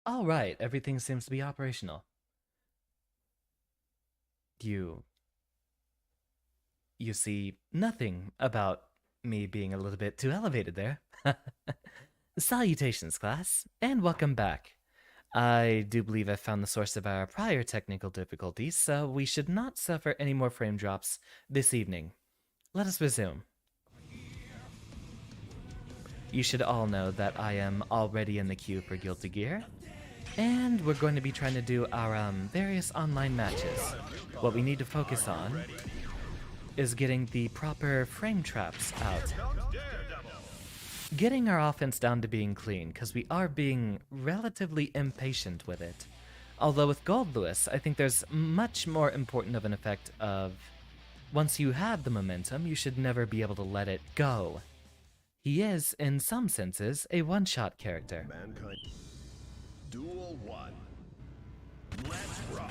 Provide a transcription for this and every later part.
All right, everything seems to be operational. You you see nothing about me being a little bit too elevated there. Salutations, class, and welcome back. I do believe I found the source of our prior technical difficulties, so we should not suffer any more frame drops this evening. Let us resume. You should all know that I am already in the queue for Guilty Gear, and we're going to be trying to do our various online matches. What we need to focus on is getting the proper frame traps out. Getting our offense down to being clean, because we are being relatively impatient with it. Although with Goldlewis, I think there's much more important of an effect of once you have the momentum, you should never be able to let it go. He is, in some senses, a one-shot character. Mankind. Duel 1. Let's rock.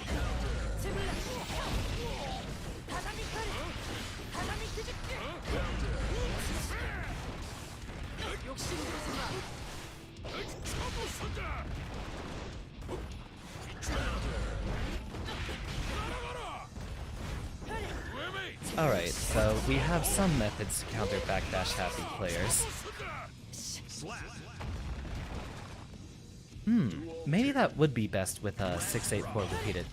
Alright, so we have some methods to counter backdash happy players. Maybe that would be best with 684 repeated.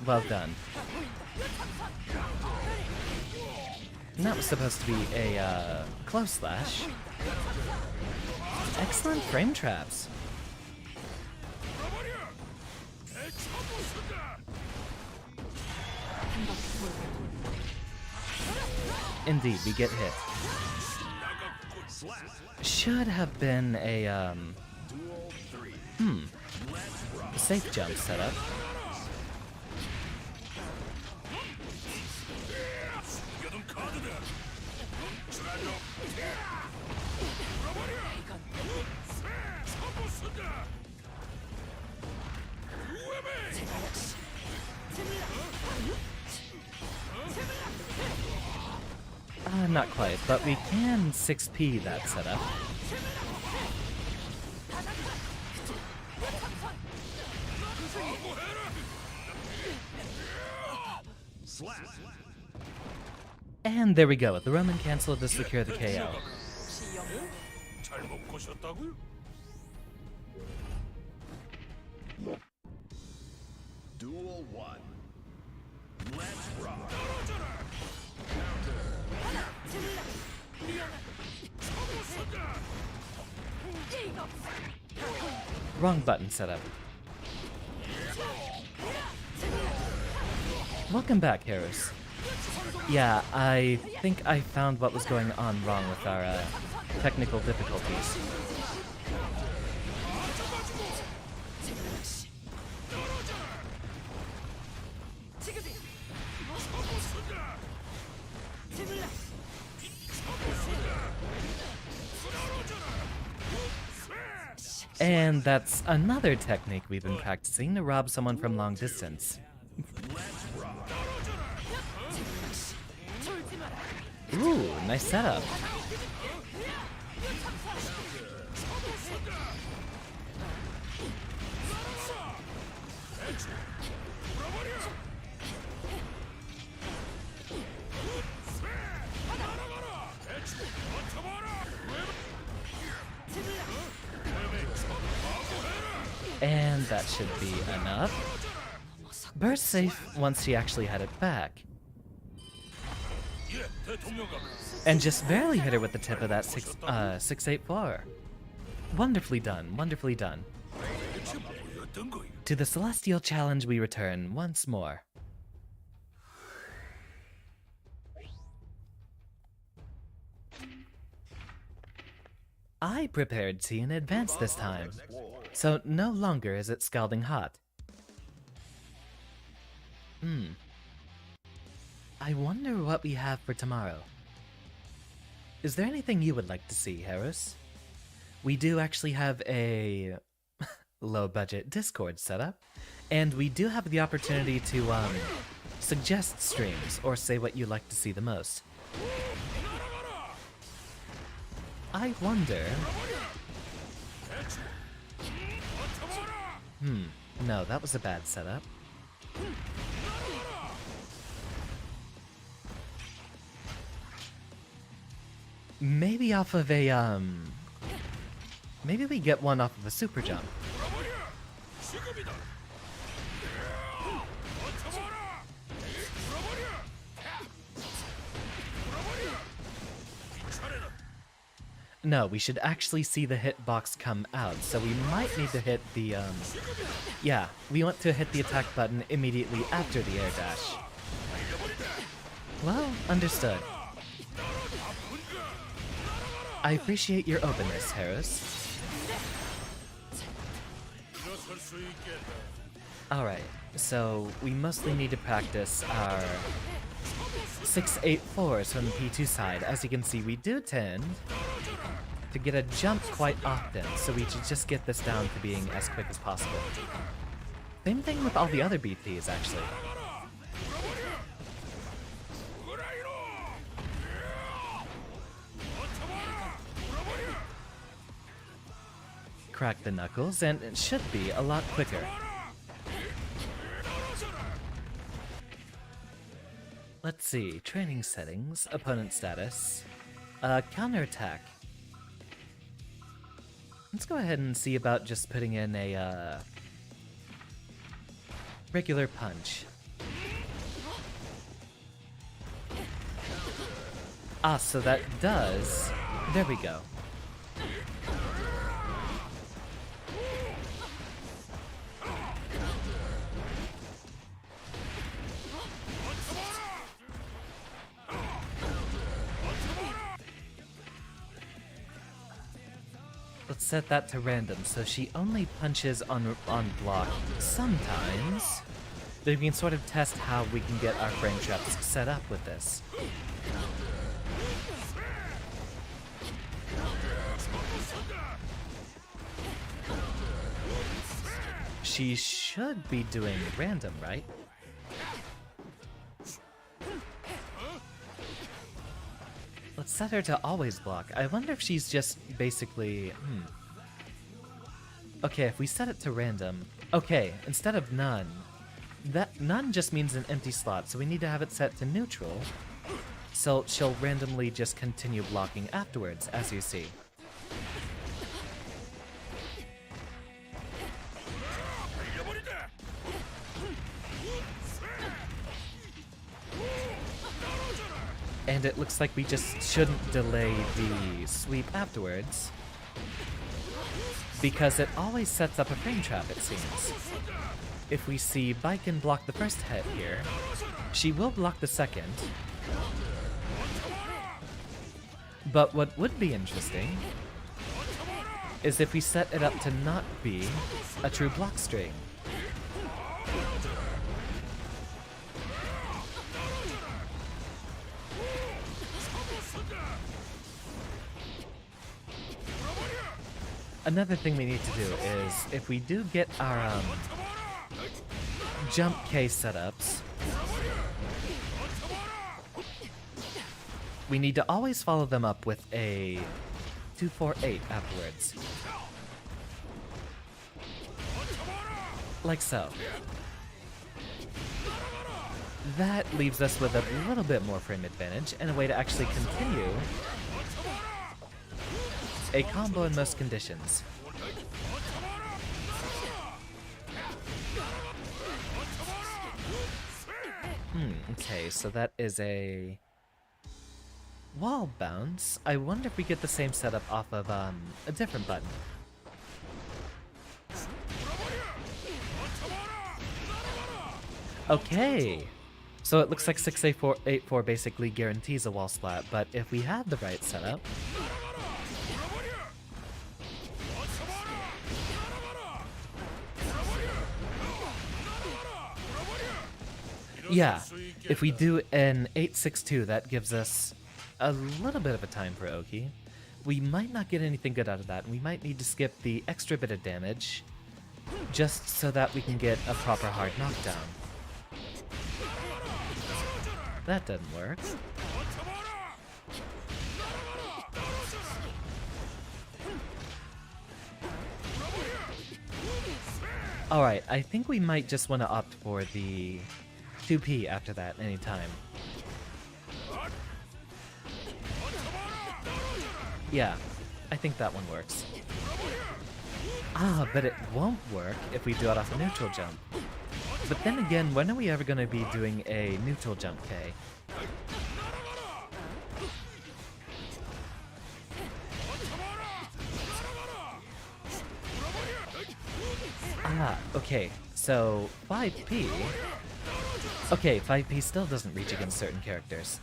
Well done. And that was supposed to be a close slash. Excellent frame traps. Indeed, we get hit. Should have been a safe jump setup. Not quite, but we can 6P that setup. And there we go, the Roman cancel to secure the KO. Duel 1. Let's rock. Wrong button setup. Welcome back, Harris. Yeah, I think I found what was going on wrong with our technical difficulties. And that's another technique we've been practicing to rob someone from long distance. Ooh, nice setup. And that should be enough. Burst safe once she actually had it back. And just barely hit her with the tip of that 684. Wonderfully done, wonderfully done. To the Celestial Challenge we return once more. I prepared tea in advance this time, so no longer is it scalding hot. I wonder what we have for tomorrow. is there anything you would like to see, Harris? We do actually have a low-budget Discord setup, and we do have the opportunity to suggest streams or say what you'd like to see the most. I wonder... no, that was a bad setup. Maybe off of a, maybe we get one off of a super jump. No, we should actually see the hitbox come out, so we might need to hit the, yeah, we want to hit the attack button immediately after the air dash. Well, understood. I appreciate your openness, Harris. Alright, so we mostly need to practice our 6-8-4s from the P2 side. As you can see, we do tend to get a jump quite often, so we should just get this down to being as quick as possible. Same thing with all the other BPs, actually. Crack the knuckles, and it should be a lot quicker. Let's see, training settings, opponent status, counterattack. Let's go ahead and see about just putting in a regular punch. Ah, so that does... There we go. Let's set that to random, so she only punches on block sometimes. But we can sort of test how we can get our frame traps set up with this. She should be doing random, right? Let's set her to always block. I wonder if she's just basically... Okay, if we set it to random... Okay, instead of none... That none just means an empty slot, so we need to have it set to neutral. So she'll randomly just continue blocking afterwards, as you see. And it looks like we just shouldn't delay the sweep afterwards, because it always sets up a frame trap, it seems. If we see Baiken block the first hit here, she will block the second. But what would be interesting is if we set it up to not be a true block string. Another thing we need to do is, if we do get our jump K setups, we need to always follow them up with a 2-4-8 afterwards. Like so. That leaves us with a little bit more frame advantage and a way to actually continue a combo in most conditions. Okay, so that is a wall bounce. I wonder if we get the same setup off of a different button. Okay, so it looks like 6-8-4 basically guarantees a wall splat, but if we have the right setup, yeah, if we do an 8-6-2, that gives us a little bit of a time for Oki. We might not get anything good out of that, and we might need to skip the extra bit of damage just so that we can get a proper hard knockdown. That doesn't work. Alright, I think we might just want to opt for the 2P after that anytime. Yeah, I think that one works. Ah, but it won't work if we do it off a neutral jump. But then again, when are we ever going to be doing a neutral jump K? Ah, okay, so 5P... Okay, 5P still doesn't reach against certain characters.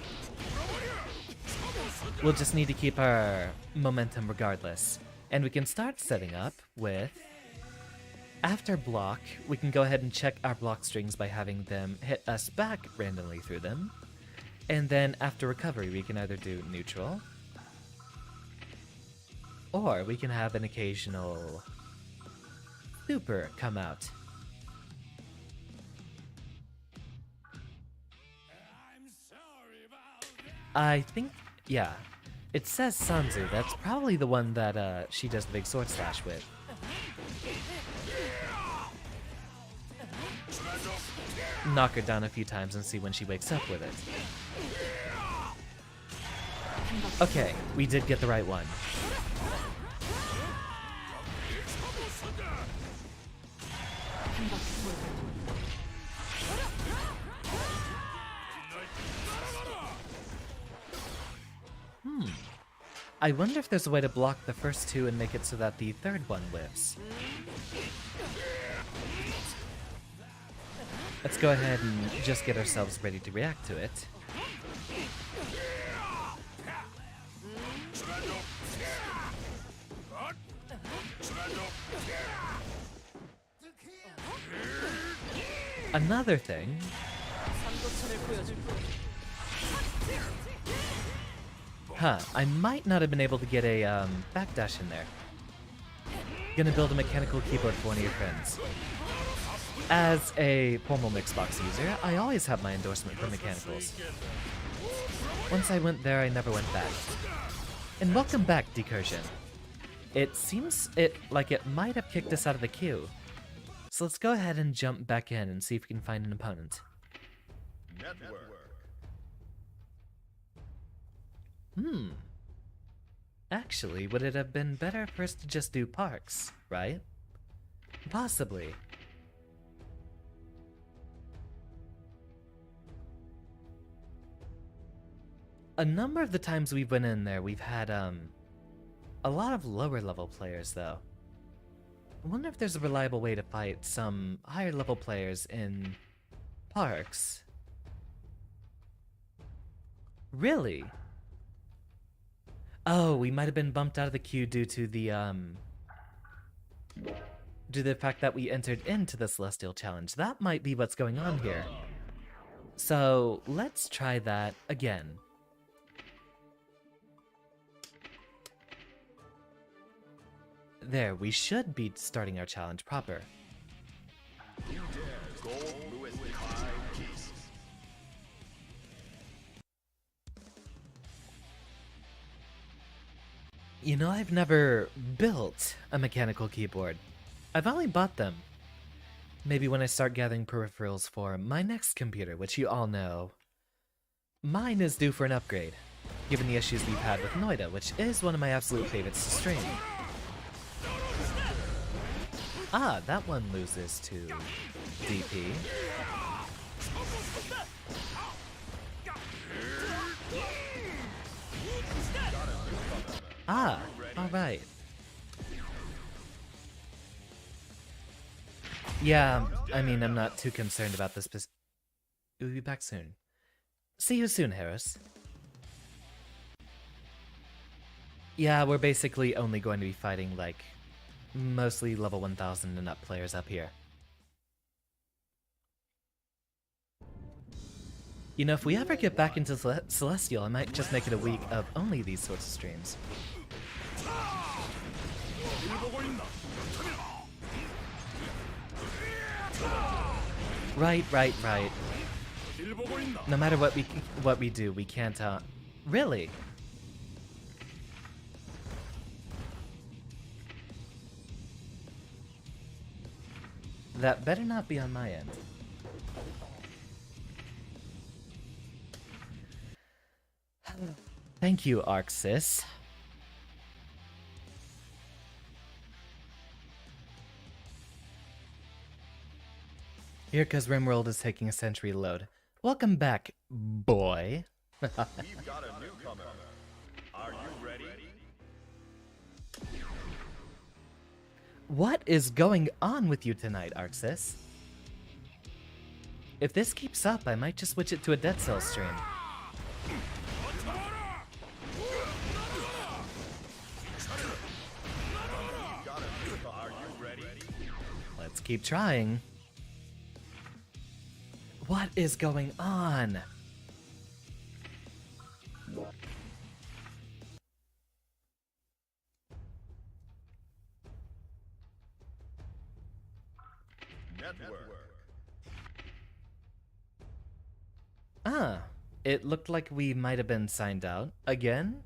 We'll just need to keep our momentum regardless. And we can start setting up with... After block, we can go ahead and check our block strings by having them hit us back randomly through them. And then after recovery, we can either do neutral, or we can have an occasional super come out. I think, yeah, it says Sanzu. That's probably the one that she does the big sword slash with. Knock her down a few times and see when she wakes up with it. Okay, we did get the right one. I wonder if there's a way to block the first two and make it so that the third one whiffs. Let's go ahead and just get ourselves ready to react to it. Another thing... Huh, I might not have been able to get a backdash in there. Gonna build a mechanical keyboard for one of your friends. As a formal Mixbox user, I always have my endorsement for mechanicals. Once I went there, I never went back. And welcome back, Decursion. It seems like it might have kicked us out of the queue. So let's go ahead and jump back in and see if we can find an opponent. Network. Actually, would it have been better for us to just do parks, right? Possibly. A number of the times we've been in there, we've had, a lot of lower level players, though. I wonder if there's a reliable way to fight some higher level players in parks. Really? Oh, we might have been bumped out of the queue due to the fact that we entered into the Celestial Challenge. That might be what's going on here. So, let's try that again. There, we should be starting our challenge proper. Goldlewis pieces. You know, I've never built a mechanical keyboard. I've only bought them. Maybe when I start gathering peripherals for my next computer, which you all know, mine is due for an upgrade, given the issues we've had with Noida, which is one of my absolute favorites to stream. Ah, that one loses to DP. Ah, alright. Yeah, I mean, I'm not too concerned about this. We'll be back soon. See you soon, Harris. Yeah, we're basically only going to be fighting, like, mostly level 1000 and up players up here. You know, if we ever get back into Celestial, I might just make it a week of only these sorts of streams. Right. No matter what we do, we can't, really? That better not be on my end. Thank you, Arxis. Here, cause Rimworld is taking a century to load. Welcome back, boy. We've got a newcomer. Are you ready? What is going on with you tonight, Arxis? If this keeps up, I might just switch it to a Dead Cell stream. Are you ready? Let's keep trying. What is going on? Network. Ah, it looked like we might have been signed out again.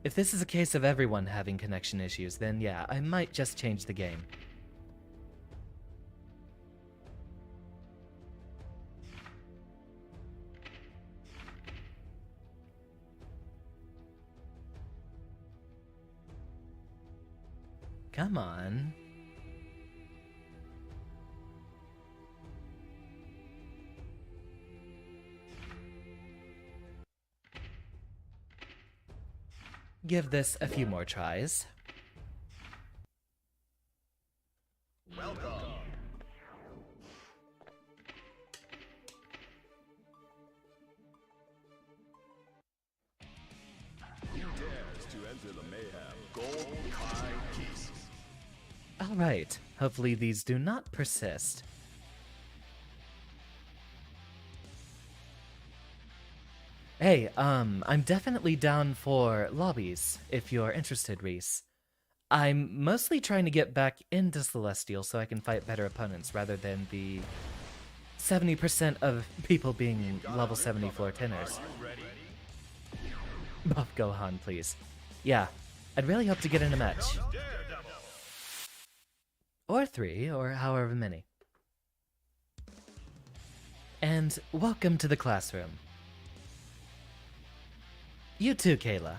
If this is a case of everyone having connection issues, then yeah, I might just change the game. Come on. Give this a few more tries. Welcome. Who dares to enter the mayhem? Goldlewis. Alright, hopefully these do not persist. Hey, I'm definitely down for lobbies, if you're interested, Reese. I'm mostly trying to get back into Celestial so I can fight better opponents rather than the 70% of people being level 70 floor tenors. Buff Gohan, please. Yeah, I'd really hope to get in a match. Or 3, or however many. And welcome to the classroom. You too, Kayla.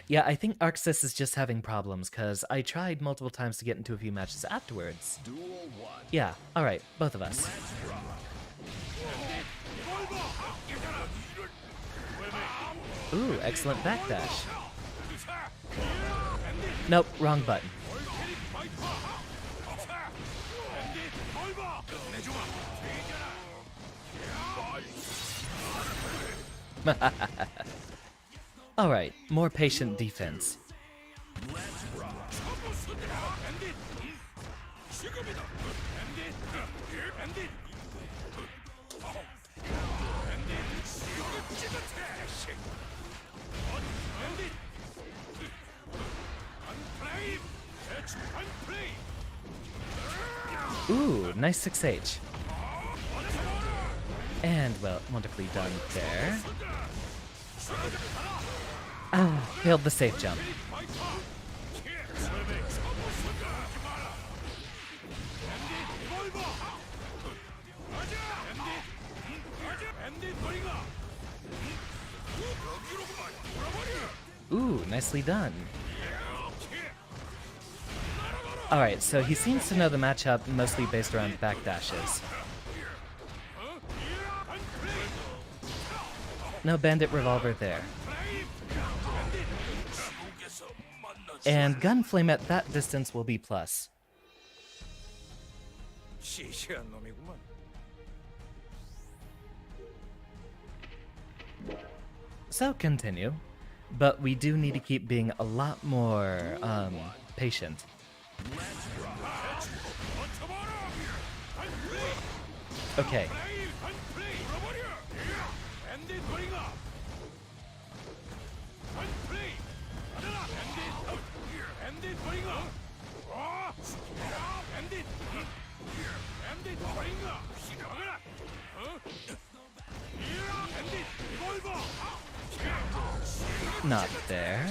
Yeah, I think Arxis is just having problems, because I tried multiple times to get into a few matches afterwards. Duel 1. Yeah, alright, both of us. Ooh, excellent backdash. Nope, wrong button. Alright, more patient defense. Ooh, nice 6H. And, well, wonderfully done there. Ah, failed the safe jump. Ooh, nicely done. Alright, so he seems to know the matchup mostly based around backdashes. No Bandit Revolver there. And Gunflame at that distance will be plus. So continue. But we do need to keep being a lot more, patient. Okay. Not there.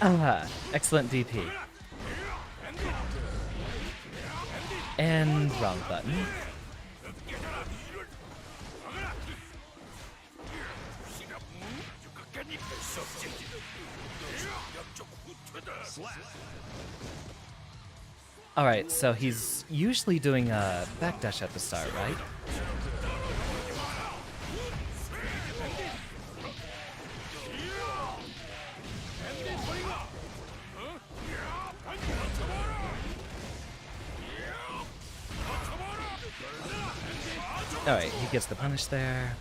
Ah, excellent DP. And wrong button. Alright, so he's usually doing a backdash at the start, right? Alright, he gets the punish there.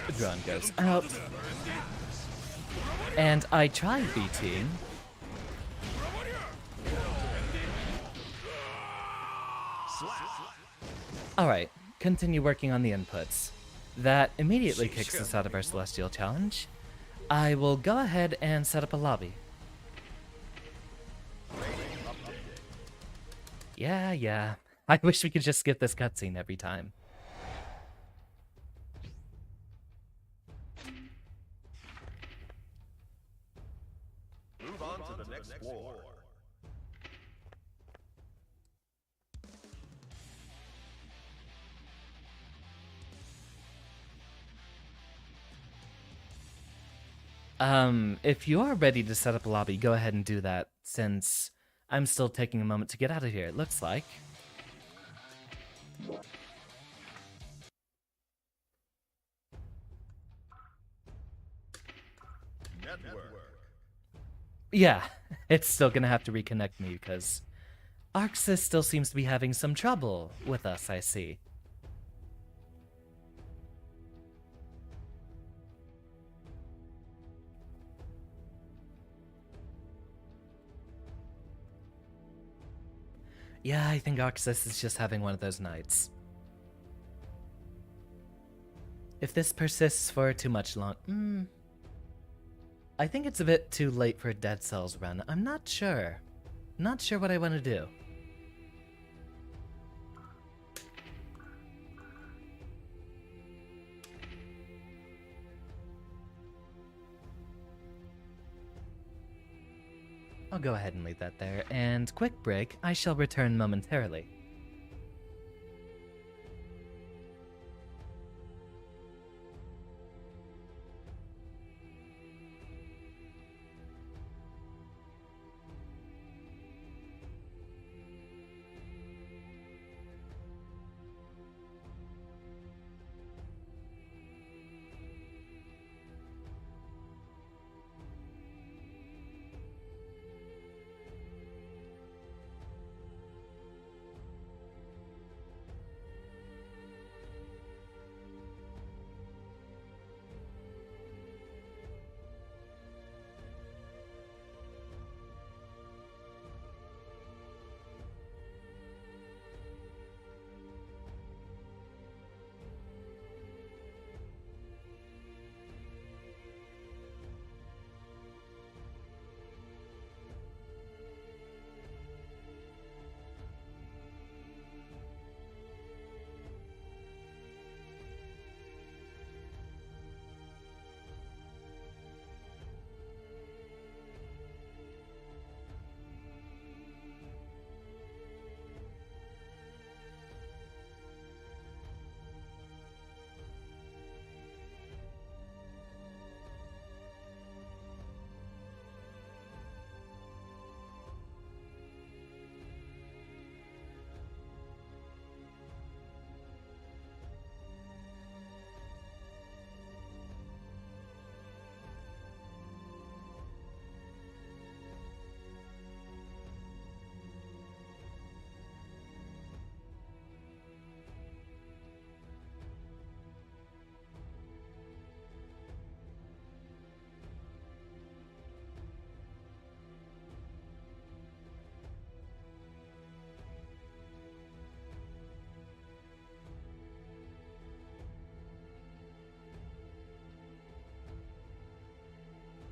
The drone goes out. And I tried BTing. Alright, continue working on the inputs. That immediately kicks us out of our Celestial Challenge. I will go ahead and set up a lobby. Yeah. I wish we could just skip this cutscene every time. Move on to the next floor. If you are ready to set up a lobby, go ahead and do that, since I'm still taking a moment to get out of here, it looks like. Network. Yeah, it's still gonna have to reconnect me, because Arxis still seems to be having some trouble with us, I see. Yeah, I think Arxis is just having one of those nights. If this persists for too much I think it's a bit too late for a Dead Cells run. I'm not sure. Not sure what I want to do. I'll go ahead and leave that there, and quick break, I shall return momentarily.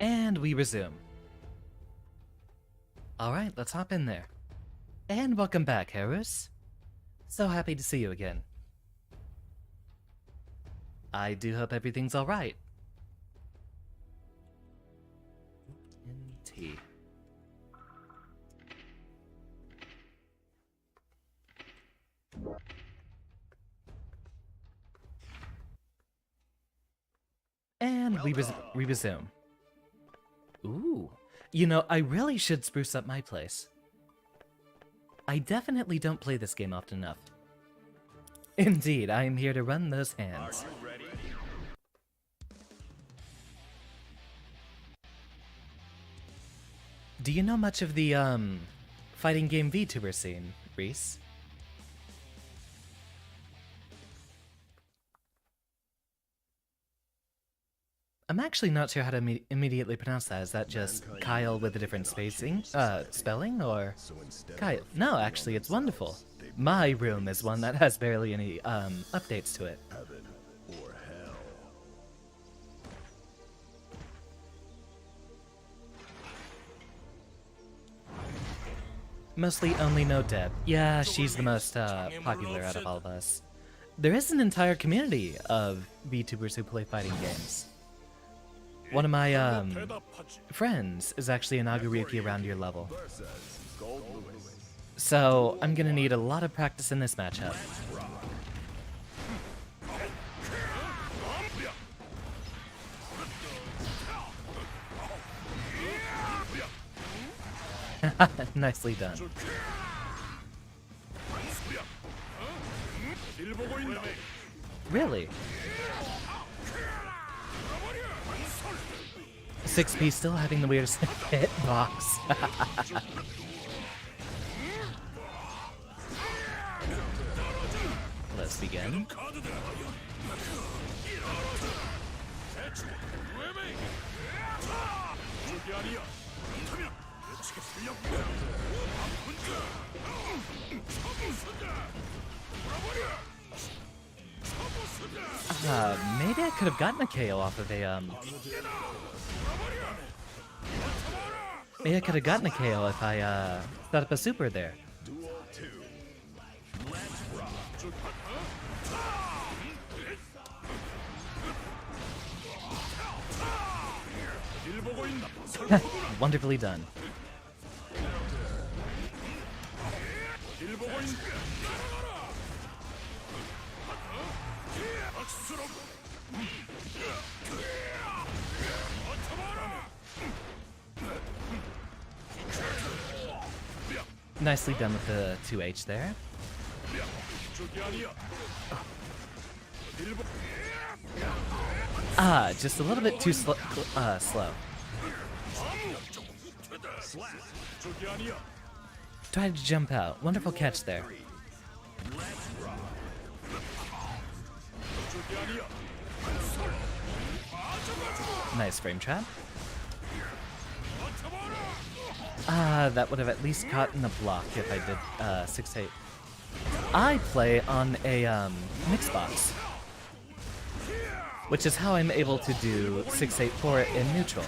And we resume. Alright, let's hop in there. And welcome back, Harus. So happy to see you again. I do hope everything's alright. NT. And we resume. Ooh. You know, I really should spruce up my place. I definitely don't play this game often enough. Indeed, I am here to run those hands. Are you ready? Do you know much of the, fighting game VTuber scene, Reese? I'm actually not sure how to immediately pronounce that. Is that just Kyle with a different spelling, or Kyle? No, actually, it's wonderful. My room is one that has barely any, updates to it. Heaven or hell? Mostly only know Deb. Yeah, she's the most, popular out of all of us. There is an entire community of VTubers who play fighting games. One of my, friends is actually an Aguriki around your level. Versus Goldlewis. So, I'm gonna need a lot of practice in this matchup. Nicely done. Really? 6P still having the weirdest hitbox. Let's begin. Maybe I could have gotten a KO off of a, Maybe I could have gotten a KO if I, set up a super there. Duel 2. Let's rock. Wonderfully done. Nicely done with the 2H there. Just a little bit too slow. Tried to jump out. Wonderful catch there. Nice frame trap. That would have at least caught in the block if I did 6-8. I play on a mix box, which is how I'm able to do 6-8-4 in neutral.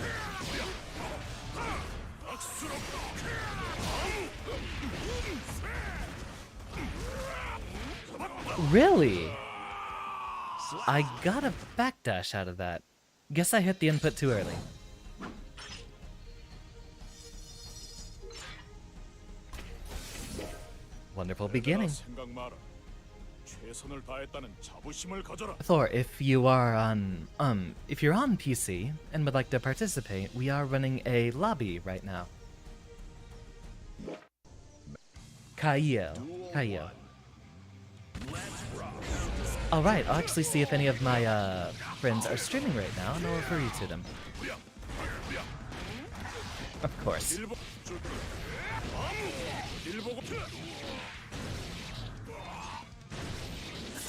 Really? I got a backdash out of that. Guess I hit the input too early. Wonderful beginning. Thor, if you are on if you're on PC and would like to participate, we are running a lobby right now. Kaio. Alright, I'll actually see if any of my friends are streaming right now, and I'll refer you to them. Of course.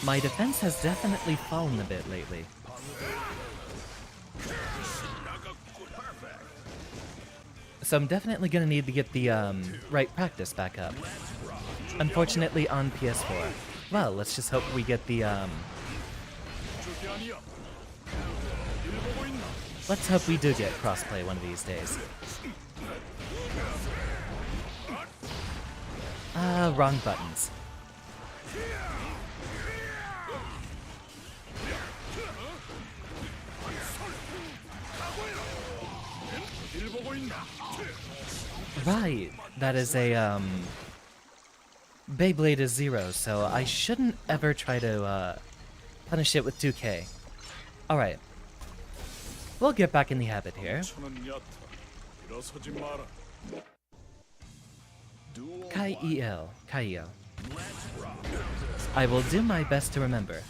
My defense has definitely fallen a bit lately. So I'm definitely gonna need to get the right practice back up. Unfortunately on PS4. Well, let's just hope we get the Let's hope we do get crossplay one of these days. Wrong buttons. Right, that is a, Beyblade is 0, so I shouldn't ever try to, punish it with 2K. Alright. We'll get back in the habit here. Kai-el, Kai-el. I will do my best to remember.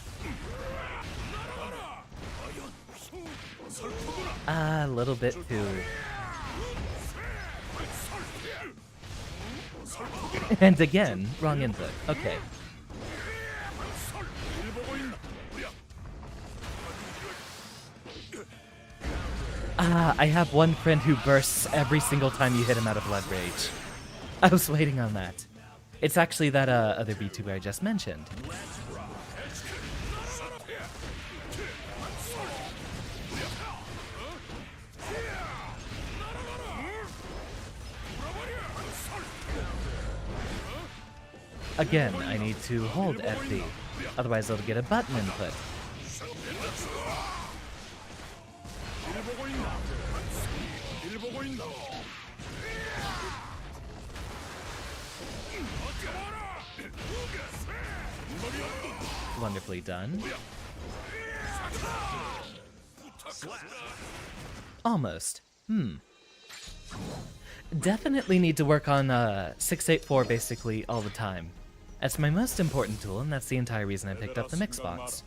A little bit too... And again, wrong input. Okay. I have one friend who bursts every single time you hit him out of Blood Rage. I was waiting on that. It's actually that other VTuber I just mentioned. Again, I need to hold FD, otherwise it'll get a button input. Wonderfully done. Almost. Definitely need to work on 684 basically all the time. That's my most important tool, and that's the entire reason I picked up the Mixbox.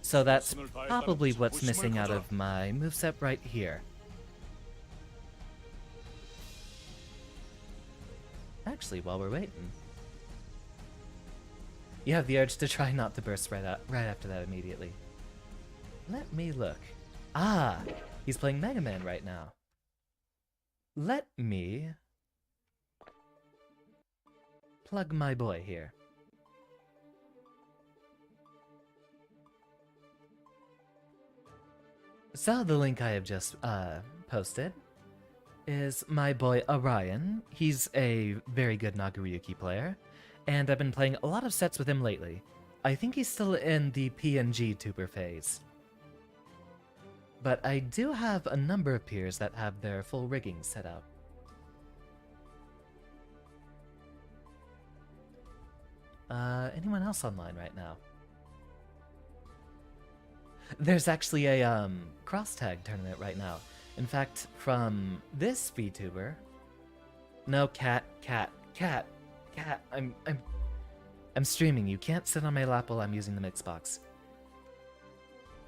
So that's probably what's missing out of my moveset right here. Actually, while we're waiting, you have the urge to try not to burst right after that immediately. Let me look. Ah, he's playing Mega Man right now. Let me plug my boy here. So the link I have just posted is my boy Orion. He's a very good Nagoriyuki player, and I've been playing a lot of sets with him lately. I think he's still in the PNG tuber phase. But I do have a number of peers that have their full rigging set up. Anyone else online right now? There's actually a cross-tag tournament right now. In fact, from this VTuber... No, cat. I'm streaming. You can't sit on my lap while I'm using the Mixbox.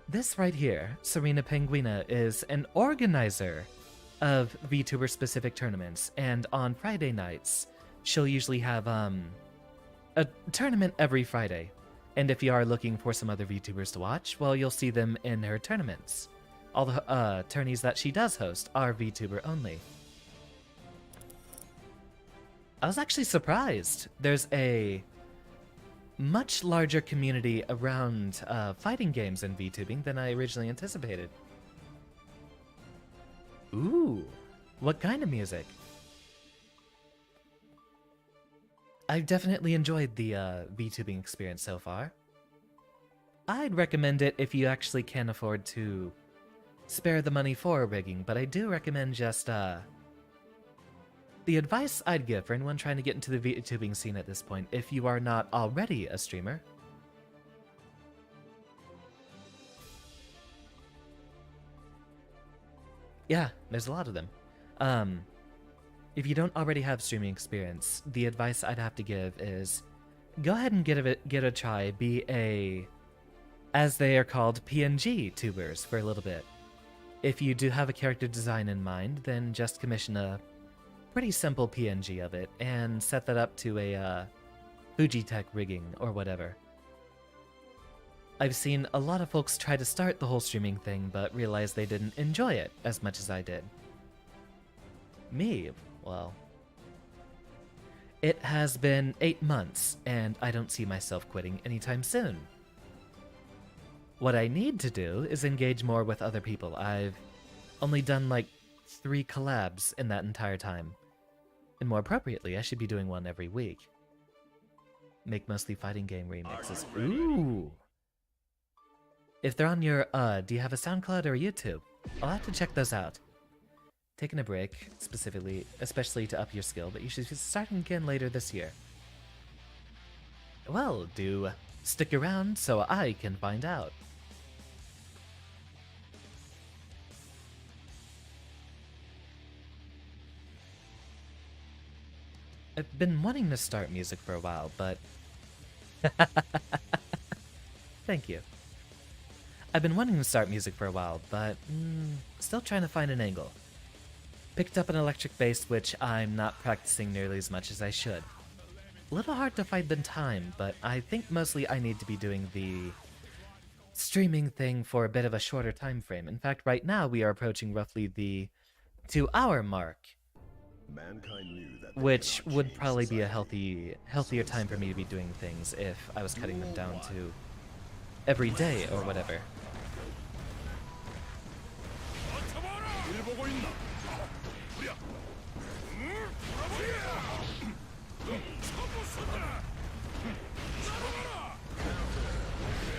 This right here, Serena Penguina, is an organizer of VTuber-specific tournaments, and on Friday nights, she'll usually have a tournament every Friday. And if you are looking for some other VTubers to watch, well, you'll see them in her tournaments. All the tourneys that she does host are VTuber only. I was actually surprised. There's a much larger community around fighting games and VTubing than I originally anticipated. Ooh, what kind of music? I've definitely enjoyed the VTubing experience so far. I'd recommend it if you actually can afford to spare the money for rigging, but I do recommend just the advice I'd give for anyone trying to get into the VTubing scene at this point, if you are not already a streamer. Yeah, there's a lot of them. If you don't already have streaming experience, the advice I'd have to give is go ahead and get a try, be a, as they are called, PNG tubers for a little bit. If you do have a character design in mind, then just commission a pretty simple PNG of it and set that up to a Fujitech rigging or whatever. I've seen a lot of folks try to start the whole streaming thing but realize they didn't enjoy it as much as I did. Me, well, it has been 8 months and I don't see myself quitting anytime soon. What I need to do is engage more with other people. I've only done like 3 collabs in that entire time. And more appropriately, I should be doing one every week. Make mostly fighting game remixes. Ooh! If they're on your, do you have a SoundCloud or a YouTube? I'll have to check those out. Taking a break, especially to up your skill, but you should be starting again later this year. Well, do stick around so I can find out. I've been wanting to start music for a while, but... Thank you. I've been wanting to start music for a while, but still trying to find an angle. Picked up an electric bass, which I'm not practicing nearly as much as I should. A little hard to find the time, but I think mostly I need to be doing the streaming thing for a bit of a shorter time frame. In fact, right now we are approaching roughly the 2-hour mark, Mankind knew that they which cannot would change probably be a society. healthier time for me to be doing things if I was cutting them down to every day or whatever.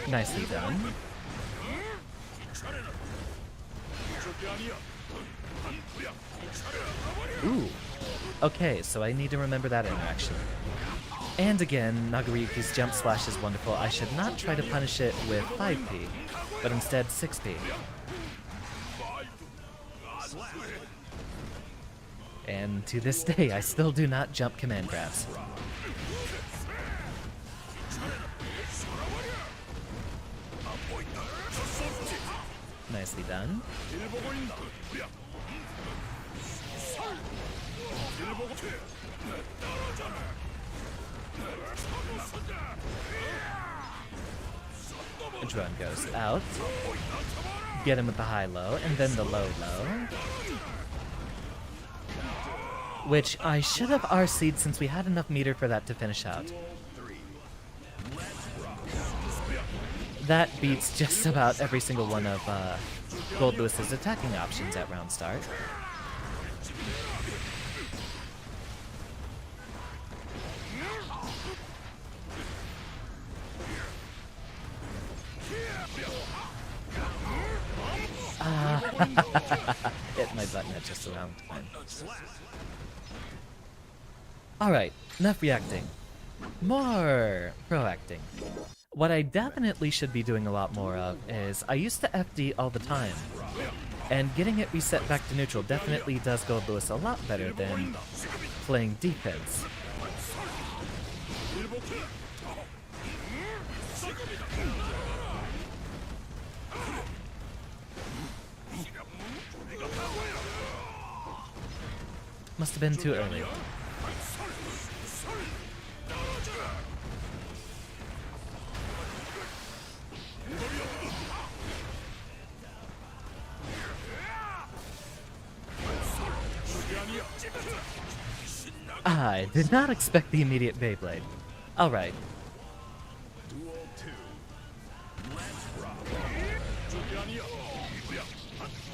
Nicely done. Ooh. Okay, so I need to remember that interaction. And again, Nagariyuki's jump slash is wonderful. I should not try to punish it with 5p, but instead 6p. And to this day, I still do not jump command grabs. Nicely done. The drone goes out. Get him with the high-low, and then the low-low. Which I should have RC'd since we had enough meter for that to finish out. That beats just about every single one of Goldlewis's attacking options at round start. Hit my button at just around time. Alright, enough reacting. More proacting. What I definitely should be doing a lot more of is, I used to FD all the time, and getting it reset back to neutral definitely does Goldlewis a lot better than playing defense. Must have been too early. I did not expect the immediate Beyblade. Alright.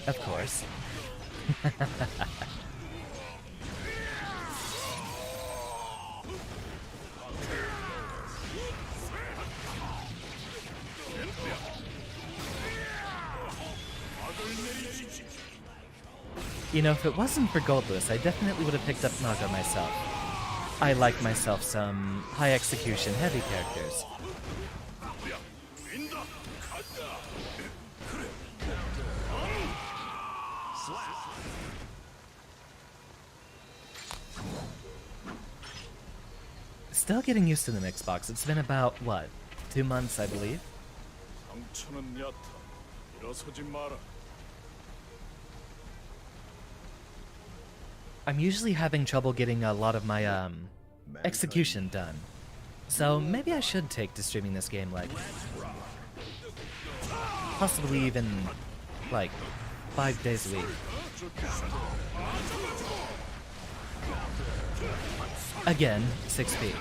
Of course. You know, if it wasn't for Goldlewis, I definitely would have picked up Naga myself. I like myself some high execution heavy characters. Still getting used to the mix box. It's been about, what, 2 months, I believe? I'm usually having trouble getting a lot of my, execution done. So maybe I should take to streaming this game, like, possibly even, like, 5 days a week. Again, 6p.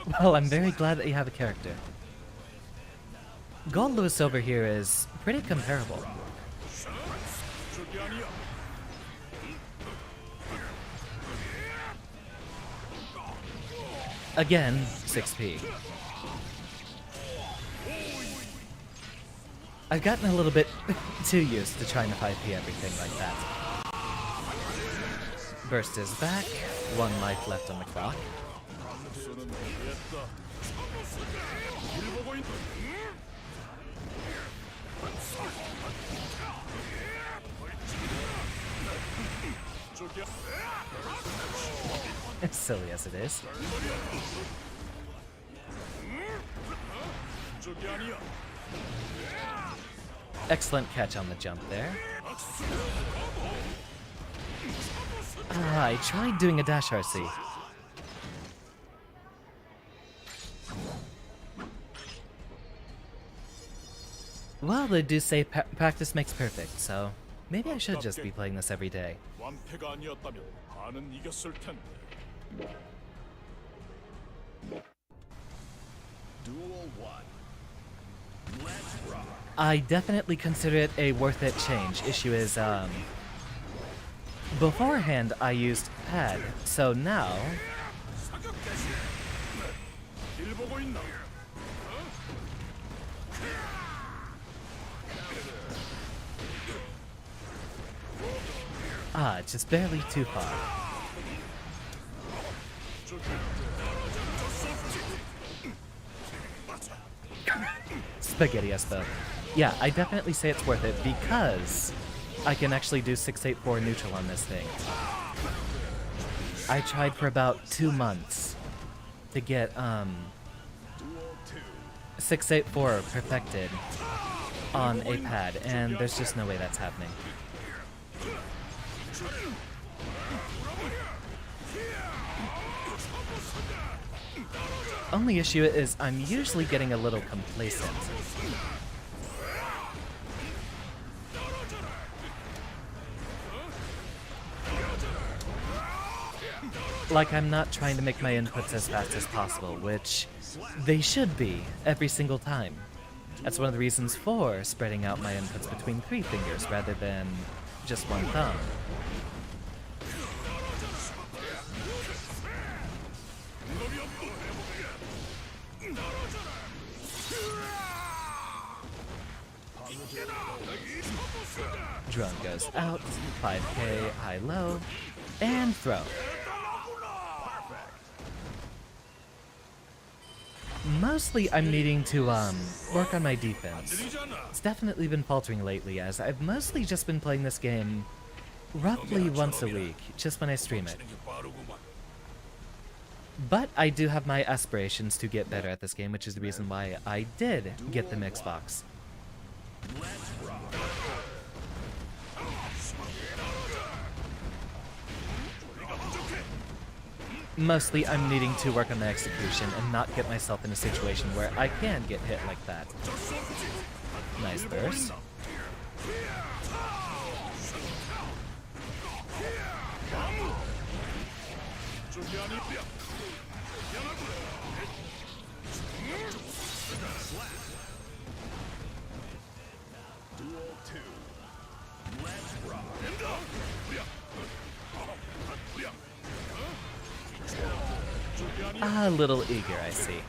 Well, I'm very glad that you have a character. Goldlewis over here is pretty comparable. Again, 6p. I've gotten a little bit too used to trying to 5p everything like that. Burst is back, 1 life left on the clock. As silly as it is. Excellent catch on the jump there. I tried doing a dash RC. Well, they do say practice makes perfect, so maybe I should just be playing this every day. 완패가 아니었다면 반은 이겼을 텐데. Duel 1. Let's rock. I definitely consider it a worth it change. Issue is, beforehand I used pad, so now 길 보고 있나? just barely too far. Spaghetti Espo. Yeah, I definitely say it's worth it because I can actually do 684 neutral on this thing. I tried for about 2 months to get 684 perfected on a pad, and there's just no way that's happening. Only issue is I'm usually getting a little complacent. Like I'm not trying to make my inputs as fast as possible, which they should be every single time. That's one of the reasons for spreading out my inputs between 3 fingers rather than just 1 thumb. Drone goes out, 5k, high-low, and throw. Mostly I'm needing to work on my defense. It's definitely been faltering lately as I've mostly just been playing this game roughly once a week, just when I stream it. But I do have my aspirations to get better at this game, which is the reason why I did get the Xbox. Mostly I'm needing to work on my execution and not get myself in a situation where I can get hit like that. Nice burst. A little eager, I see.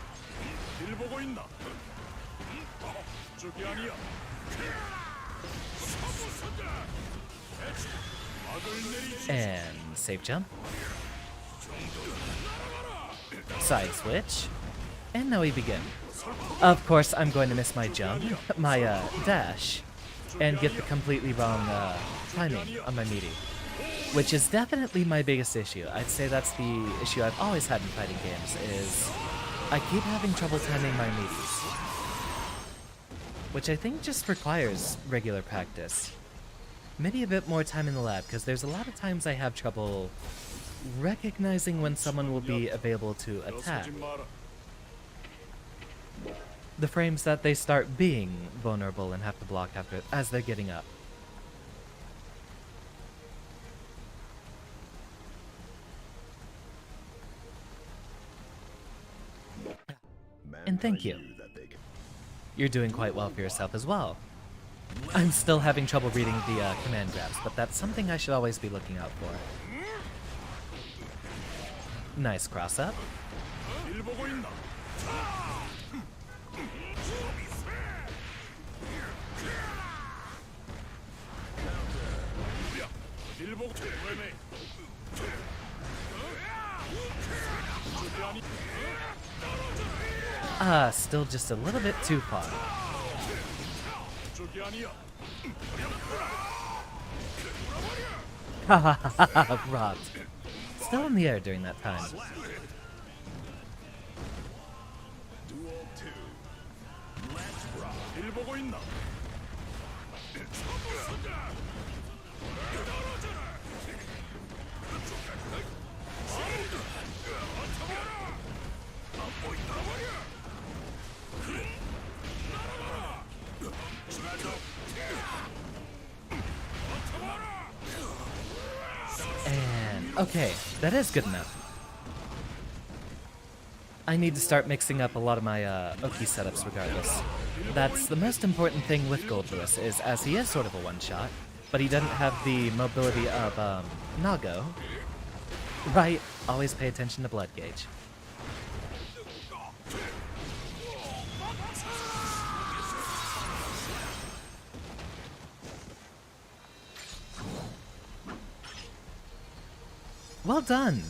And safe jump. Side switch. And now we begin. Of course, I'm going to miss my jump, my dash, and get the completely wrong timing on my meaty. Which is definitely my biggest issue. I'd say that's the issue I've always had in fighting games, is I keep having trouble timing my meaties. Which I think just requires regular practice. Maybe a bit more time in the lab, because there's a lot of times I have trouble recognizing when someone will be available to attack. The frames that they start being vulnerable and have to block after as they're getting up. And thank you. knew that they could. You're doing quite well for yourself as well. I'm still having trouble reading the command grabs, but that's something I should always be looking out for. Nice cross-up. Still just a little bit too far. Hahaha, robbed. Still in the air during that time. Duel 2. Let's rock. And okay, that is good enough. I need to start mixing up a lot of my Oki setups regardless. That's the most important thing with Goldlewis, is as he is sort of a one-shot, but he doesn't have the mobility of Nago. Right, always pay attention to blood gauge. Well done!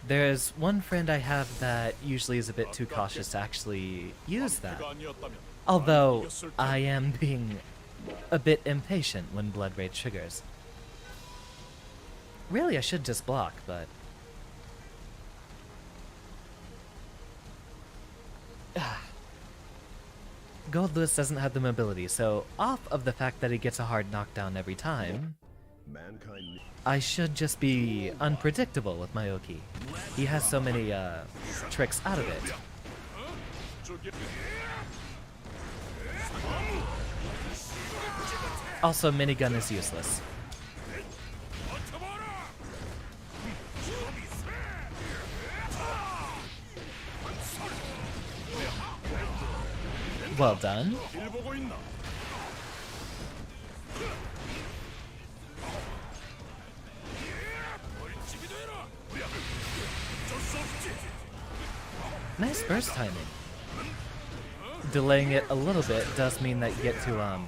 There's one friend I have that usually is a bit too cautious to actually use that. Although, I am being a bit impatient when Blood Rage triggers. Really, I should just block, but... Goldlewis doesn't have the mobility, so off of the fact that he gets a hard knockdown every time, Mankind. I should just be unpredictable with my Oki. He has so many tricks out of it. Also, minigun is useless. Well done. Nice burst timing. Delaying it a little bit does mean that you get to,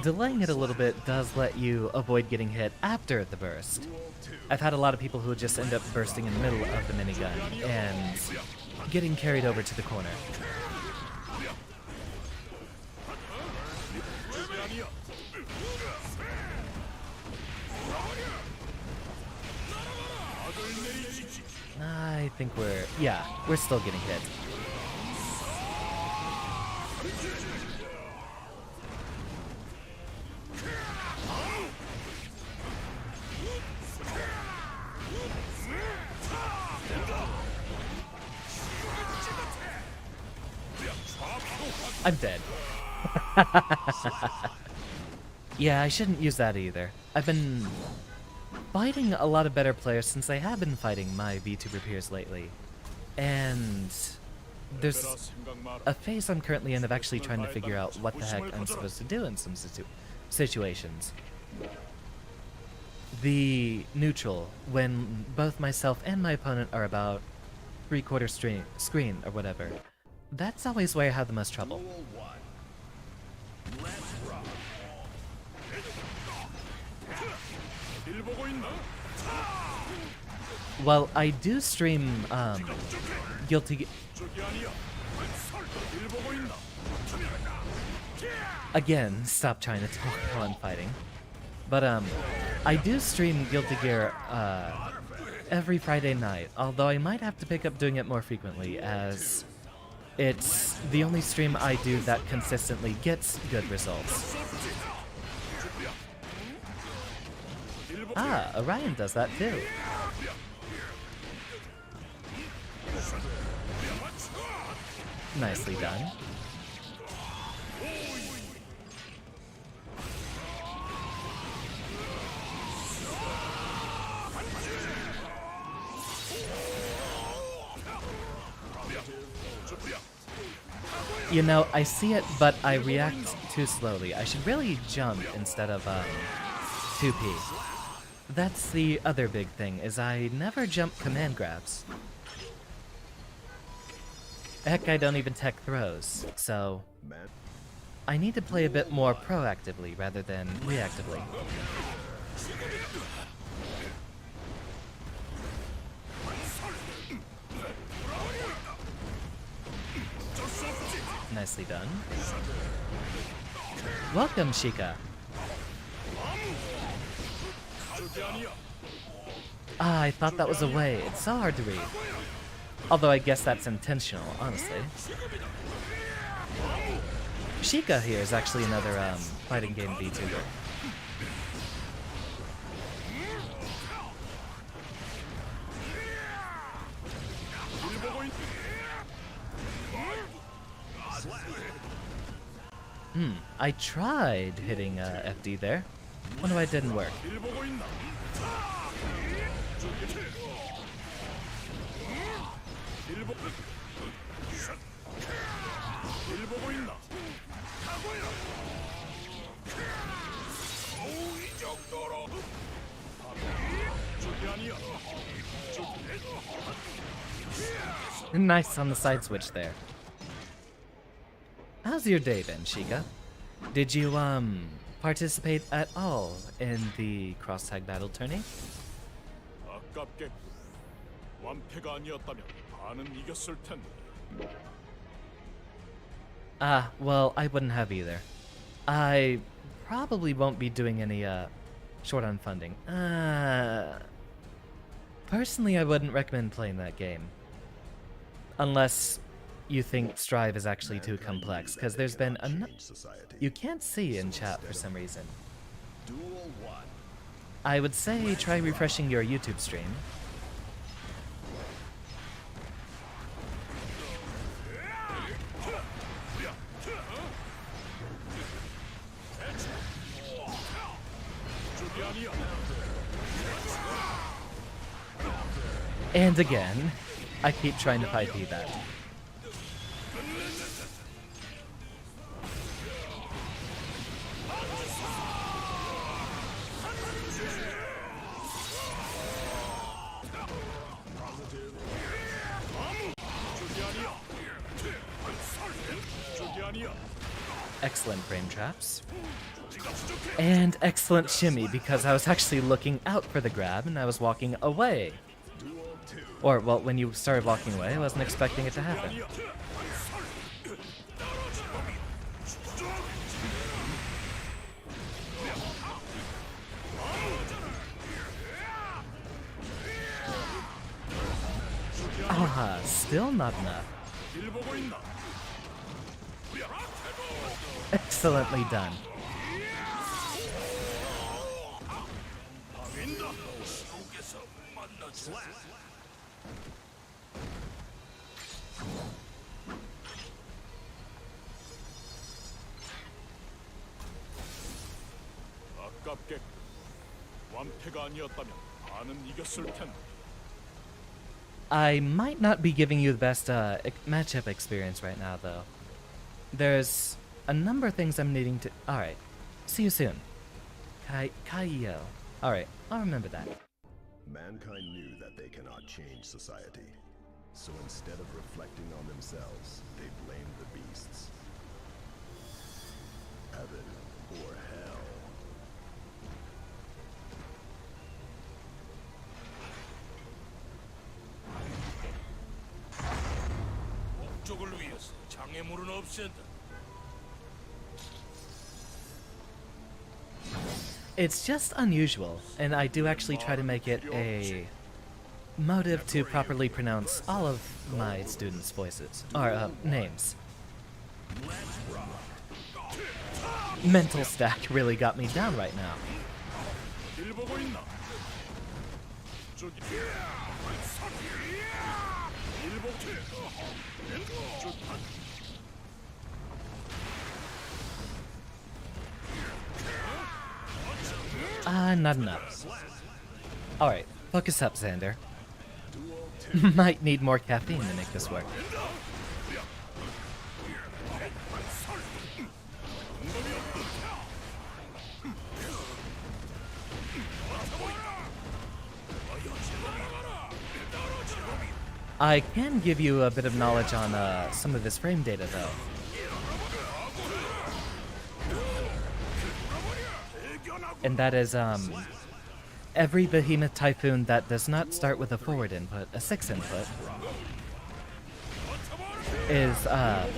Delaying it a little bit does let you avoid getting hit after the burst. I've had a lot of people who just end up bursting in the middle of the minigun and getting carried over to the corner. I think we're still getting hit. I'm dead. Yeah, I shouldn't use that either. I've been fighting a lot of better players since I have been fighting my VTuber peers lately. And there's a phase I'm currently in of actually trying to figure out what the heck I'm supposed to do in some situations. The neutral, when both myself and my opponent are about 3/4 screen or whatever, that's always where I have the most trouble. Duel 1. Let's rock. Well, I do stream Guilty Again, stop trying to talk while I'm fighting. But I do stream Guilty Gear every Friday night, although I might have to pick up doing it more frequently, as it's the only stream I do that consistently gets good results. Ah, Orion does that too. Nicely done. You know, I see it, but I react too slowly. I should really jump instead of 2P. That's the other big thing, is I never jump command grabs. Heck, I don't even tech throws, so I need to play a bit more proactively rather than reactively. Nicely done. Welcome, Sheikah. Ah, I thought that was a way. It's so hard to read. Although I guess that's intentional, honestly. Sheikah here is actually another fighting game VTuber. I tried hitting FD there. Wonder why it didn't work. Nice on the side switch there. How's your day been, Sheikah? Did you, participate at all in the cross-tag battle tourney? 아깝게 완패가 아니었다면 반은 이겼을 텐데. Ah, well, I wouldn't have either. I probably won't be doing any, short on funding. Personally, I wouldn't recommend playing that game. Unless you think Strive is actually too complex, because there's been you can't see in chat for some reason. I would say try refreshing your YouTube stream. And again, I keep trying to fight that. Excellent frame traps. And excellent shimmy, because I was actually looking out for the grab and I was walking away. Or, well, when you started walking away, I wasn't expecting it to happen. Ah, still not enough. Excellently done. 아깝게 완패가 아니었다면 반은 이겼을 텐데. I might not be giving you the best matchup experience right now, though. There's a number of things I'm needing to... Alright, see you soon. Kaiyo. Alright, I'll remember that. Mankind knew that they cannot change society. So instead of reflecting on themselves, they blamed the beasts. Heaven or hell. 목적을 위해서 장애물은 없앤다. It's just unusual, and I do actually try to make it a motive to properly pronounce all of my students' voices, or names. Mental stack really got me down right now. Not enough. Alright, focus up, Xander. Might need more caffeine to make this work. I can give you a bit of knowledge on some of this frame data, though. And that is, every Behemoth Typhoon that does not start with a forward input, a 6 input, is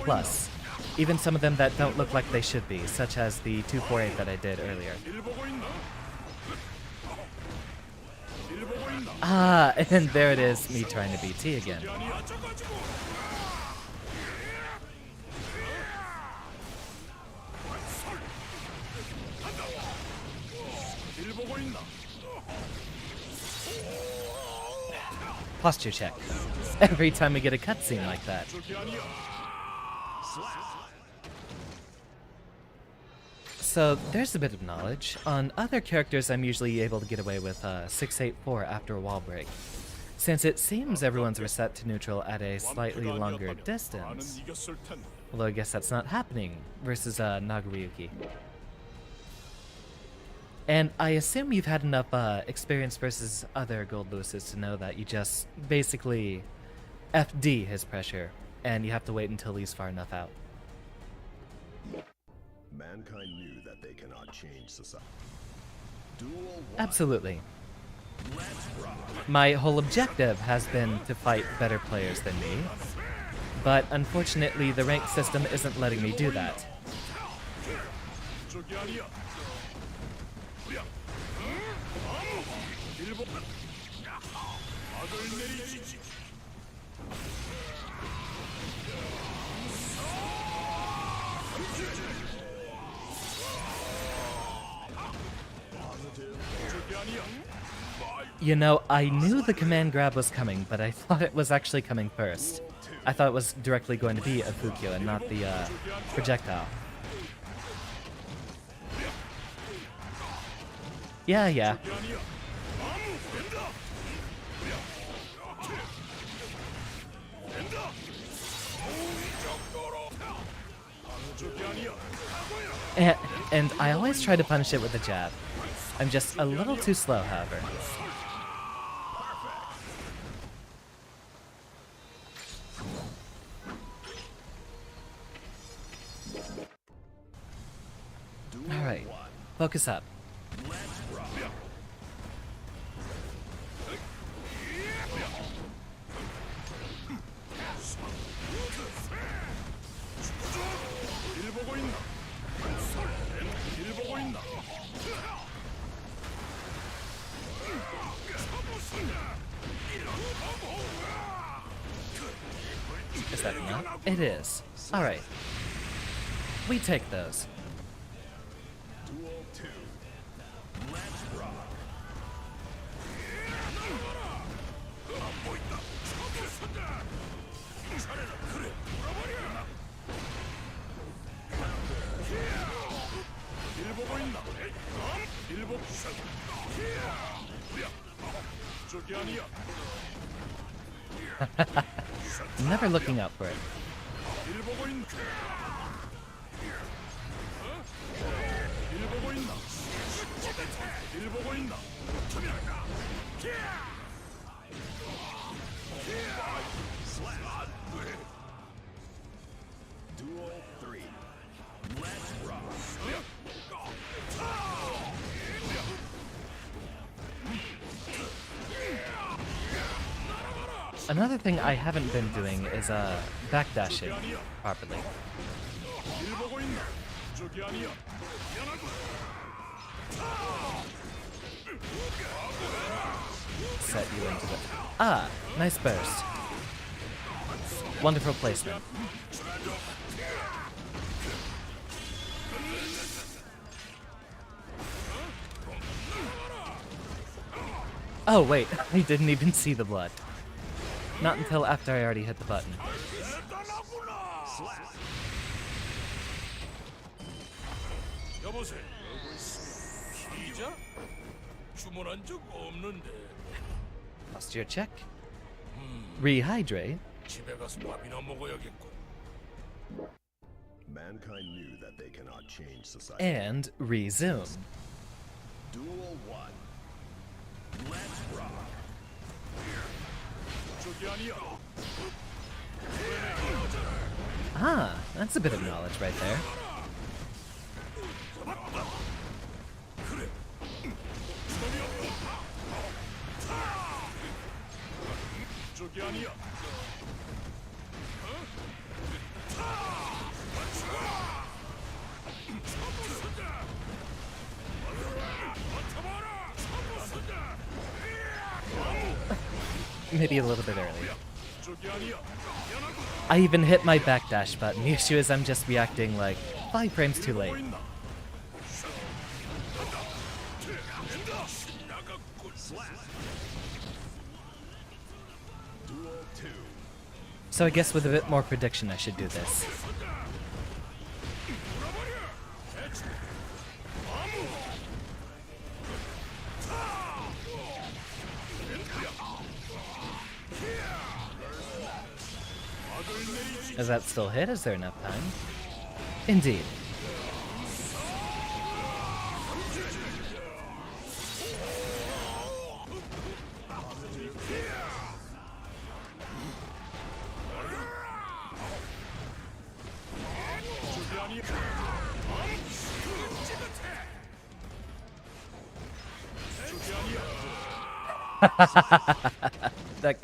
plus. Even some of them that don't look like they should be, such as the 248 that I did earlier. Ah, and there it is, me trying to beat T again. Posture check. Every time we get a cutscene like that. So there's a bit of knowledge. On other characters, I'm usually able to get away with 684 after a wall break, since it seems everyone's reset to neutral at a slightly longer distance. Although I guess that's not happening versus Nagaruyuki. And I assume you've had enough experience versus other Goldlewises to know that you just basically FD his pressure, and you have to wait until he's far enough out. Mankind knew that they cannot change society. Absolutely. My whole objective has been to fight better players than me, but unfortunately the rank system isn't letting me do that. You know, I knew the command grab was coming, but I thought it was actually coming first. I thought it was directly going to be a Fukyo and not the projectile. Yeah. And I always try to punish it with a jab. I'm just a little too slow, however. Alright, focus up. Is that enough? It is. Alright. We take those. Never looking out for it. Duel 3. Let's rock. Another thing I haven't been doing is backdashing properly. Set you into the... Ah, nice burst. Wonderful placement. Oh wait, I didn't even see the blood. Not until after I already hit the button. Posture check. Rehydrate. Mankind knew that they cannot change society. And resume. Duel 1. Ah, that's a bit of knowledge right there. Maybe a little bit early. I even hit my backdash button. The issue is I'm just reacting like 5 frames too late. So I guess with a bit more prediction I should do this. Does that still hit? Is there enough time? Indeed. That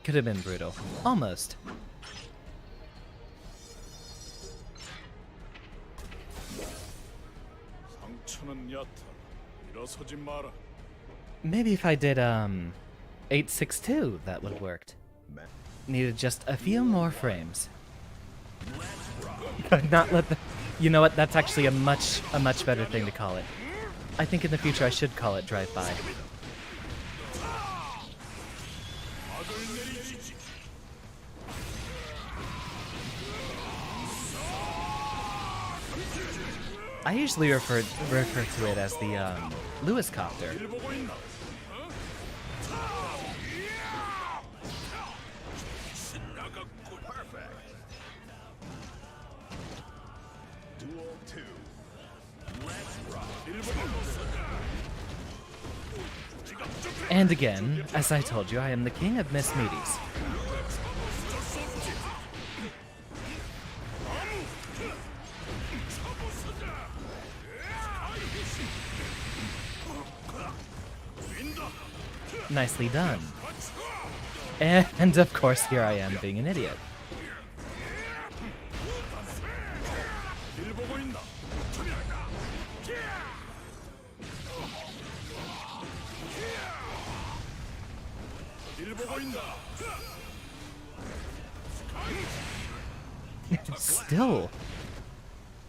could have been brutal. Almost. Maybe if I did 862, that would have worked. Needed just a few more frames. Not let the. You know what? That's actually a much better thing to call it. I think in the future I should call it drive-by. I usually refer to it as the Lewis copter. And again, as I told you, I am the king of Miss Meaties. Nicely done. And of course, here I am being an idiot.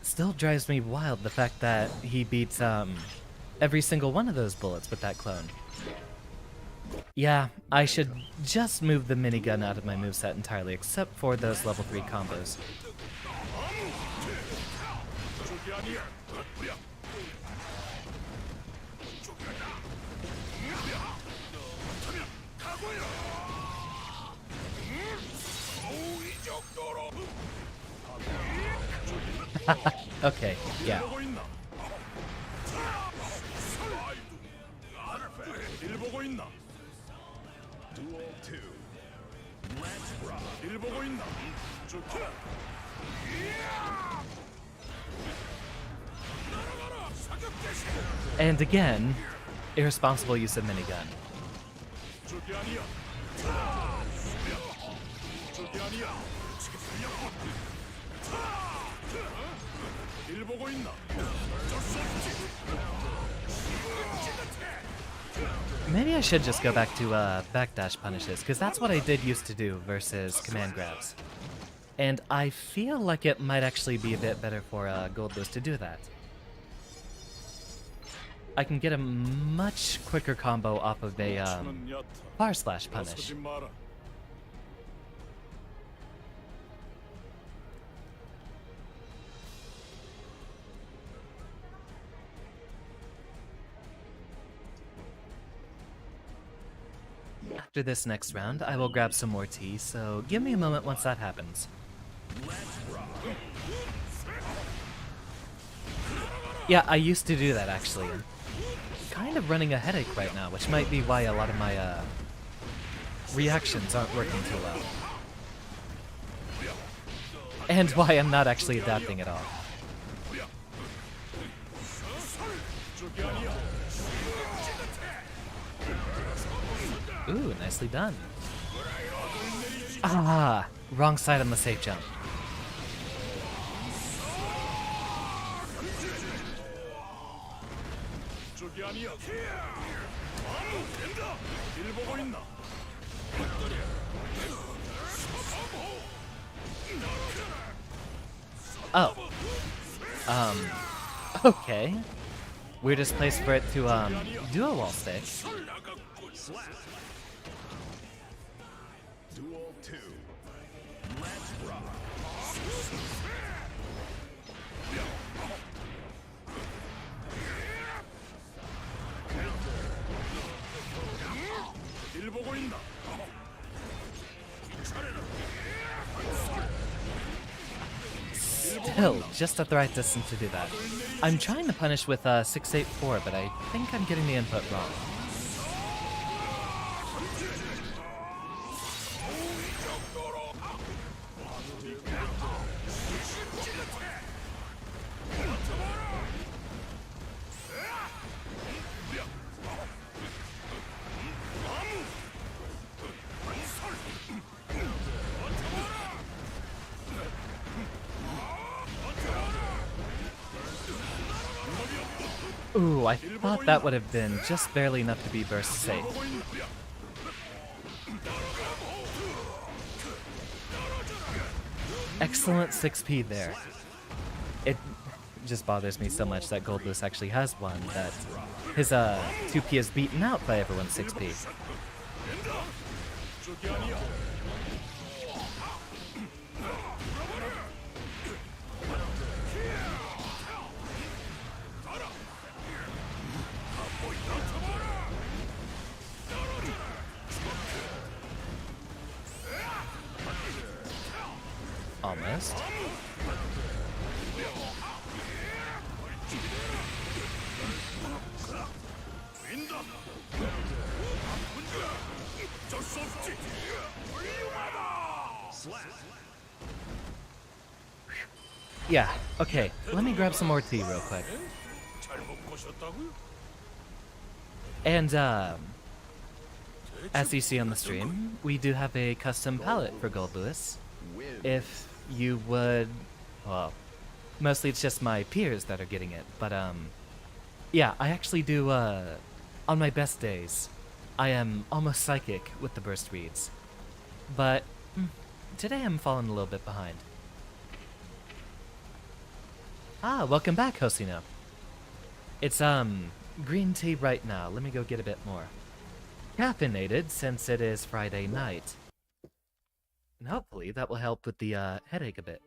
Still drives me wild the fact that he beats every single one of those bullets with that clone. Yeah, I should just move the minigun out of my moveset entirely, except for those level 3 combos. Okay, yeah. And again, irresponsible use of minigun. Maybe I should just go back to backdash punishes, because that's what I did used to do versus command grabs. And I feel like it might actually be a bit better for Goldlewis to do that. I can get a much quicker combo off of a bar slash punish. After this next round, I will grab some more tea, so give me a moment once that happens. Yeah, I used to do that actually. I'm kind of running a headache right now, which might be why a lot of my reactions aren't working too well. And why I'm not actually adapting at all. Ooh, nicely done. Ah, wrong side on the safe jump. Oh. Okay. Weirdest place for it to, do a wall stick. Duel 2. Let's rock. Still, just at the right distance to do that. I'm trying to punish with 684, but I think I'm getting the input wrong. Ooh, I thought that would have been just barely enough to be burst safe. Excellent 6P there. It just bothers me so much that Goldlewis actually has one, that his 2P is beaten out by everyone's 6P. Almost. Yeah, okay. Let me grab some more tea real quick. And, as you see on the stream, we do have a custom palette for Goldlewis. If you would, well, mostly it's just my peers that are getting it, but yeah, I actually do, on my best days, I am almost psychic with the burst reads, but today I'm falling a little bit behind. Ah, welcome back, Hosino. It's, green tea right now. Let me go get a bit more. Caffeinated, since it is Friday night. And hopefully that will help with the headache a bit.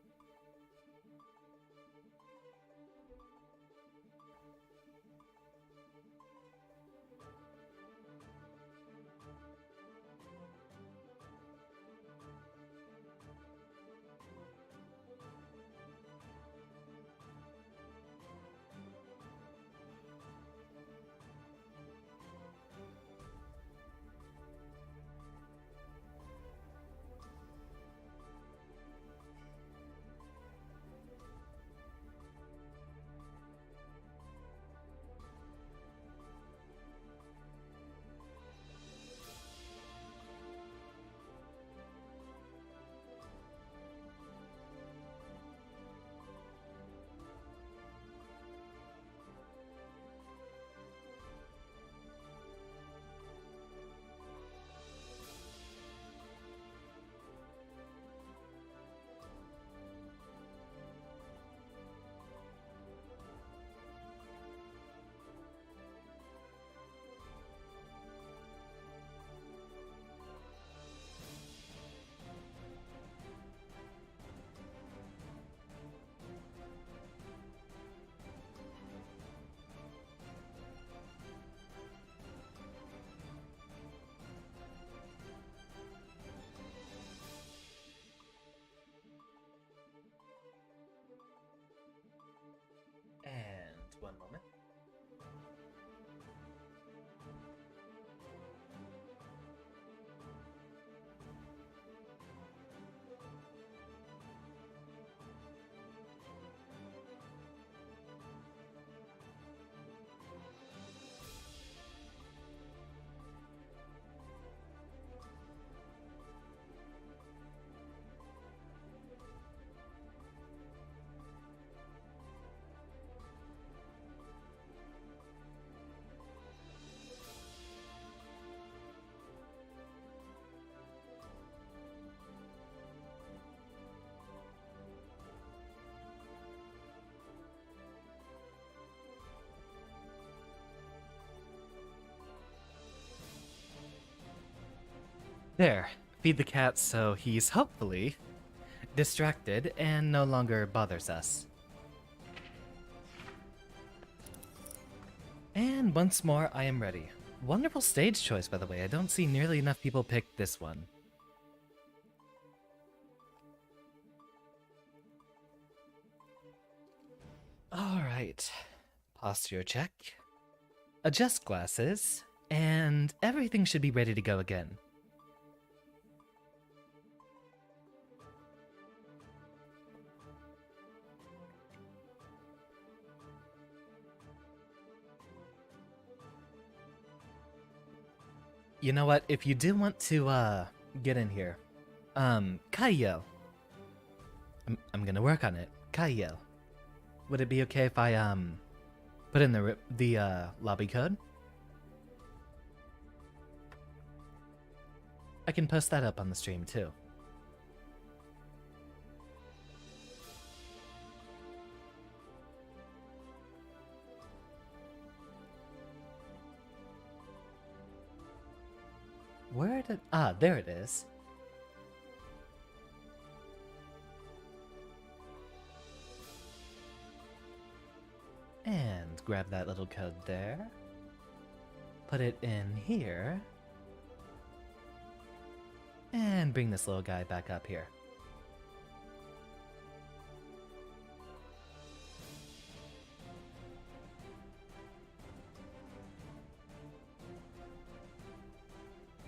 There. Feed the cat so he's hopefully distracted and no longer bothers us. And once more, I am ready. Wonderful stage choice, by the way. I don't see nearly enough people pick this one. Alright. Posture check. Adjust glasses. And everything should be ready to go again. You know what? If you do want to, get in here, Kaiyo. I'm gonna work on it. Kaiyo. Would it be okay if I, put in the lobby code? I can post that up on the stream, too. Where did... Ah, there it is. And grab that little code there. Put it in here. And bring this little guy back up here.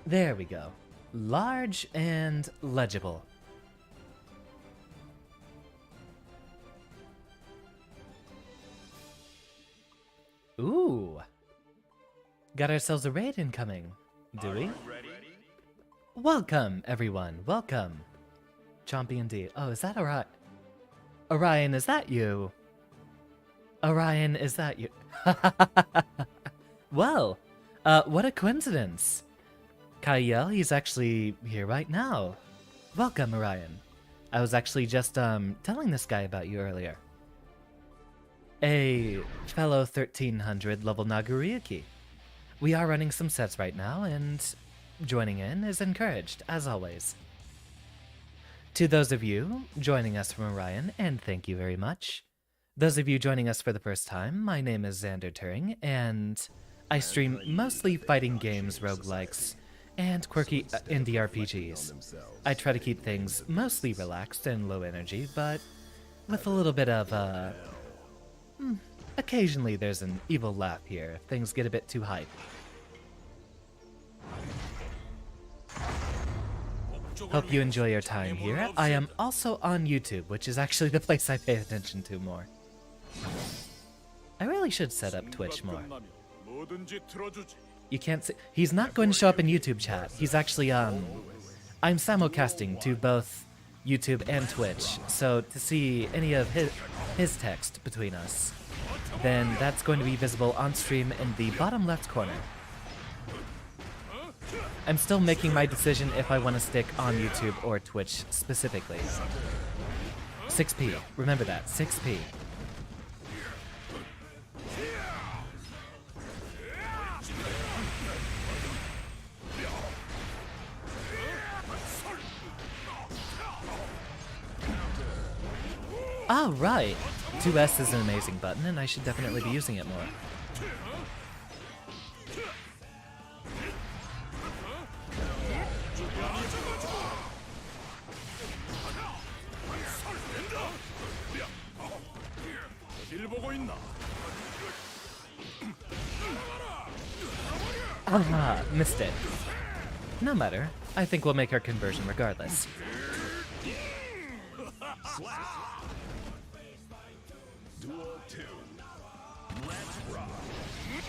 There we go. Large and legible. Ooh. Got ourselves a raid incoming, do we? Welcome, everyone. Welcome. Champion D. Oh, is that Orion? Orion, is that you? Orion, is that you? Well, what a coincidence. Kaiel, he's actually here right now. Welcome, Orion. I was actually just, telling this guy about you earlier. A fellow 1300 level Naguriyuki. We are running some sets right now, and joining in is encouraged, as always. To those of you joining us from Orion, and thank you very much. Those of you joining us for the first time, my name is Xander Turing, and I stream mostly fighting games, roguelikes, and quirky indie RPGs. I try to keep things mostly relaxed and low energy, but with a little bit of, occasionally there's an evil laugh here if things get a bit too hype. Hope you enjoy your time here. I am also on YouTube, which is actually the place I pay attention to more. I really should set up Twitch more. You can't see. He's not going to show up in YouTube chat. He's actually, I'm simulcasting to both YouTube and Twitch, so to see any of his text between us, then that's going to be visible on stream in the bottom left corner. I'm still making my decision if I want to stick on YouTube or Twitch specifically. 6p. Remember that. 6p. Oh, right. 2S is an amazing button, and I should definitely be using it more. Ah, missed it. No matter. I think we'll make our conversion regardless.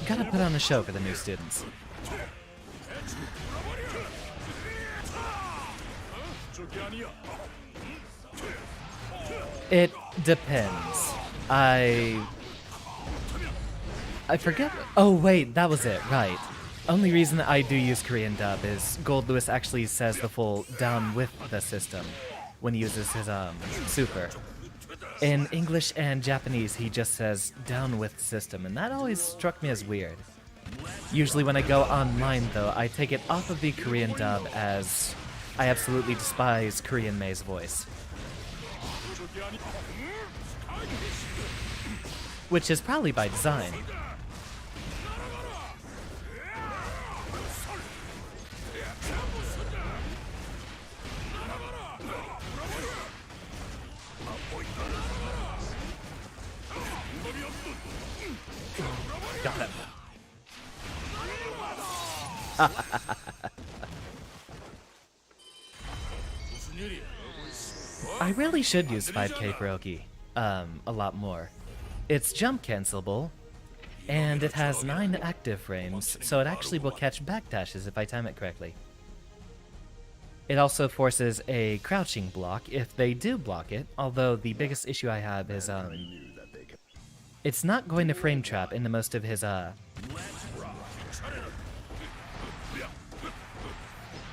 Gotta put on a show for the new students. It depends. I forget. Oh wait, that was it, right. Only reason I do use Korean dub is Goldlewis actually says the full down with the system when he uses his super. In English and Japanese, he just says down with system, and that always struck me as weird. Usually when I go online, though, I take it off of the Korean dub as I absolutely despise Korean Mei's voice. Which is probably by design. Got him. I really should use 5K for Oki, a lot more. It's jump cancelable, and it has 9 active frames, so it actually will catch backdashes if I time it correctly. It also forces a crouching block if they do block it, although the biggest issue I have is, it's not going to frame trap into most of his,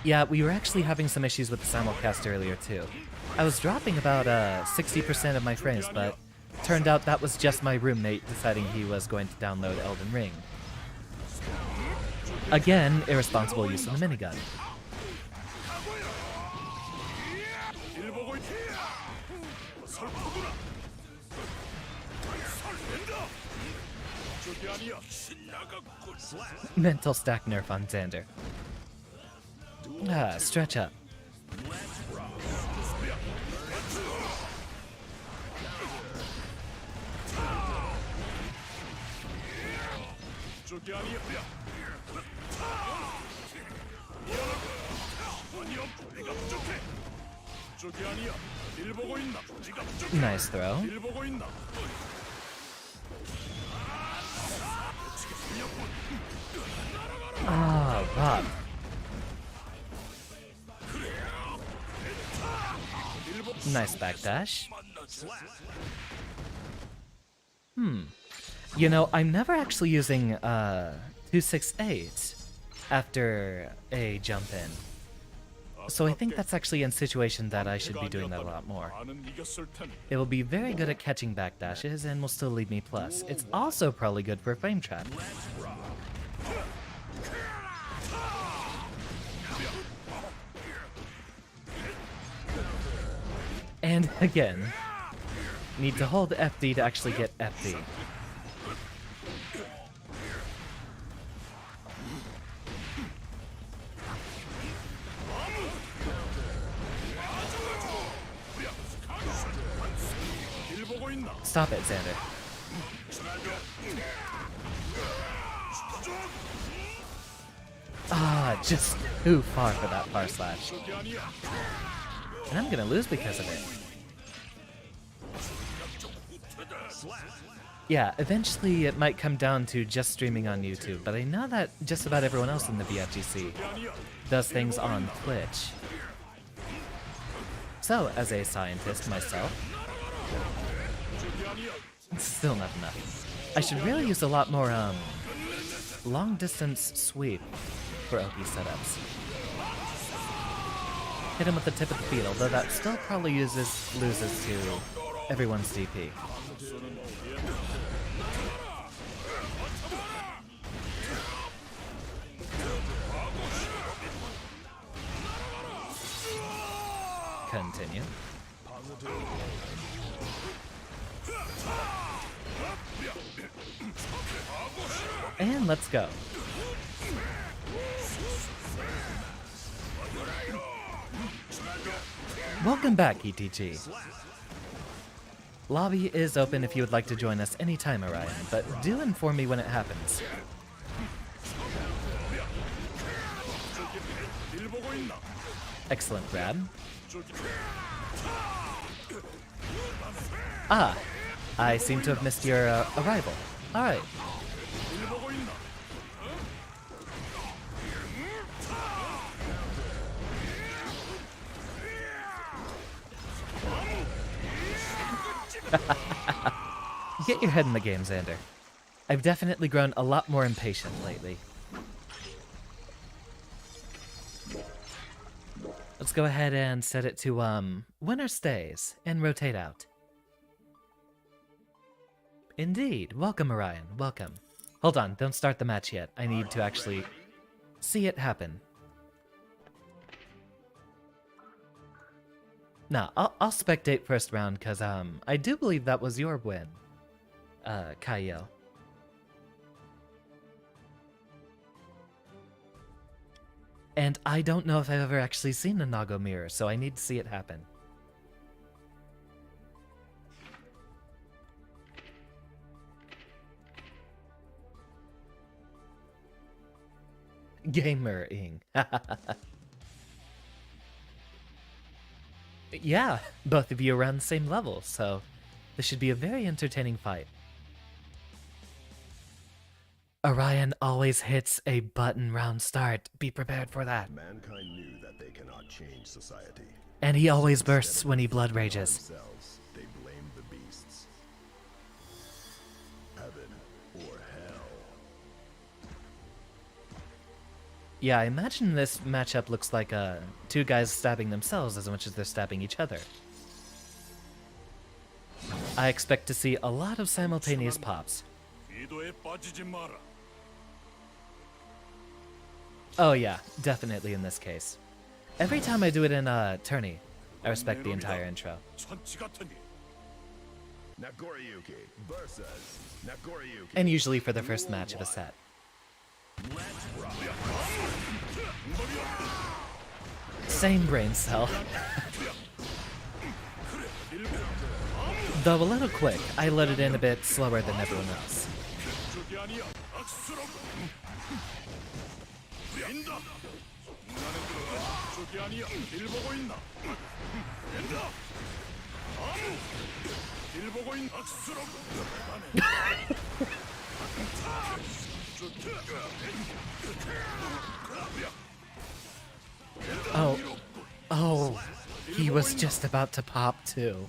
Yeah, we were actually having some issues with the simulcast earlier, too. I was dropping about 60% of my frames, but turned out that was just my roommate deciding he was going to download Elden Ring. Again, irresponsible use of the minigun. Mental stack nerf on Xander. Ah, stretch up. Nice throw. Ah, Rob. Nice backdash. You know, I'm never actually using 268 after a jump in. So I think that's actually a situation that I should be doing that a lot more. It will be very good at catching backdashes and will still leave me plus. It's also probably good for a frame trap. And again, need to hold FD to actually get FD. Stop it, Xander. Ah, just too far for that far slash. And I'm gonna lose because of it. Yeah, eventually it might come down to just streaming on YouTube, but I know that just about everyone else in the BFGC does things on Twitch. So, as a scientist myself, still not enough. I should really use a lot more, long-distance sweep for Oki setups. Hit him with the tip of the feet, although that still probably loses to everyone's DP. Continue. And let's go. Welcome back, ETG. Lobby is open if you would like to join us anytime, Orion, but do inform me when it happens. Excellent grab. Ah, I seem to have missed your arrival. Alright. Get your head in the game, Xander. I've definitely grown a lot more impatient lately. Let's go ahead and set it to, winner stays, and rotate out. Indeed. Welcome, Orion. Welcome. Hold on, don't start the match yet. I need to actually see it happen. No, I'll spectate first round, because I do believe that was your win, Kyle. And I don't know if I've ever actually seen a Nago mirror, so I need to see it happen. Gamer-ing. Yeah, both of you are around the same level, so this should be a very entertaining fight. Orion always hits a button round start. Be prepared for that. Mankind knew that they cannot change society. And he always Instead bursts of when he blood reflecting on rages. themselves, they blame the beasts. Heaven or hell. Yeah, I imagine this matchup looks like two guys stabbing themselves as much as they're stabbing each other. I expect to see a lot of simultaneous pops. Oh yeah, definitely in this case. Every time I do it in tourney, I respect the entire intro. Nagoriyuki versus Nagoriyuki. And usually for the first match of a set. Same brain cell. Though a little quick, I let it in a bit slower than everyone else. Oh, he was just about to pop too.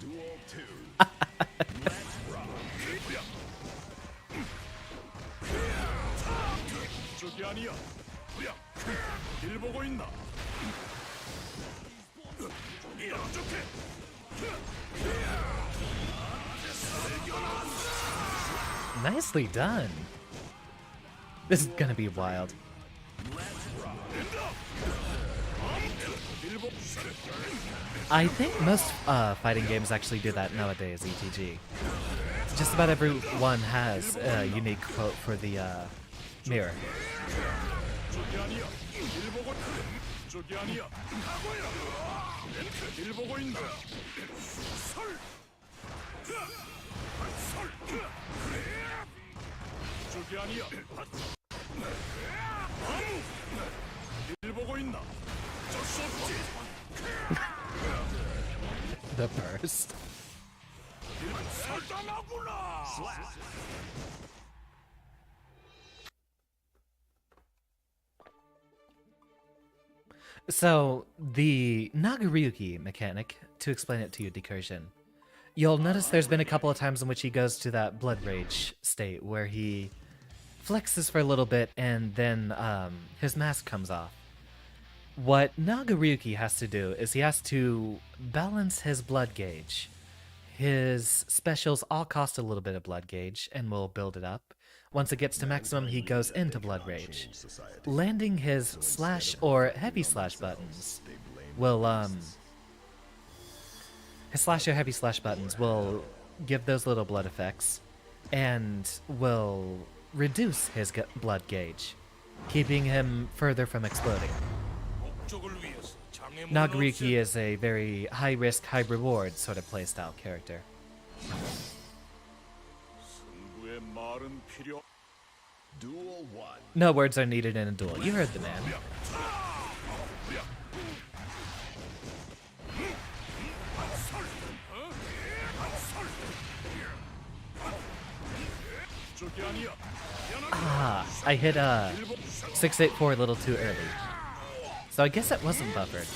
Nicely done. This is gonna be wild. I think most fighting games actually do that nowadays, ETG. Just about everyone has a unique quote for the mirror. The burst. So, the Nagaryuki mechanic, to explain it to you, Decursion, you'll notice there's been a couple of times in which he goes to that blood rage state where he flexes for a little bit and then his mask comes off. What Nagaryuki has to do is he has to balance his blood gauge. His specials all cost a little bit of blood gauge and will build it up. Once it gets to maximum, he goes into blood rage. Landing his slash or heavy slash buttons will his slash or heavy slash buttons will give those little blood effects and will reduce his blood gauge, keeping him further from exploding. Nagaryuki is a very high-risk, high-reward sort of playstyle character. Duel 1. No words are needed in a duel. You heard the man. Ah, I hit 684 a little too early. So I guess it wasn't buffered.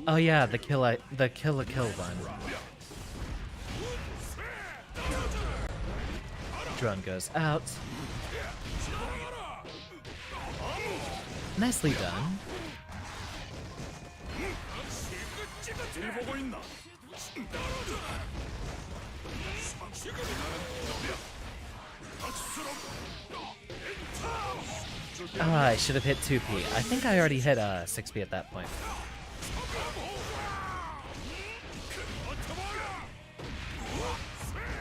Oh yeah, the kill a kill one. Drone goes out. Nicely done. Ah, I should have hit 2p. I think I already hit 6p at that point.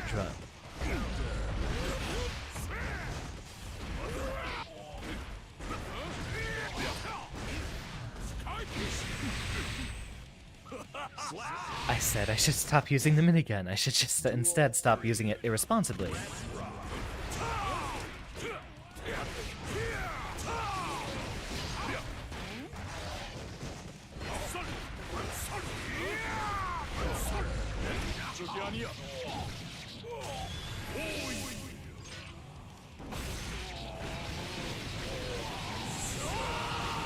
Drone. I said I should stop using the minigun. I should just instead stop using it irresponsibly.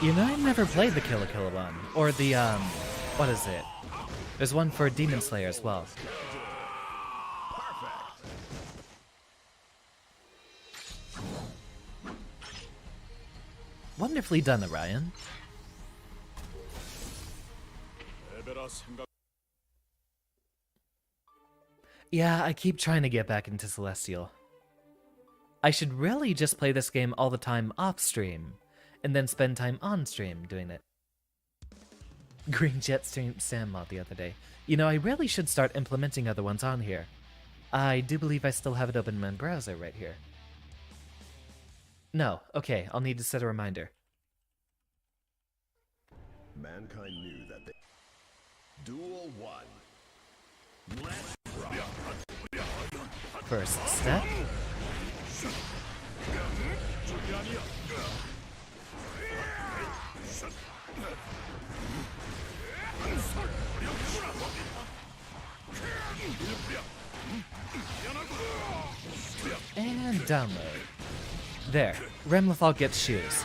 You know, I've never played the Kill a Kill one. Or the, what is it? There's one for Demon Slayer as well. Wonderfully done, Orion. Yeah, I keep trying to get back into Celestial. I should really just play this game all the time off-stream, and then spend time on-stream doing it. Green Jet Stream Sam mod the other day. You know, I really should start implementing other ones on here. I do believe I still have it open in my browser right here. No, okay, I'll need to set a reminder. Mankind knew that they... Duel 1. Let's rock. First step. And download. There, Remlethal gets shoes.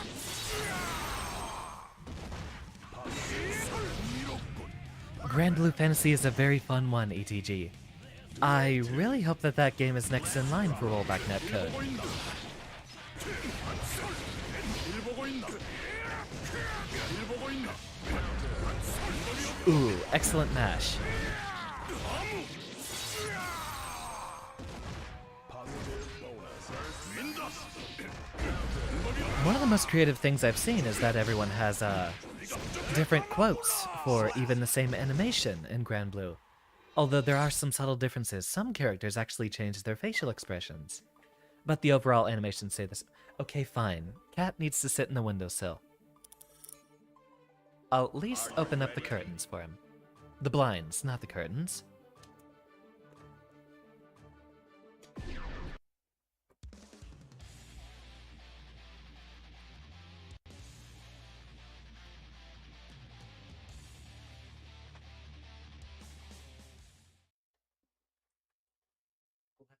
Grand Blue Fantasy is a very fun one, ETG. I really hope that that game is next in line for rollback netcode. Ooh, excellent mash. One of the most creative things I've seen is that everyone has different quotes for even the same animation in Grand Blue. Although there are some subtle differences, some characters actually change their facial expressions. But the overall animations say this. Okay, fine. Cat needs to sit in the windowsill. I'll at least open up the curtains for him. The blinds, not the curtains.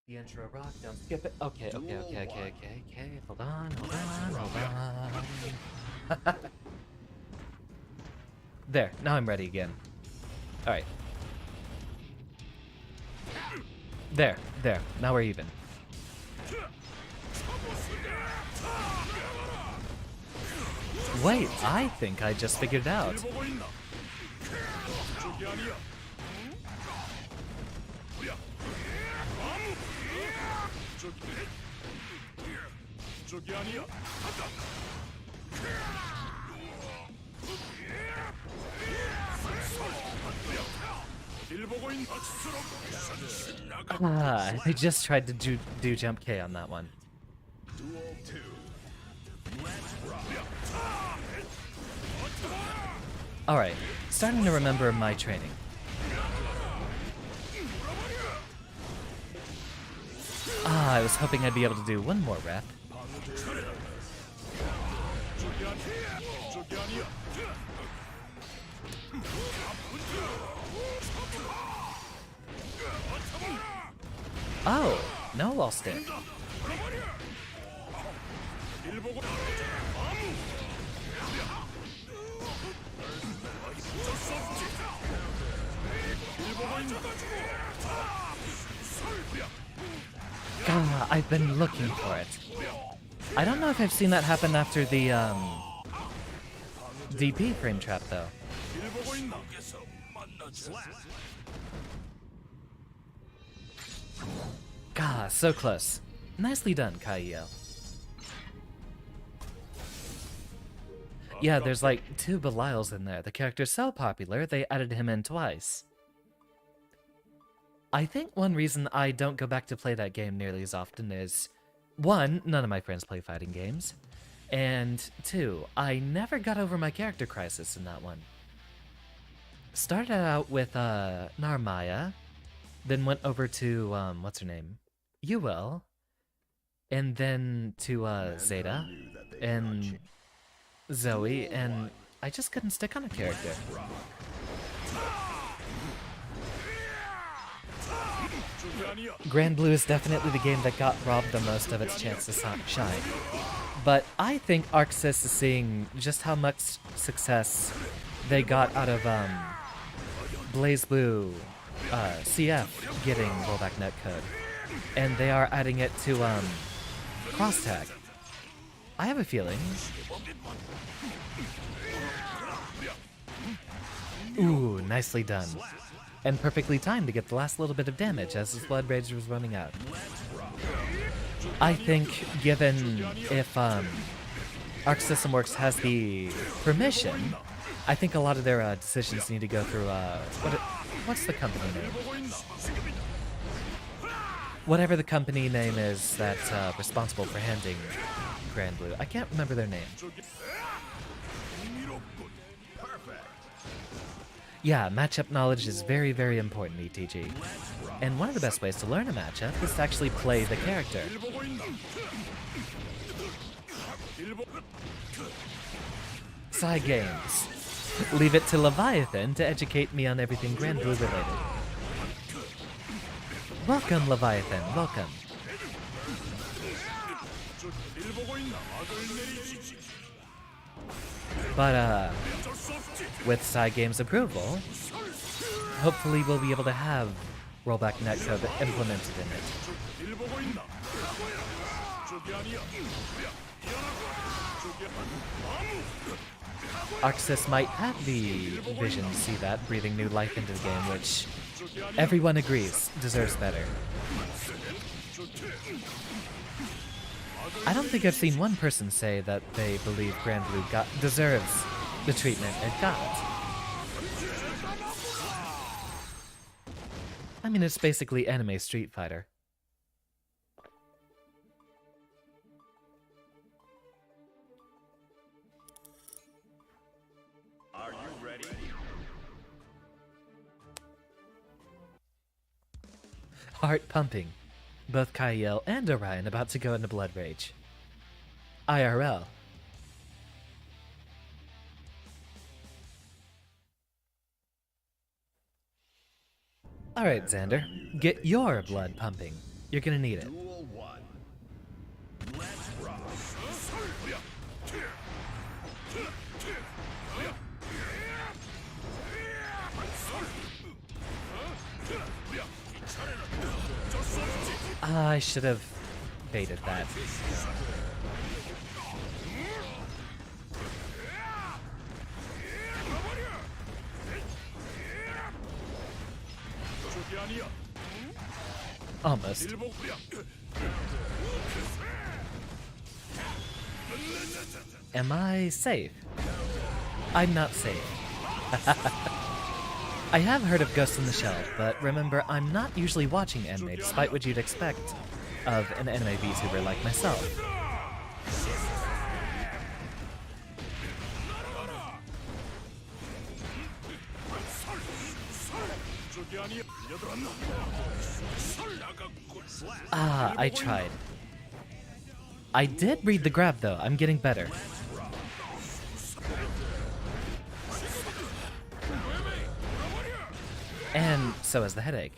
The intro rock, don't skip it. Okay. Hold on. There, now I'm ready again. Alright. There. Now we're even. Wait, I think I just figured it out. I just tried to do jump K on that one. Duel 2. Alright, starting to remember my training. I was hoping I'd be able to do one more rep. Oh, no wall stick. I I've been looking for it. I don't know if I've seen that happen after the DP frame trap though. Gah, so close. Nicely done, Kaiyo. Yeah, there's like 2 Belials in there. The character's so popular, they added him in twice. I think one reason I don't go back to play that game nearly as often is, 1, none of my friends play fighting games, and 2, I never got over my character crisis in that one. Started out with Narmaya, then went over to, what's her name? Yuel, and then to Zeta, and Zoe, and I just couldn't stick on a character. Grand Blue is definitely the game that got robbed the most of its chance to shine. But I think Arxis is seeing just how much success they got out of BlazBlue CF getting rollback netcode. And they are adding it to Crosstag. I have a feeling. Ooh, nicely done. And perfectly timed to get the last little bit of damage as his Blood Rage was running out. I think, given if Arc System Works has the permission, I think a lot of their decisions need to go through, what's the company name? Whatever the company name is that's responsible for handling Grand Blue. I can't remember their name. Yeah, matchup knowledge is very, very important, ETG. And one of the best ways to learn a matchup is to actually play the character. Side games. Leave it to Leviathan to educate me on everything Grand Blue related. Welcome, Leviathan, welcome. But, with Side Games approval, hopefully we'll be able to have rollback netcode implemented in it. Arxis might have the vision to see that, breathing new life into the game, which everyone agrees deserves better. I don't think I've seen one person say that they believe Grand Blue deserves the treatment it got. I mean, it's basically anime Street Fighter. Are you ready? Heart pumping. Both Kaiel and Orion about to go into Blood Rage. IRL. Alright, Xander. Get your blood pumping. You're gonna need it. Duel 1. Let's rock. I should have baited that. Almost. Am I safe? I'm not safe. I have heard of Ghost in the Shell, but remember, I'm not usually watching anime, despite what you'd expect of an anime VTuber like myself. Ah, I tried. I did read the grab, though. I'm getting better. And so is the headache.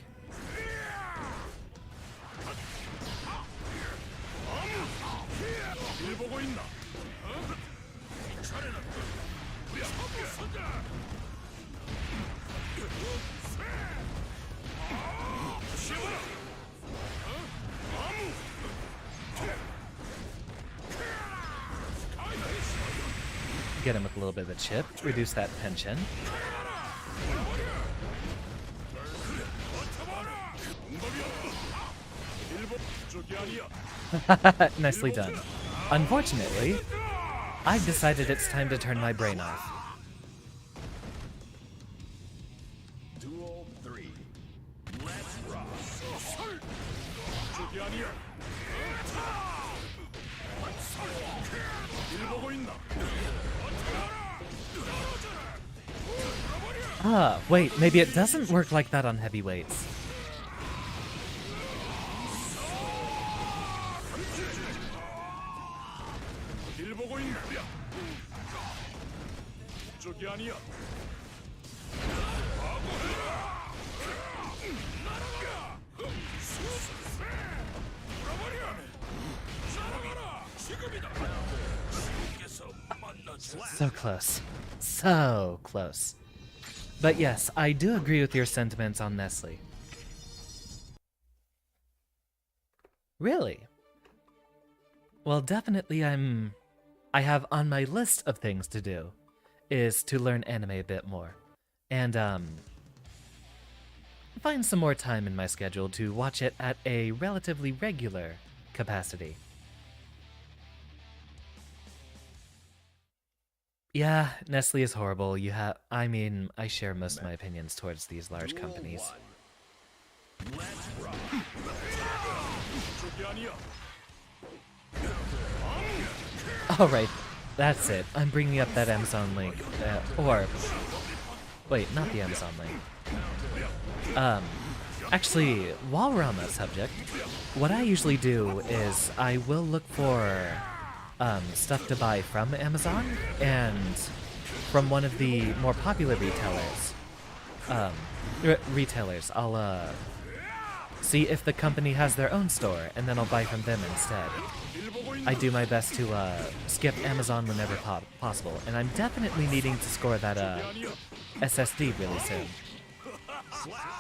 get him with a little bit of a chip, reduce that tension. Nicely done. Unfortunately, I've decided it's time to turn my brain off. Duel 3. Let's rock. Ah, wait, maybe it doesn't work like that on heavyweights. So close. So close. But yes, I do agree with your sentiments on Nestle. Really? Well, definitely I have on my list of things to do is to learn anime a bit more. And, find some more time in my schedule to watch it at a relatively regular capacity. Yeah, Nestle is horrible. I share most of my opinions towards these large companies. Let's rock. Alright, that's it. I'm bringing up that Amazon link. Wait, not the Amazon link. Actually, while we're on that subject, what I usually do is I will look for stuff to buy from Amazon and from one of the more popular retailers. I'll see if the company has their own store, and then I'll buy from them instead. I do my best to skip Amazon whenever possible, and I'm definitely needing to score that SSD really soon.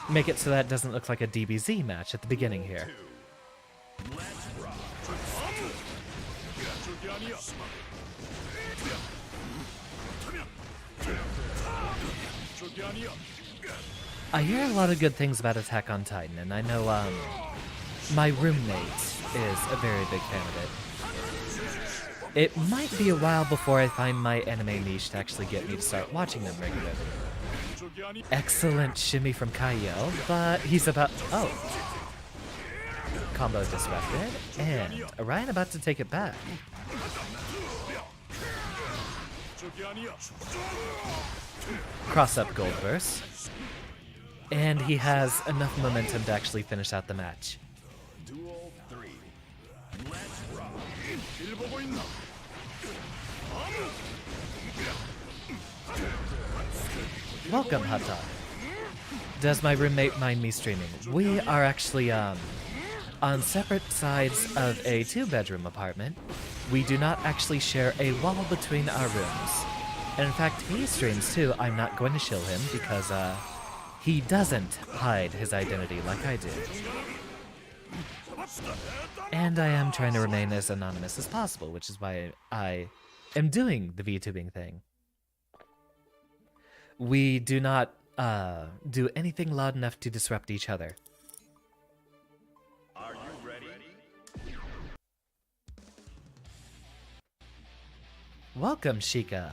Make it so that it doesn't look like a DBZ match at the beginning here. I hear a lot of good things about Attack on Titan, and I know my roommate is a very big fan of it. It might be a while before I find my anime niche to actually get me to start watching them regularly. Excellent shimmy from Kaio, but he's about... Oh. Combo disrupted, and Orion about to take it back. Cross up Gold Burst. And he has enough momentum to actually finish out the match. Duel 3. Let's rock. Welcome, Hot Dog. Does my roommate mind me streaming? We are actually on separate sides of a 2-bedroom apartment. We do not actually share a wall between our rooms. And in fact, he streams too. I'm not going to shill him because he doesn't hide his identity like I do. And I am trying to remain as anonymous as possible, which is why I am doing the VTubing thing. We do not do anything loud enough to disrupt each other. Are you ready? Welcome, Sheikah.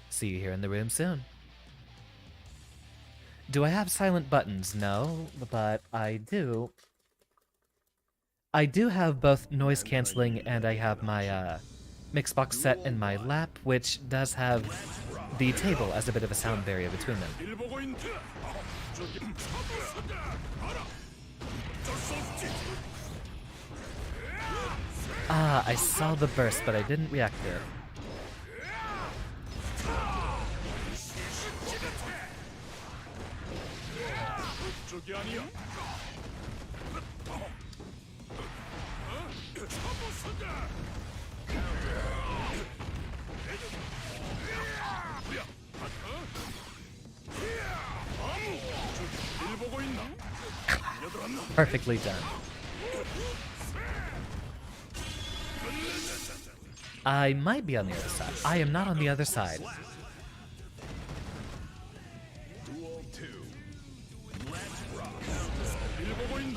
See you here in the room soon. Do I have silent buttons? No, but I do. I do have both noise canceling and I have my Mixbox set in my lap, which does have the table as a bit of a sound barrier between them. Ah, I saw the burst, but I didn't react there. Perfectly done. I might be on the other side. I am not on the other side. Duel 2.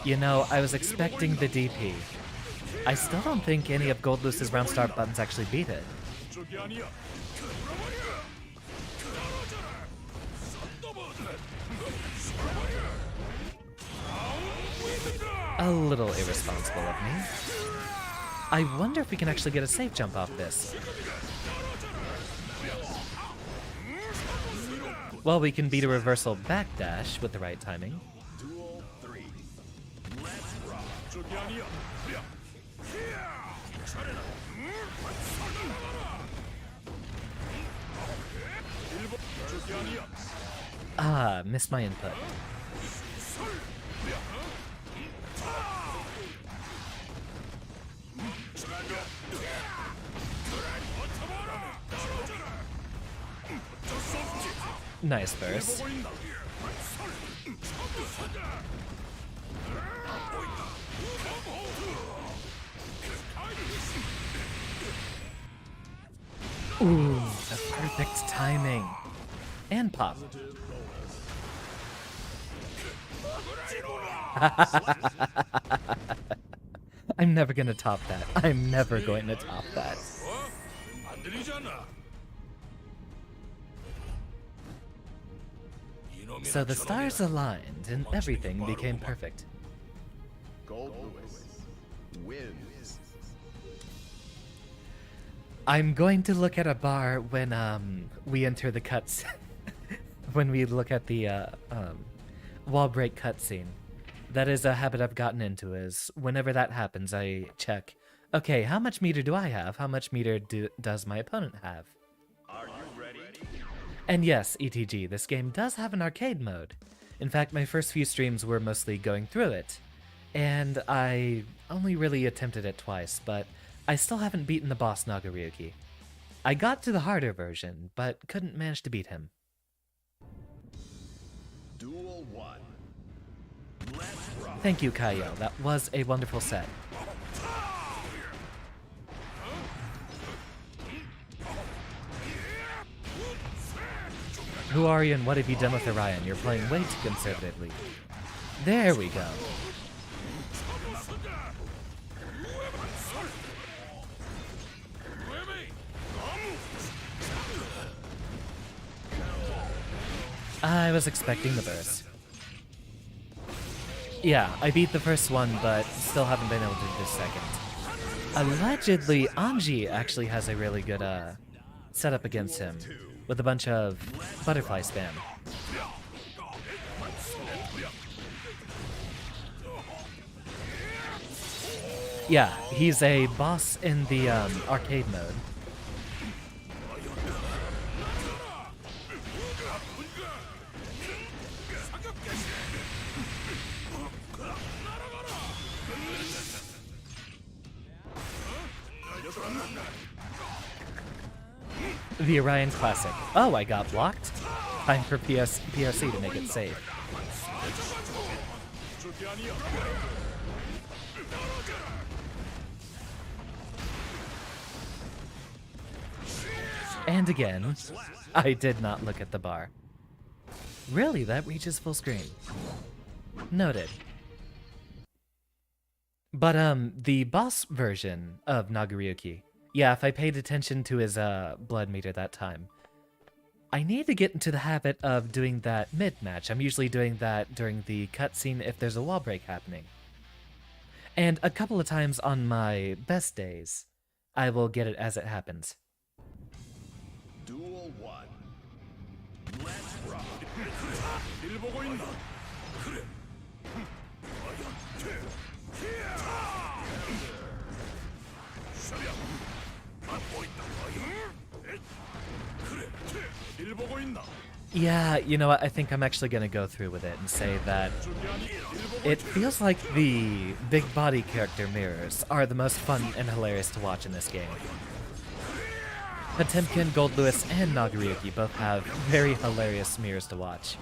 You know, I was expecting the DP. I still don't think any of Goldlewis's round start buttons actually beat it. A little irresponsible of me. I wonder if we can actually get a safe jump off this. Well, we can beat a reversal backdash with the right timing. Duel 3. Ah, missed my input. Nice burst. Ooh, the perfect timing. And pop. I'm never gonna top that. I'm never going to top that. So the stars aligned and everything became perfect. Goldlewis wins. I'm going to look at a bar when we enter the cuts. When we look at the wall break cutscene. That is a habit I've gotten into, is whenever that happens, I check, okay, how much meter do I have? How much meter does my opponent have? Are you ready? And yes, ETG, this game does have an arcade mode. In fact, my first few streams were mostly going through it. And I only really attempted it twice, but I still haven't beaten the boss Nagaryuki. I got to the harder version, but couldn't manage to beat him. Duel 1. Thank you, Kaio. That was a wonderful set. Who are you and what have you done with Orion? You're playing way too conservatively. There we go. I was expecting the burst. Yeah, I beat the first one, but still haven't been able to do the second. Allegedly, Anji actually has a really good setup against him, with a bunch of butterfly spam. Yeah, he's a boss in the arcade mode. The Orion Classic. Oh, I got blocked? Time for PRC to make it safe. And again, I did not look at the bar. Really, that reaches full screen. Noted. But, the boss version of Nagaryuki, yeah, if I paid attention to his, blood meter that time, I need to get into the habit of doing that mid-match. I'm usually doing that during the cutscene if there's a wall break happening. And a couple of times on my best days, I will get it as it happens. Duel 1. Let's rock. Yeah, you know what, I think I'm actually gonna go through with it and say that it feels like the big body character mirrors are the most fun and hilarious to watch in this game. Potemkin, Goldlewis, and Nagaryuki both have very hilarious mirrors to watch.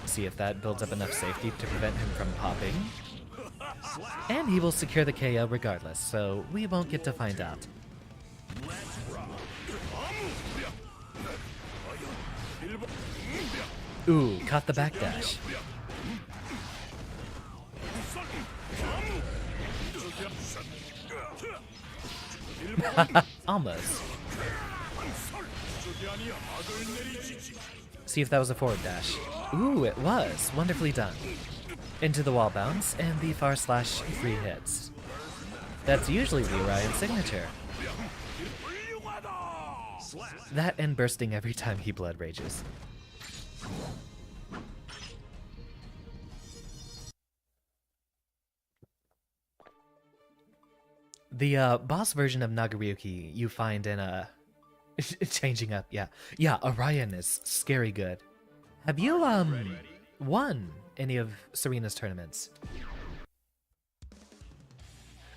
See if that builds up enough safety to prevent him from popping. And he will secure the KO regardless, so we won't get to find out. Ooh, caught the backdash. Almost. See if that was a forward dash. Ooh, it was. Wonderfully done. Into the wall bounce and the far slash 3 hits. That's usually the Orion signature. That and bursting every time he blood rages. The boss version of Nagaryuki you find in a... changing up, yeah. Yeah, Orion is scary good. Have you, won any of Serena's tournaments?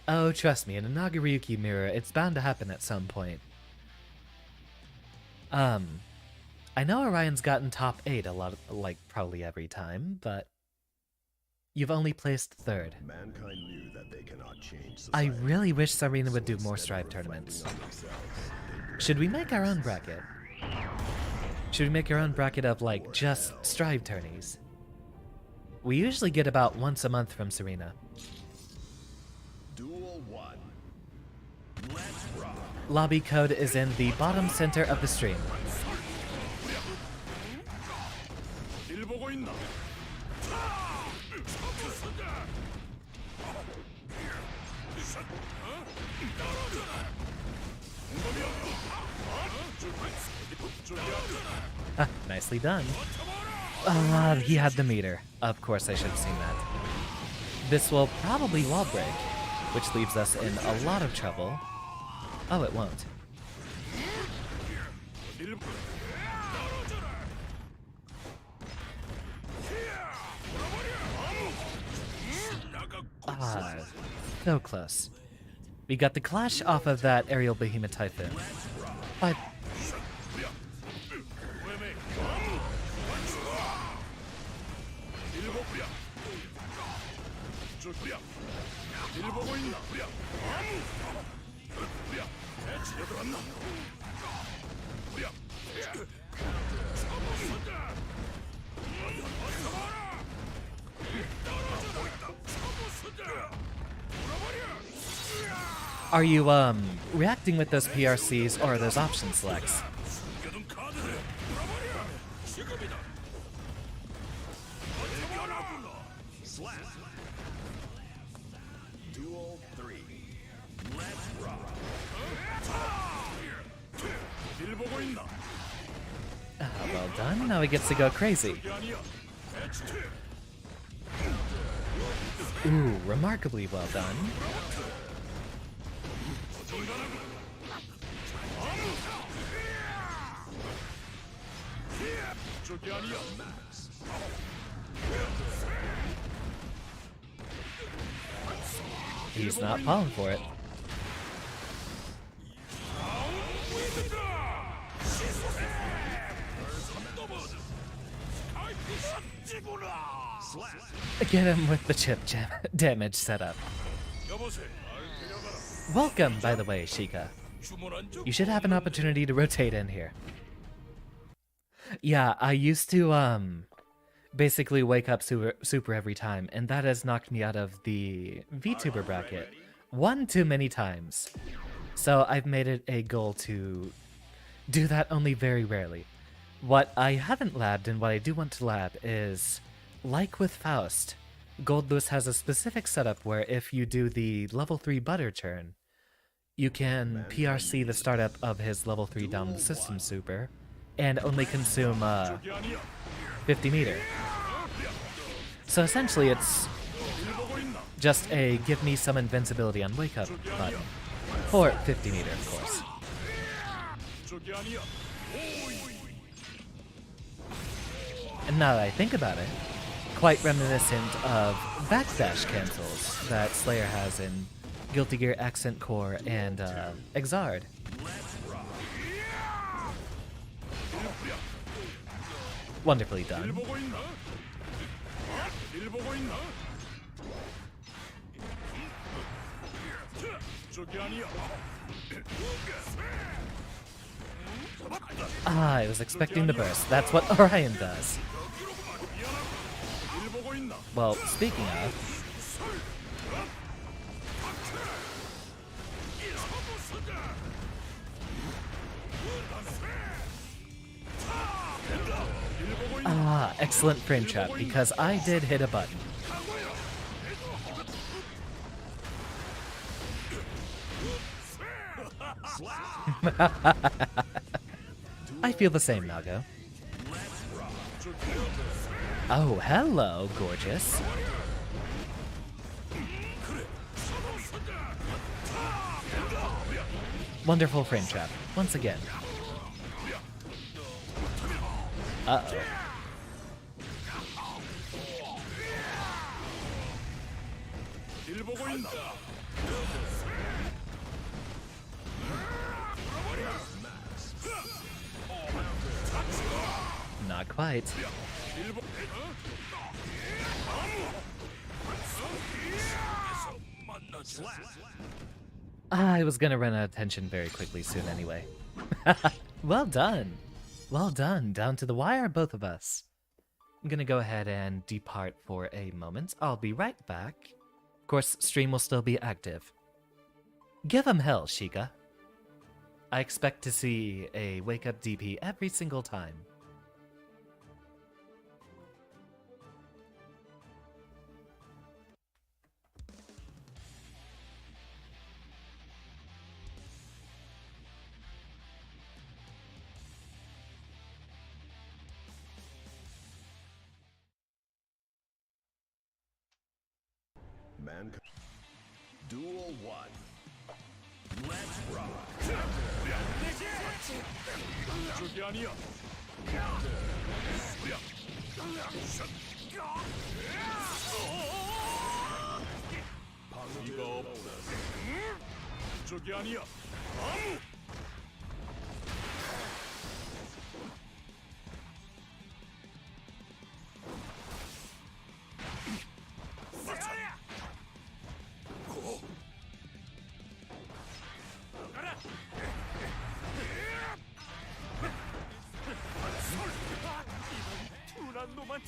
Oh, trust me, in a Nagaryuki mirror, it's bound to happen at some point. I know Orion's gotten top 8 a lot of, like, probably every time, but you've only placed 3rd. Mankind knew that they cannot change I society. really wish Serena would do more Instead Strive of tournaments. reflecting on themselves, Should we make our own bracket? Should we make our own bracket of, like, just Strive tourneys? We usually get about once a month from Serena. Duel 1. Let's rock. Lobby code is in the bottom center of the stream. Nicely done. He had the meter. Of course I should have seen that. This will probably wall break, which leaves us in a lot of trouble. Oh, it won't. So close. We got the clash off of that aerial behemoth typhoon. But are you reacting with those PRCs or those option selects? Duel 3. Let's rock. Well done. Now he gets to go crazy. Ooh, remarkably well done. He's not falling for it. Get him with the chip damage setup. Welcome, by the way, Sheikah. You should have an opportunity to rotate in here. Yeah, I used to, basically wake up super every time, and that has knocked me out of the VTuber bracket one too many times. So I've made it a goal to do that only very rarely. What I haven't labbed and what I do want to lab is, like with Faust, Goldlewis has a specific setup where if you do the level 3 butter churn, you can PRC the startup of his level 3 down the system super, and only consume 50 meter. So essentially it's just a give me some invincibility on wake up button. For 50 meter, of course. And now that I think about it, quite reminiscent of backdash cancels that Slayer has in Guilty Gear Accent Core and Exard. Wonderfully done. Ah, I was expecting the burst. That's what Orion does. Well, speaking of... Ah, excellent frame trap, because I did hit a button. I feel the same, Nago. Oh, hello, gorgeous. Wonderful frame trap, once again. Uh-oh. Not quite. I was gonna run out of tension very quickly soon anyway. Well done. Well done. Down to the wire, both of us. I'm gonna go ahead and depart for a moment. I'll be right back. Of course, stream will still be active. Give 'em hell, Sheikah. I expect to see a wake-up DP every single time. Mankind. Duel 1. Let's rock.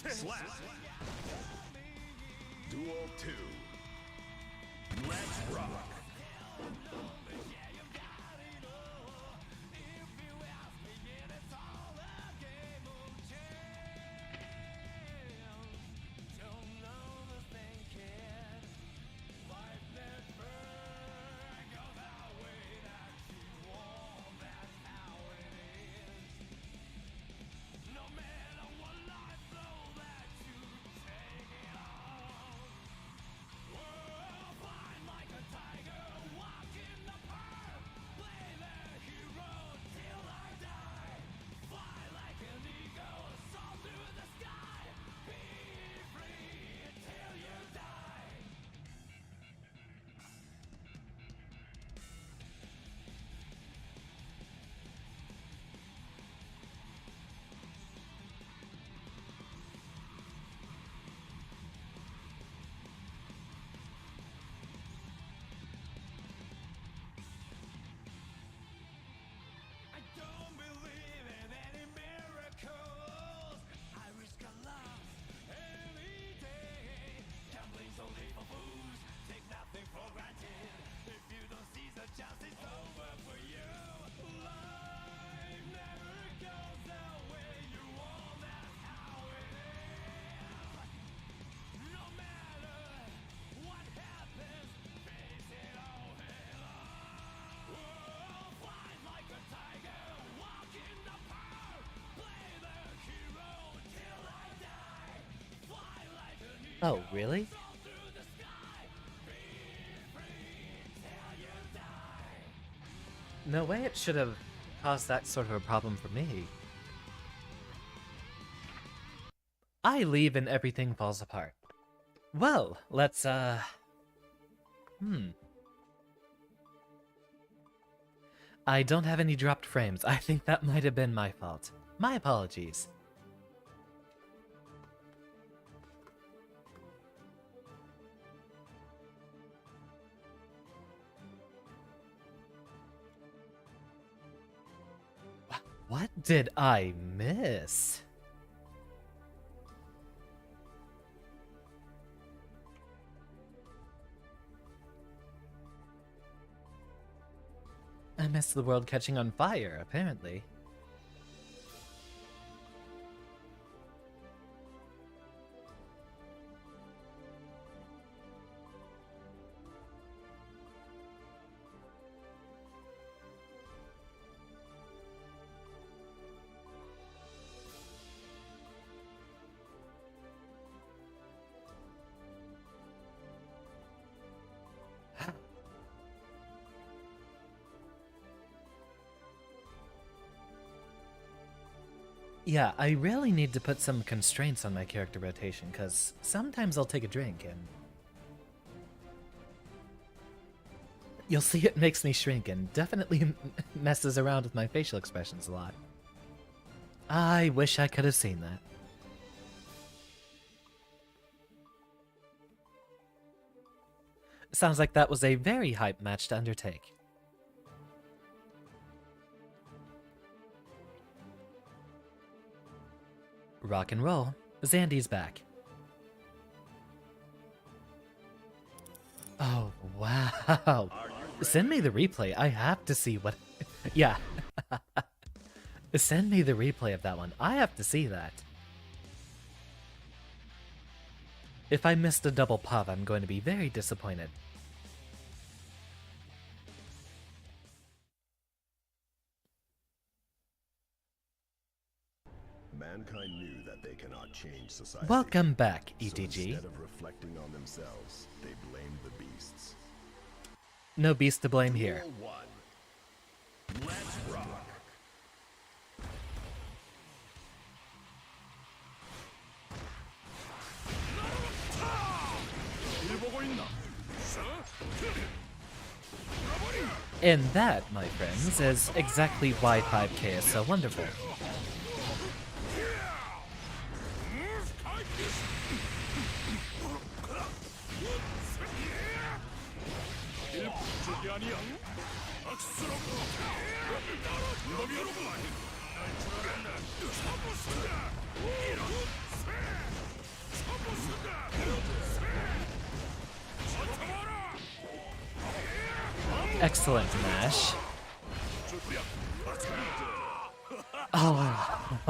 Slap. Duel 2. Let's rock. Oh, really? No way it should have caused that sort of a problem for me. I leave and everything falls apart. Well, let's, I don't have any dropped frames. I think that might have been my fault. My apologies. What did I miss? I missed the world catching on fire, apparently. Yeah, I really need to put some constraints on my character rotation, because sometimes I'll take a drink and... You'll see it makes me shrink and definitely messes around with my facial expressions a lot. I wish I could have seen that. Sounds like that was a very hype match to undertake. Rock and roll. Zandy's back. Oh, wow. Send me the replay. I have to see what... Yeah. Send me the replay of that one. I have to see that. If I missed a double pop, I'm going to be very disappointed. Mankind knew that they cannot change society. Welcome back, So ETG. instead of reflecting on themselves, they blamed the beasts. No beast to blame here. Duel 1. Let's rock. And that, my friends, is exactly why 5K is so wonderful. Excellent mash. Oh.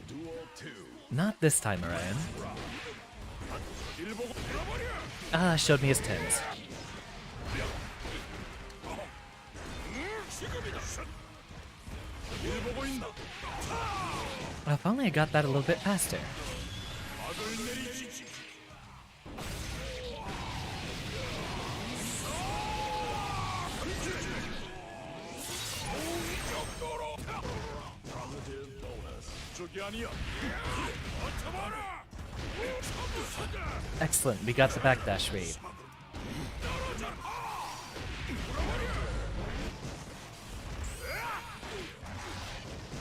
Duel 2. Not this time, Orion. Ah, showed me his tens. If only I got that a little bit faster. Excellent, we got the backdash read.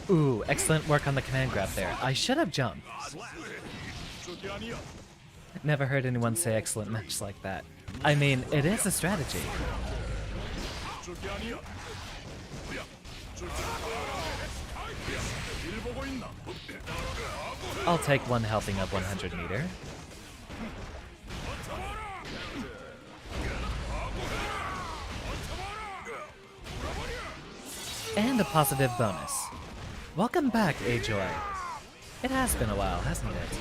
Ooh, excellent work on the command grab there. I should have jumped. Never heard anyone say excellent match like that. I mean, it is a strategy. I'll take one helping of 100 meter. And a positive bonus. Welcome back, Ajoy. It has been a while, hasn't it?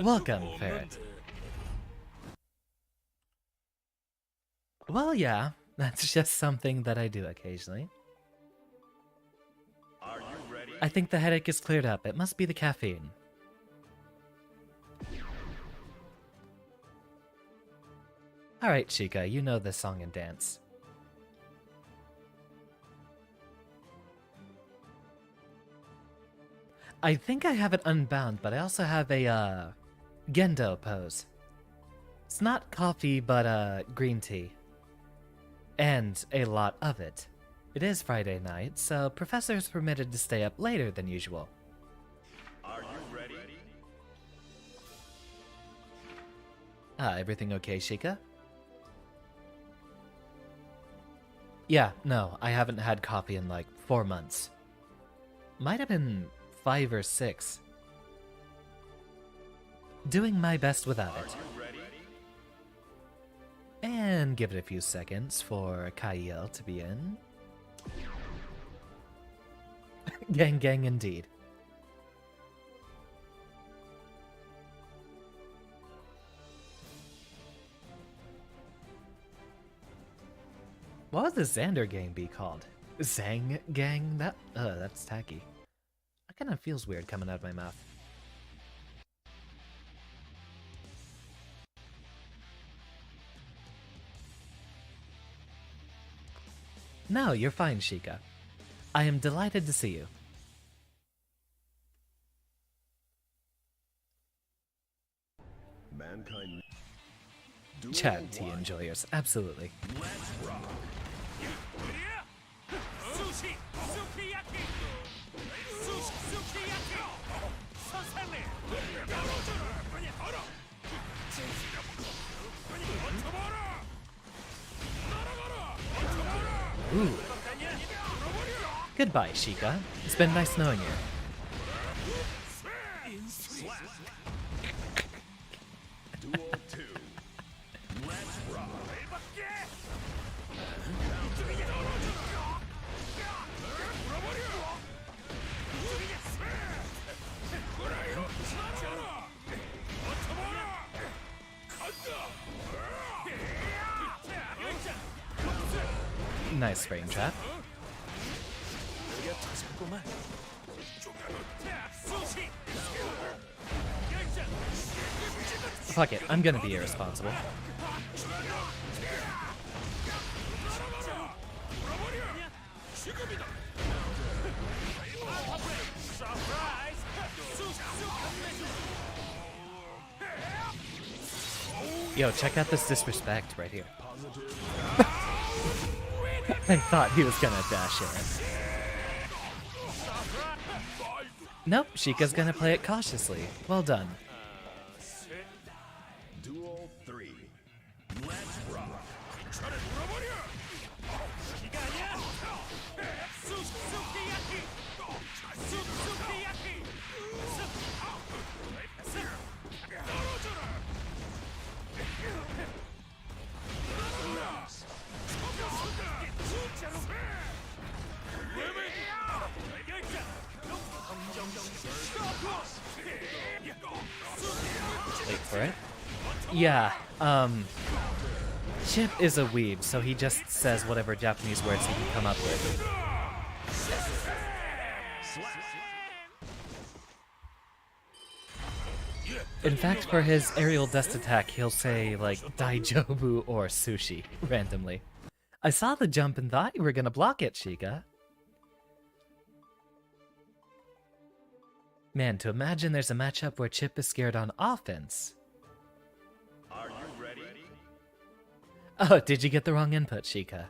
Welcome, Ferret. Well, yeah, that's just something that I do occasionally. Are you ready? I think the headache is cleared up. It must be the caffeine. Alright, Chica, you know this song and dance. I think I have it unbound, but I also have a, Gendo pose. It's not coffee, but, green tea. And a lot of it. It is Friday night, so Professor's permitted to stay up later than usual. Are you ready? Everything okay, Sheikah? Yeah, no, I haven't had coffee in like 4 months. Might have been 5 or 6. Doing my best without it. And give it a few seconds for Kyle to be in. Gang gang indeed. What would the Xander gang be called? Zang gang? That's tacky. That kind of feels weird coming out of my mouth. No, you're fine, Sheikah. I am delighted to see you. Mankind. Chat tea enjoyers, absolutely. Ooh. Goodbye, Sheikah. It's been nice knowing you. Duel 2. Let's rock. Nice frame trap. Fuck it, I'm gonna be irresponsible. Yo, check out this disrespect right here. I thought he was gonna dash in. Nope, Sheikah's gonna play it cautiously. Well done. Duel 3. Let's rock. Wait for it. Yeah, Chip is a weeb, so he just says whatever Japanese words he can come up with. In fact, for his aerial dust attack, he'll say, like, Daijobu or Sushi, randomly. I saw the jump and thought you were gonna block it, Sheikah. Man, to imagine there's a matchup where Chip is scared on offense. Are you ready? Oh, did you get the wrong input, Sheikah?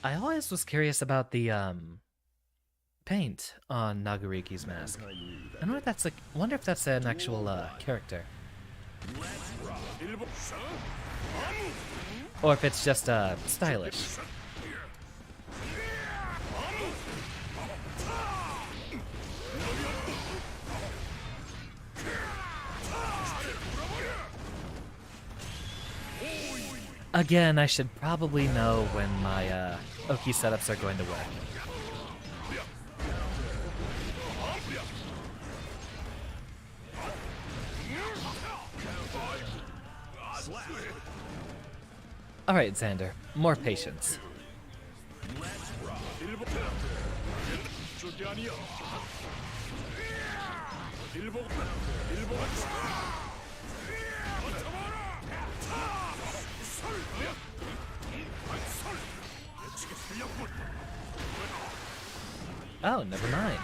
I always was curious about the, paint on Nagariki's mask. I wonder if that's an actual, character. Or if it's just, stylish. Again, I should probably know when my, Oki setups are going to work. Alright, Xander. More patience. Oh, never mind.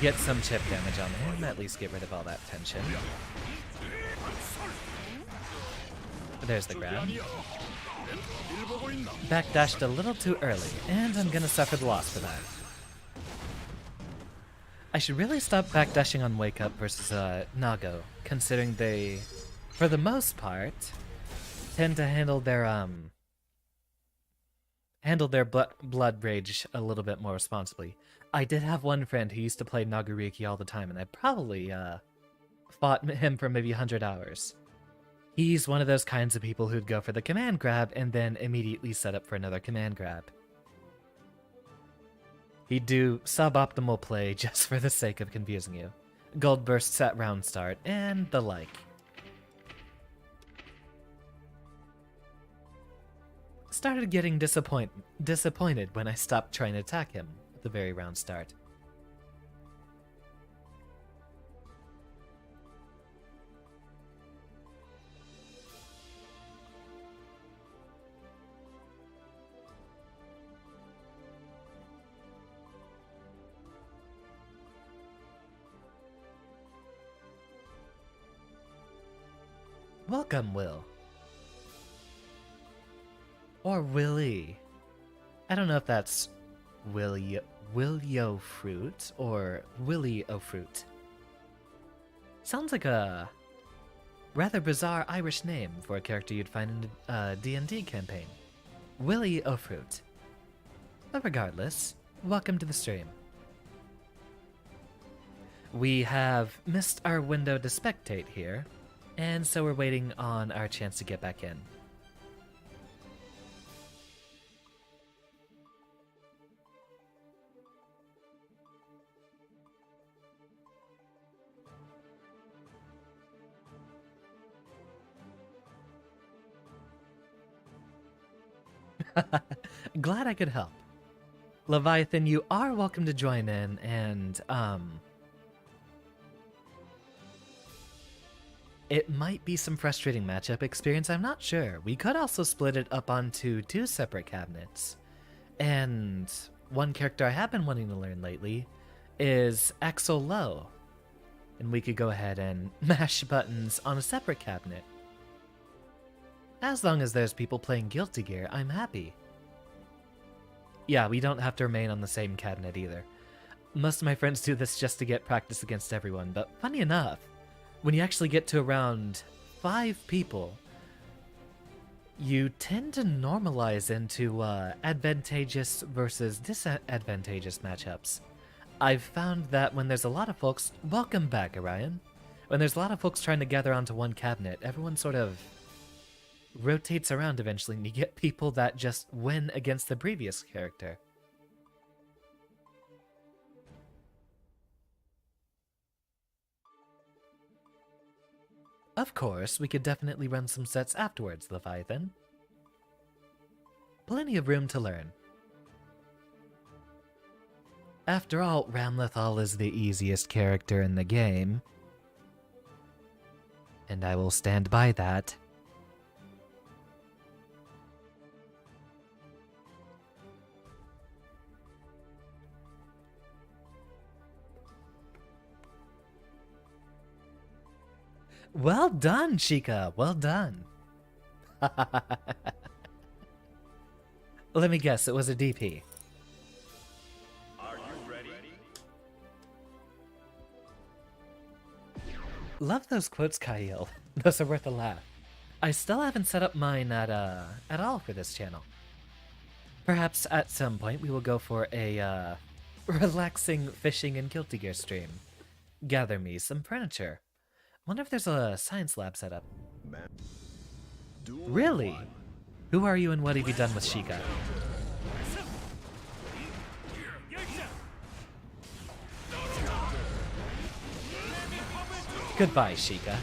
Get some chip damage on him, at least get rid of all that tension. There's the grab. Backdashed a little too early, and I'm gonna suffer the loss for that. I should really stop backdashing on Wake Up versus Nago, considering they, for the most part, tend to handle their blood rage a little bit more responsibly. I did have one friend who used to play Nagoriki all the time, and I probably fought him for maybe 100 hours. He's one of those kinds of people who'd go for the command grab and then immediately set up for another command grab. He'd do suboptimal play just for the sake of confusing you. Gold bursts at round start, and the like. Started getting disappointed when I stopped trying to attack him at the very round start. Welcome, Will. Or Willie. I don't know if that's Willio Fruit or Willie O Fruit. Sounds like a rather bizarre Irish name for a character you'd find in a D&D campaign. Willie O Fruit. But regardless, welcome to the stream. We have missed our window to spectate here, and so we're waiting on our chance to get back in. Glad I could help. Leviathan, you are welcome to join in, and it might be some frustrating matchup experience, I'm not sure. We could also split it up onto 2 separate cabinets. And one character I have been wanting to learn lately is Axel Low. And we could go ahead and mash buttons on a separate cabinet. As long as there's people playing Guilty Gear, I'm happy. Yeah, we don't have to remain on the same cabinet either. Most of my friends do this just to get practice against everyone, but funny enough, when you actually get to around 5 people, you tend to normalize into advantageous versus disadvantageous matchups. I've found that when there's a lot of folks... Welcome back, Orion. When there's a lot of folks trying to gather onto one cabinet, everyone sort of rotates around eventually, and you get people that just win against the previous character. Of course, we could definitely run some sets afterwards, Leviathan. Plenty of room to learn. After all, Ramlethal is the easiest character in the game. And I will stand by that. Well done, Chica. Well done. Let me guess, it was a DP. Are you ready? Love those quotes, Kyle. Those are worth a laugh. I still haven't set up mine at all for this channel. Perhaps at some point we will go for a relaxing fishing and Guilty Gear stream. Gather me some furniture. Wonder if there's a science lab set up. Really? Who are you and what have you done with Sheikah? Goodbye, Sheikah.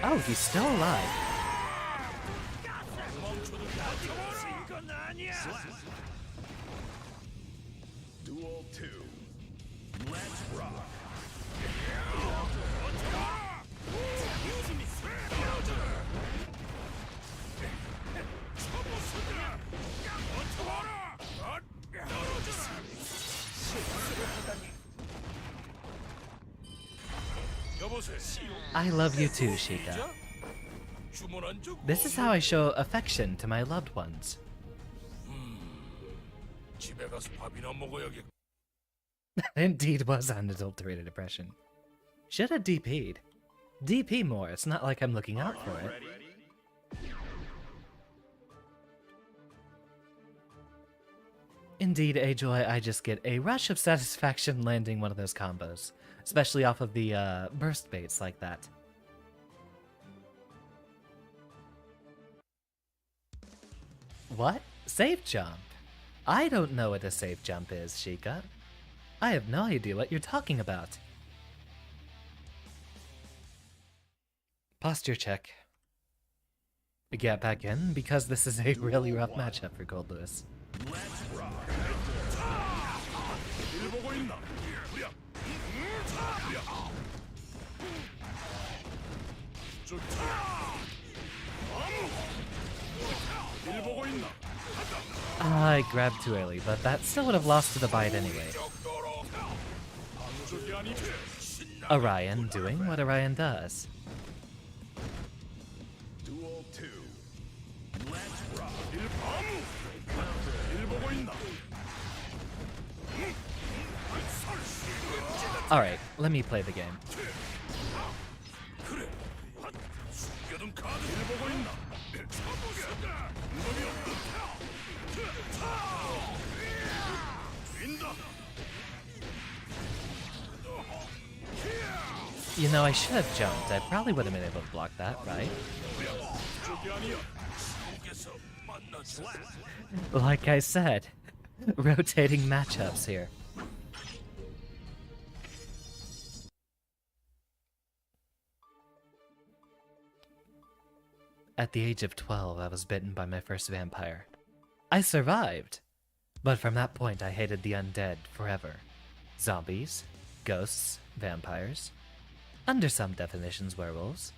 Oh, he's still alive. Duel 2. Let's rock. I love you too, Sheikah. This is how I show affection to my loved ones. 집에 가서 밥이나 먹어야겠. Indeed was unadulterated depression. Should have DP'd. DP more, it's not like I'm looking out for it. Indeed, Ajoy, I just get a rush of satisfaction landing one of those combos. Especially off of the burst baits like that. What? Safe jump? I don't know what a safe jump is, Sheikah. I have no idea what you're talking about. Posture check. Get back in, because this is a really rough matchup for Goldlewis. I grabbed too early, but that still would have lost to the bite anyway. Orion doing what Orion does. Duel 2. Let's rock. Alright, let me play the game. You know, I should have jumped. I probably would have been able to block that, right? Like I said, rotating matchups here. At the age of 12, I was bitten by my first vampire. I survived, but from that point I hated the undead forever. Zombies, ghosts, vampires. Under some definitions, werewolves.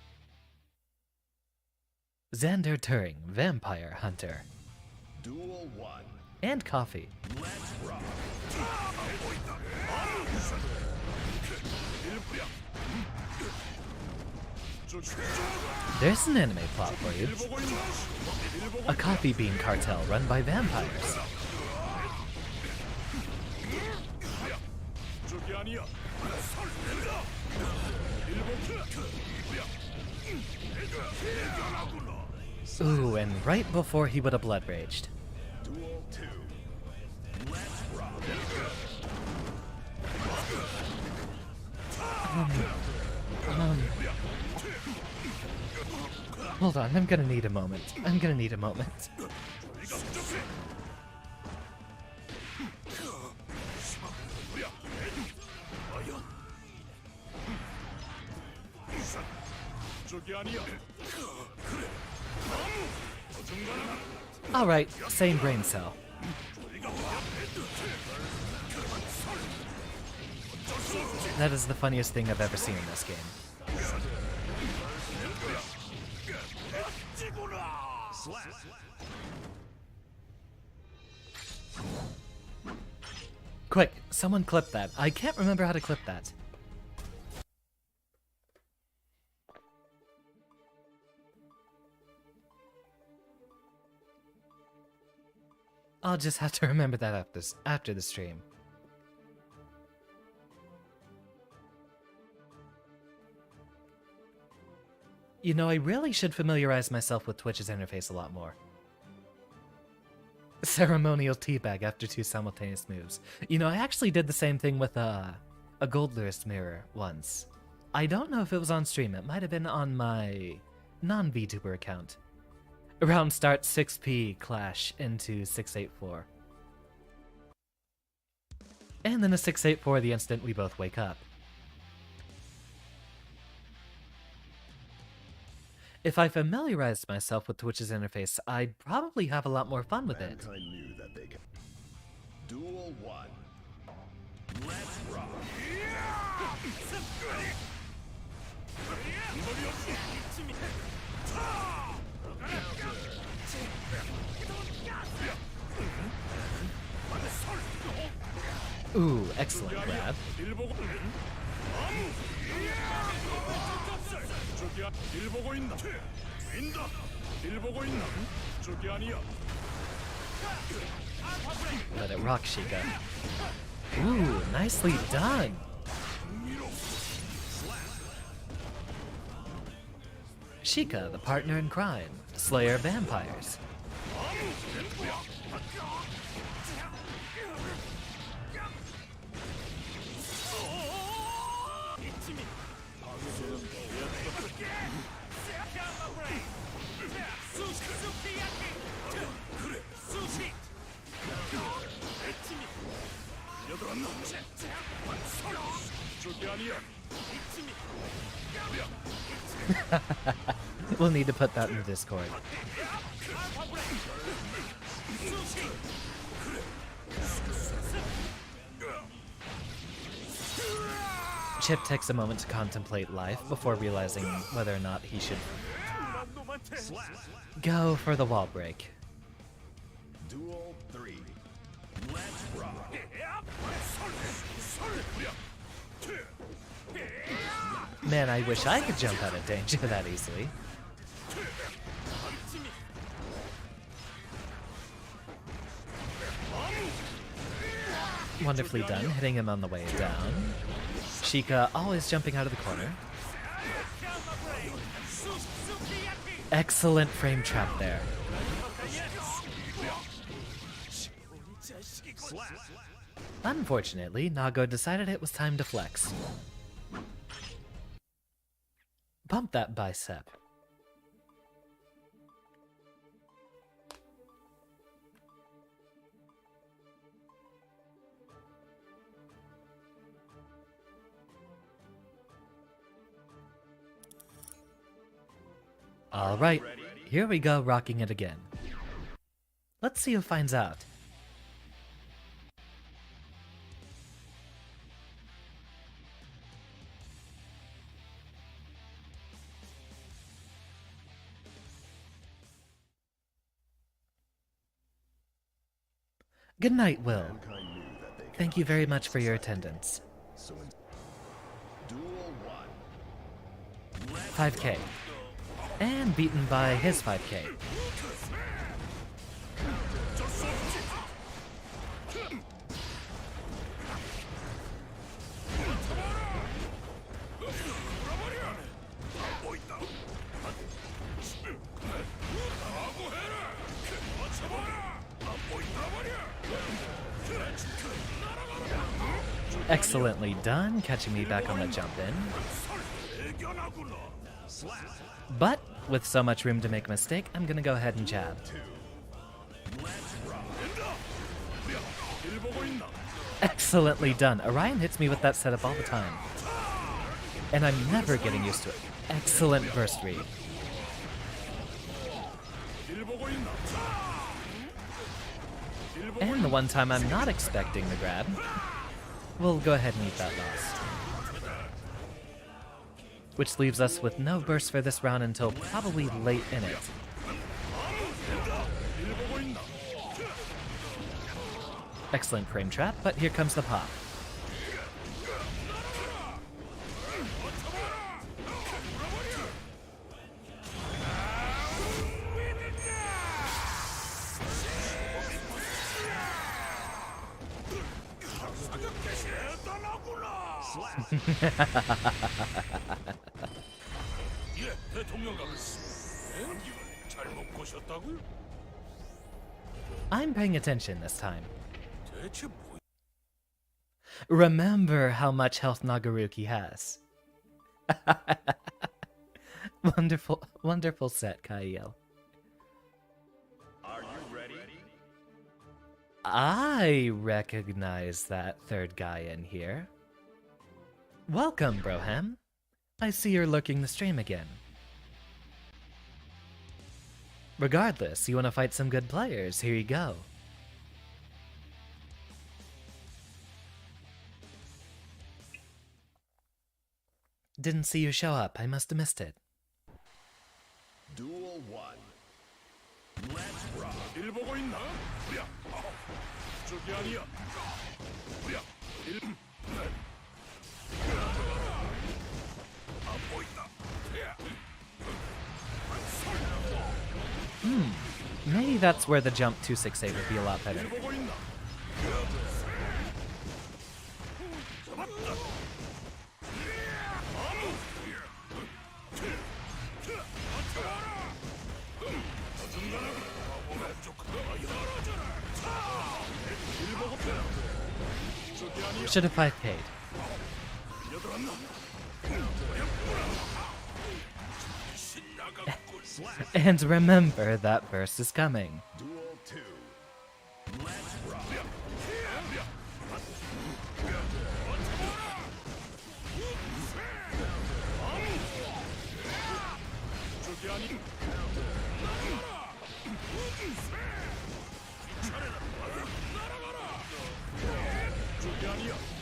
Xander Turing, vampire hunter. Duel 1. And coffee. Let's rock. There's an anime plot for you. A coffee bean cartel run by vampires. Ooh, and right before he would have blood raged. Duel 2. Let's rock. Hold on, I'm gonna need a moment. I'm gonna need a moment. Alright, same brain cell. That is the funniest thing I've ever seen in this game. Quick, someone clip that. I can't remember how to clip that. I'll just have to remember that after the stream. You know, I really should familiarize myself with Twitch's interface a lot more. Ceremonial teabag after 2 simultaneous moves. You know, I actually did the same thing with a Goldlewis mirror once. I don't know if it was on stream. It might have been on my non-VTuber account. Round start 6p clash into 684. And then a 684 the instant we both wake up. If I familiarized myself with Twitch's interface, I'd probably have a lot more fun with it. Mankind knew that they can. Duel 1. Let's rock. Ooh, excellent grab. 저기 길 보고 있나? 인다. 길 보고 있나? 저기 아니야. Let it rock, Sheikah. Ooh, nicely done. Sheikah, the partner in crime, slayer of vampires. We'll need to put that in the Discord. Chip takes a moment to contemplate life before realizing whether or not he should go for the wall break. Duel 3. Let's rock. Man, I wish I could jump out of danger that easily. Wonderfully done, hitting him on the way down. Sheikah always jumping out of the corner. Excellent frame trap there. Unfortunately, Nago decided it was time to flex. Bump that bicep. Alright, here we go rocking it again. Let's see who finds out. Good night, Will. Mankind knew that they Thank you very much for your attendance. so in Duel 1. 5k. And beaten by his 5k. Excellently done, catching me back on the jump in. But with so much room to make a mistake, I'm gonna go ahead and jab. Excellently done. Orion hits me with that setup all the time. And I'm never getting used to it. Excellent burst read. And the one time I'm not expecting the grab, we'll go ahead and eat that loss. Which leaves us with no burst for this round until probably late in it. Excellent frame trap, but here comes the pop. 예, 대통령 아버지. 잘못 보셨다고요? I'm paying attention this time. 대체 뭐? Remember how much health Nagaruki has. Wonderful, wonderful set, Kaiel. Are you ready? I recognize that third guy in here. Welcome, Broham. I see you're lurking the stream again. Regardless, you want to fight some good players, here you go. Didn't see you show up, I must have missed it. Duel 1. Let's rock. 길 보고 있나? 야, 저기 아니야. 야, 안 보인다. 야. think that's where the jump 268 would be a lot better. Should have 5K'd. And remember that burst is coming. Duel 2. Let's rock.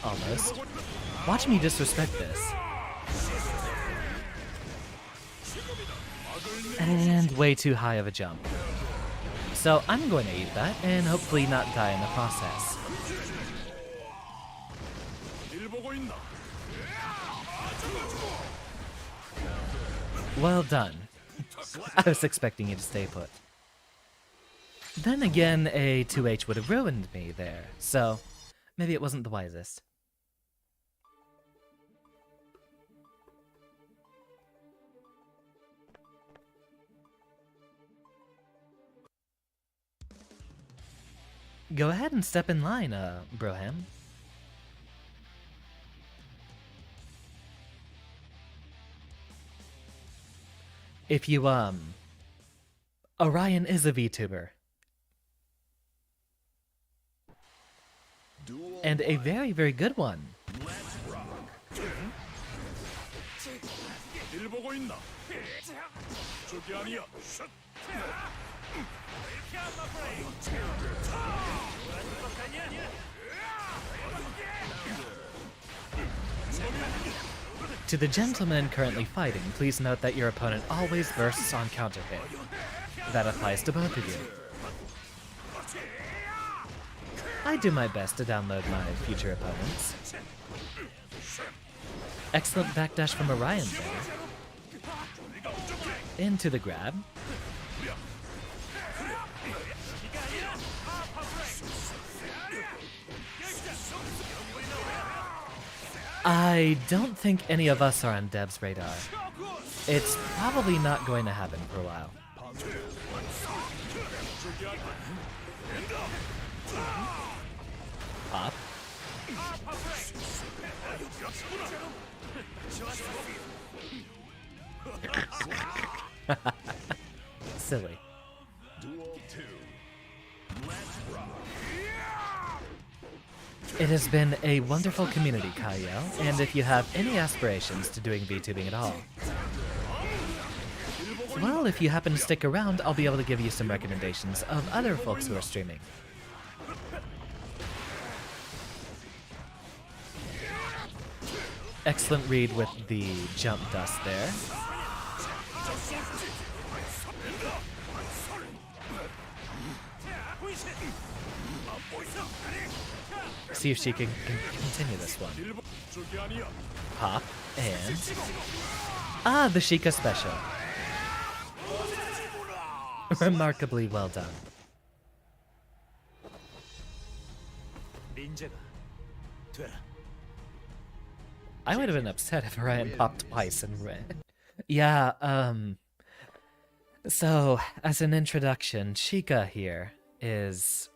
Almost. Watch me disrespect this. And way too high of a jump. So I'm going to eat that and hopefully not die in the process. Well done. I was expecting you to stay put. Then again, a 2H would have ruined me there, so maybe it wasn't the wisest. Go ahead and step in line, Broham. If you, Orion is a VTuber. And a very, very good one. Let's rock. To the gentleman currently fighting, please note that your opponent always bursts on counter hit. That applies to both of you. I do my best to download my future opponents. Excellent backdash from Orion there. Into the grab. I don't think any of us are on Deb's radar. It's probably not going to happen for a while. Pop. Silly. Duel 2. Let's rock. It has been a wonderful community, Kyle, and if you have any aspirations to doing VTubing at all, well, if you happen to stick around, I'll be able to give you some recommendations of other folks who are streaming. Excellent read with the jump dust there. See if she can continue this one. Pop, and... Ah, the Sheikah special. Remarkably well done. I would have been upset if Orion popped twice in red. Yeah, so, as an introduction, Sheikah here is,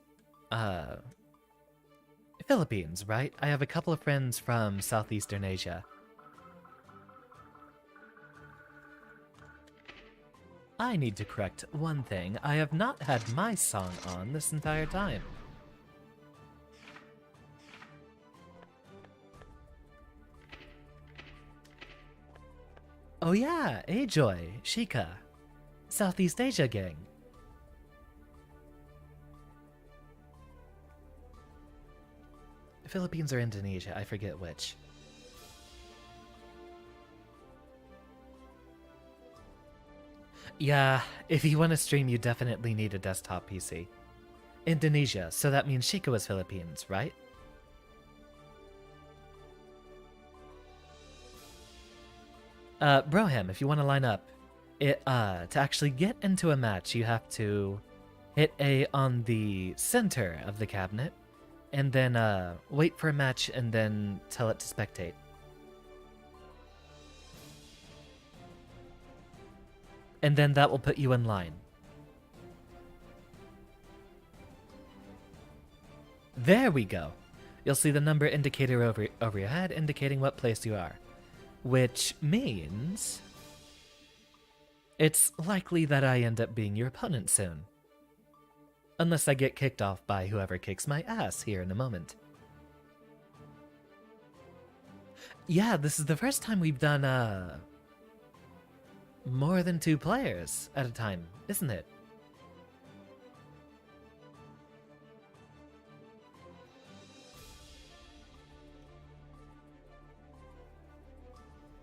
Philippines, right? I have a couple of friends from Southeastern Asia. I need to correct one thing. I have not had my song on this entire time. Oh yeah, Ajoy, Sheikah, Southeast Asia gang. Philippines or Indonesia, I forget which. Yeah, if you want to stream, you definitely need a desktop PC. Indonesia, so that means Sheikah was Philippines, right? Broham, if you want to line up, to actually get into a match, you have to Hit A on the center of the cabinet, and then wait for a match and then tell it to spectate. And then that will put you in line. There we go. You'll see the number indicator over your head indicating what place you are. Which means it's likely that I end up being your opponent soon. Unless I get kicked off by whoever kicks my ass here in a moment. Yeah, this is the first time we've done more than 2 players at a time, isn't it?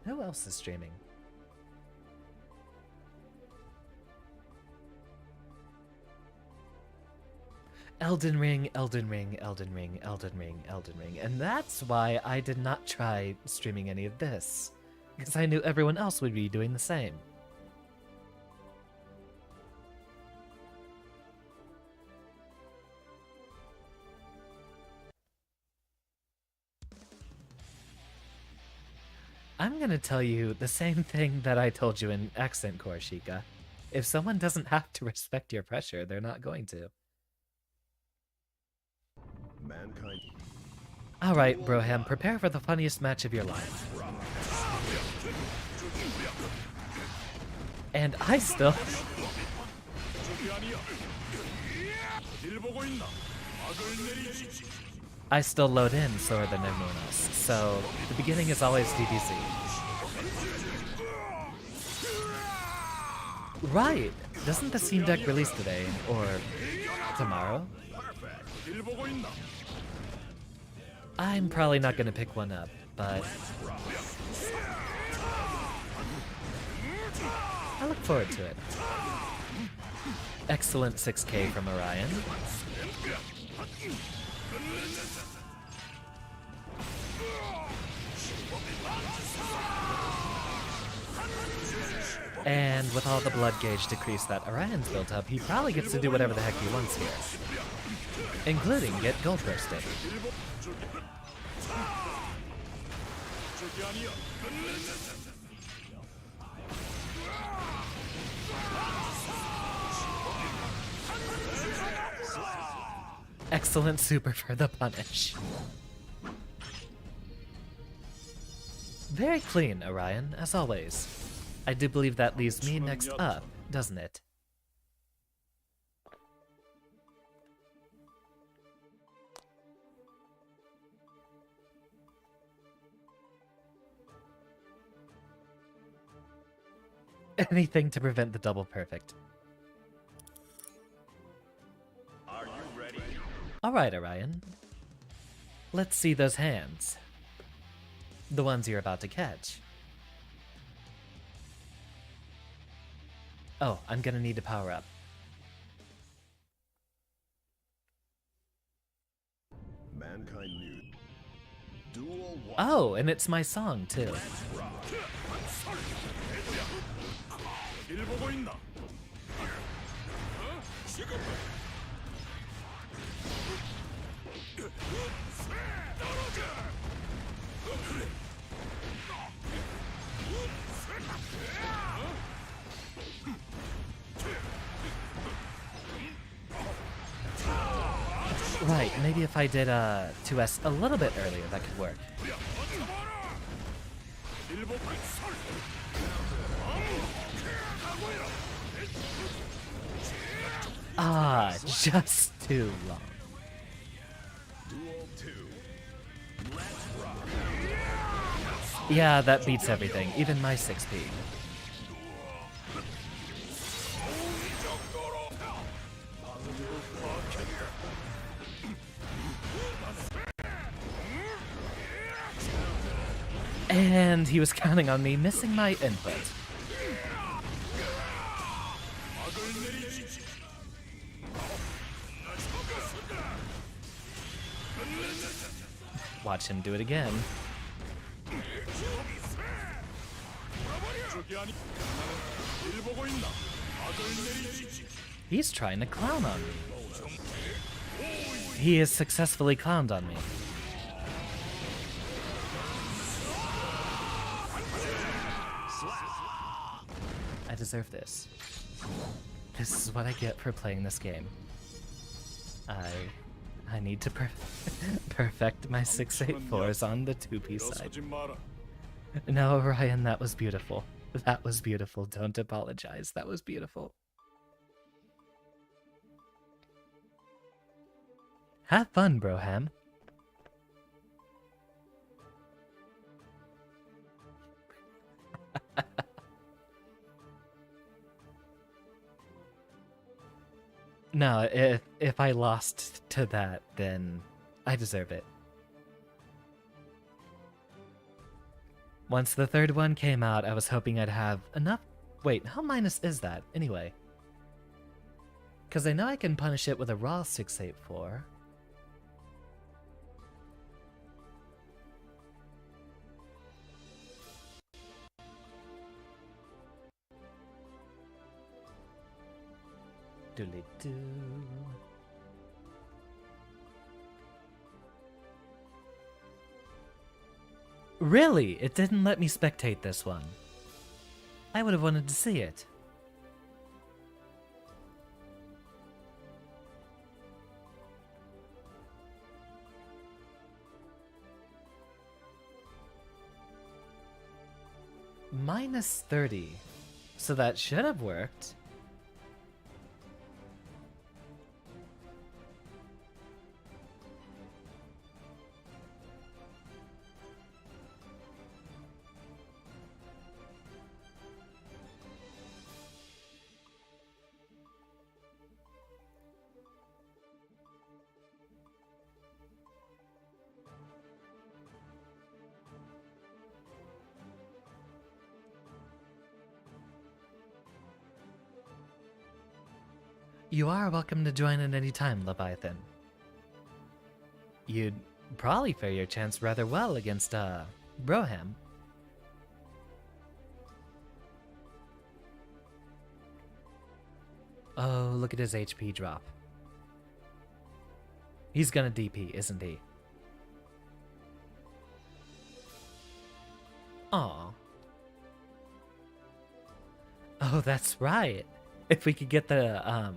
Who else is streaming? Elden Ring, Elden Ring, Elden Ring, Elden Ring, Elden Ring. And that's why I did not try streaming any of this. Because I knew everyone else would be doing the same. I'm gonna tell you the same thing that I told you in Accent Core, Sheikah. If someone doesn't have to respect your pressure, they're not going to. Mankind. Alright, Broham, prepare for the funniest match of your life. And I still... I still load in slower than everyone else, so the beginning is always DBZ. Right! Doesn't the Steam Deck release today, or tomorrow? I'm probably not gonna pick one up, but I look forward to it. Excellent 6K from Orion. And with all the blood gauge decrease that Orion's built up, he probably gets to do whatever the heck he wants here. Including get gold roasted. Excellent super for the punish. Very clean, Orion, as always. I do believe that leaves me next up, doesn't it? Anything to prevent the double perfect. Are you ready? Alright, Orion. Let's see those hands. The ones you're about to catch. Oh, I'm gonna need to power up. Mankind knew. Duel 1. Oh, and it's my song, too. Right, maybe if I did 2S a little bit earlier, that could work. Ah, just too long. Duel 2. Yeah, that beats everything, even my 6P. And he was counting on me missing my input. Watch him do it again. He's trying to clown on me. He has successfully clowned on me. I deserve this. This is what I get for playing this game. I need to perfect my 684s on the 2P side. 일어서지 마라. No, Ryan, that was beautiful. That was beautiful. Don't apologize. That was beautiful. Have fun, Broham. No, if I lost to that, then I deserve it. Once the third one came out, I was hoping I'd have enough... Wait, how minus is that, anyway? Because I know I can punish it with a raw 684. Doodly-doo. Really? It didn't let me spectate this one. I would have wanted to see it. Minus 30. So that should have worked. You are welcome to join at any time, Leviathan. You'd probably fare your chance rather well against, Broham. Oh, look at his HP drop. He's gonna DP, isn't he? Aw. Oh, that's right. If we could get the,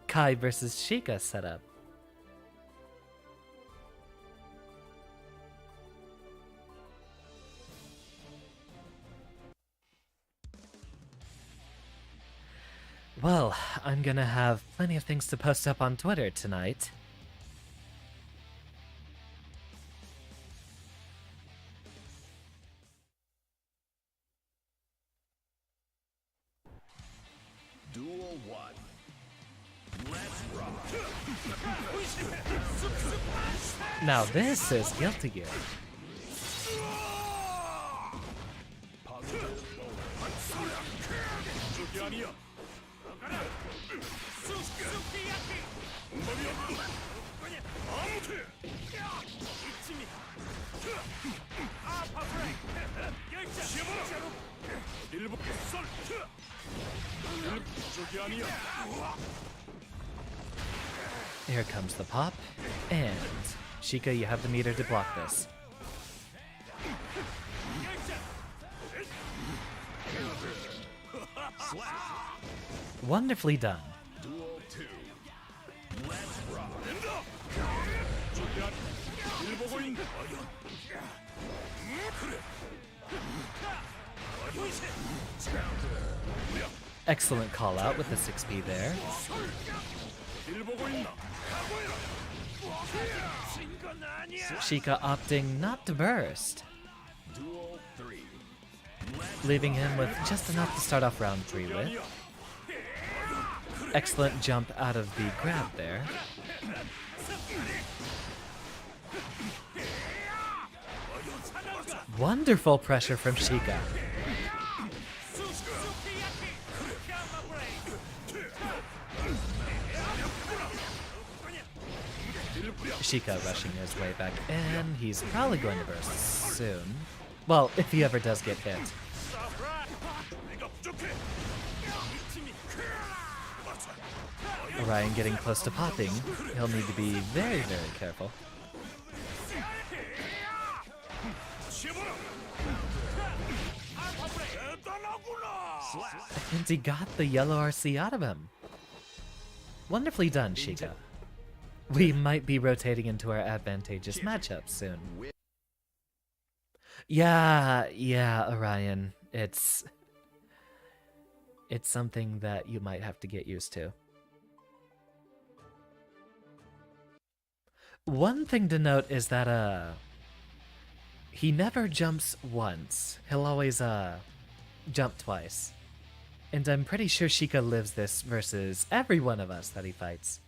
Kai versus Sheikah set up. Well, I'm gonna have plenty of things to post up on Twitter tonight. Duel 1. Let's rock. Now this is Guilty Gear. Positive 저기 아니야. 저기 아니야. Here comes the pop, and Sheikah, you have the meter to block this. Wonderfully done. Duel 2. Let's rock. 일 보고 있는 Excellent call out with the 6B there. 일 보고 있나? Sheikah opting not to burst, Duel 3. leaving him with just enough to start off round 3 with. Excellent jump out of the grab there. Wonderful pressure from Sheikah. Sheikah rushing his way back in. He's probably going to burst soon. Well, if he ever does get hit. Orion getting close to popping. He'll need to be very, very careful. And he got the yellow RC out of him. Wonderfully done, Sheikah. We might be rotating into our advantageous matchup soon. Yeah, Orion. It's something that you might have to get used to. One thing to note is that he never jumps once. He'll always jump twice. And I'm pretty sure Sheikah lives this versus every one of us that he fights.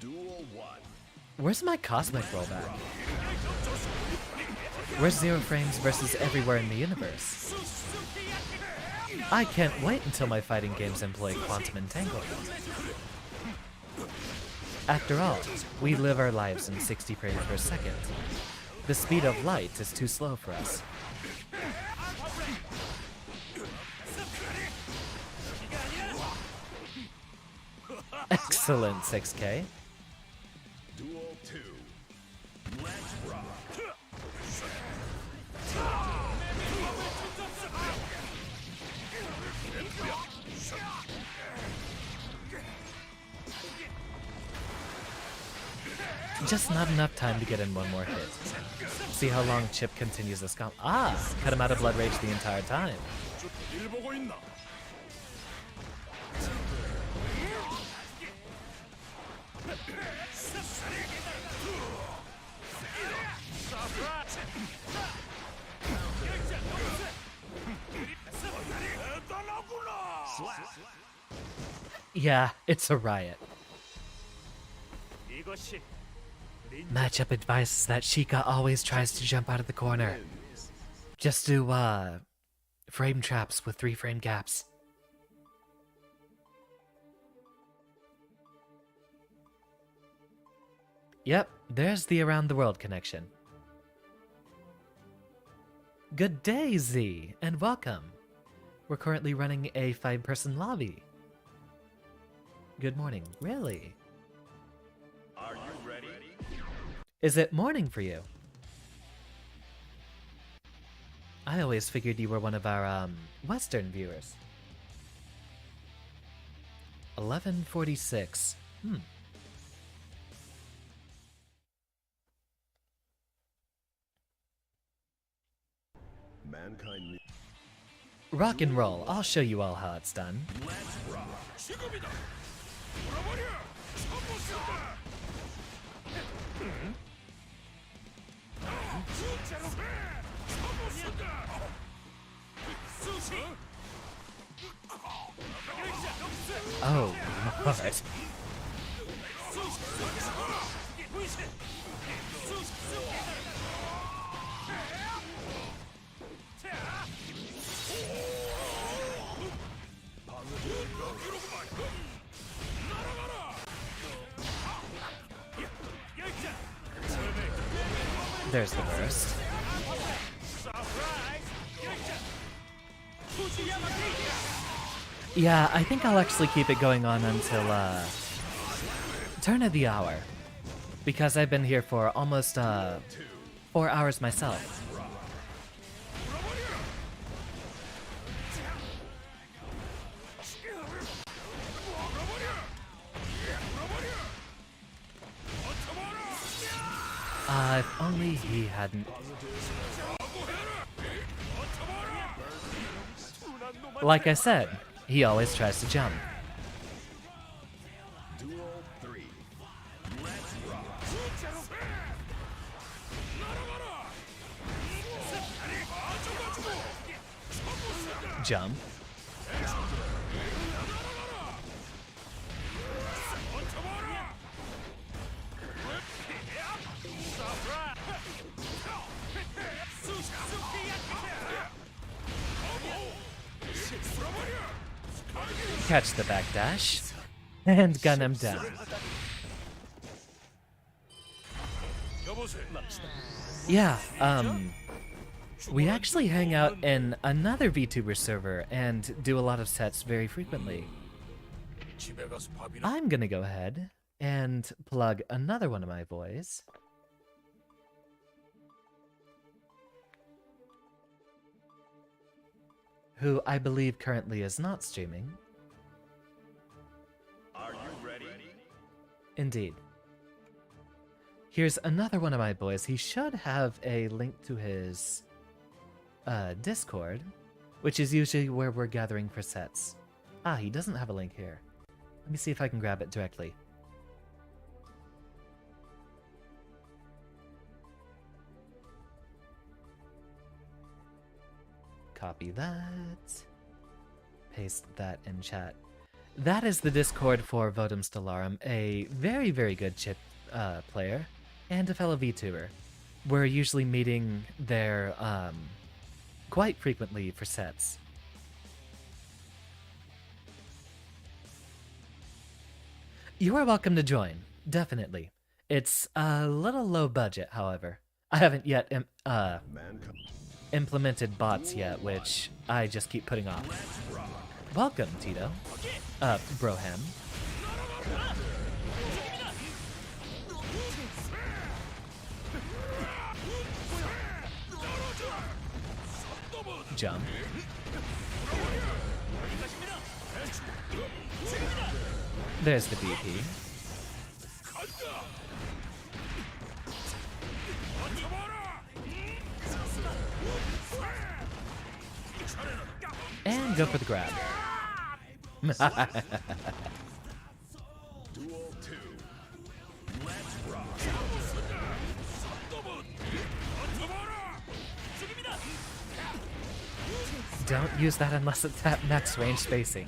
Duel 1. Where's my cosmic rollback? Where's Zero Frames versus everywhere in the universe? I can't wait until my fighting games employ quantum entanglement. After all, we live our lives in 60 frames per second. The speed of light is too slow for us. Excellent, 6K. Duel 2. Let's rock. Just not enough time to get in one more hit. See how long Chip continues this comp. Ah! Cut him out of Blood Rage the entire time. 일 보고 있나? Yeah, it's a riot. 이것이 Matchup advice is that Sheikah always tries to jump out of the corner. Just do, frame traps with 3 frame gaps. Yep, there's the around the world connection. Good day, Z, and welcome. We're currently running a 5-person lobby. Good morning, really? Are you ready? Is it morning for you? I always figured you were one of our, Western viewers. 11:46. Mankind. Rock and roll. I'll show you all how it's done. Let's rock. 지금이다. 돌아버려. 처부 쓴다. 진짜로 해. 처부 쓴다. 수시. Oh, my. There's the burst. Yeah, I think I'll actually keep it going on until, turn of the hour. Because I've been here for almost, 4 hours myself. If only he hadn't. Like I said, he always tries to jump. Duel 3. Let's rock. Jump. Catch the backdash. And gun him down. 여보세요. Yeah, We actually hang out in another VTuber server and do a lot of sets very frequently. 집에 가서 밥이나 I'm gonna go ahead and plug another one of my boys. Who I believe currently is not streaming. Are you ready? Indeed. Here's another one of my boys. He should have a link to his Discord, which is usually where we're gathering for sets. Ah, he doesn't have a link here. Let me see if I can grab it directly. Copy that. Paste that in chat. That is the Discord for Votum Stellarum, a very, very good chip player and a fellow VTuber. We're usually meeting there quite frequently for sets. You are welcome to join, definitely. It's a little low budget, however. I haven't yet Mankind. implemented bots yet, which I just keep putting off. Welcome, Tito. Broham. Jump. There's the BP. And go for the grab. Duel 2. Let's rock. Don't use that unless it's at max range spacing.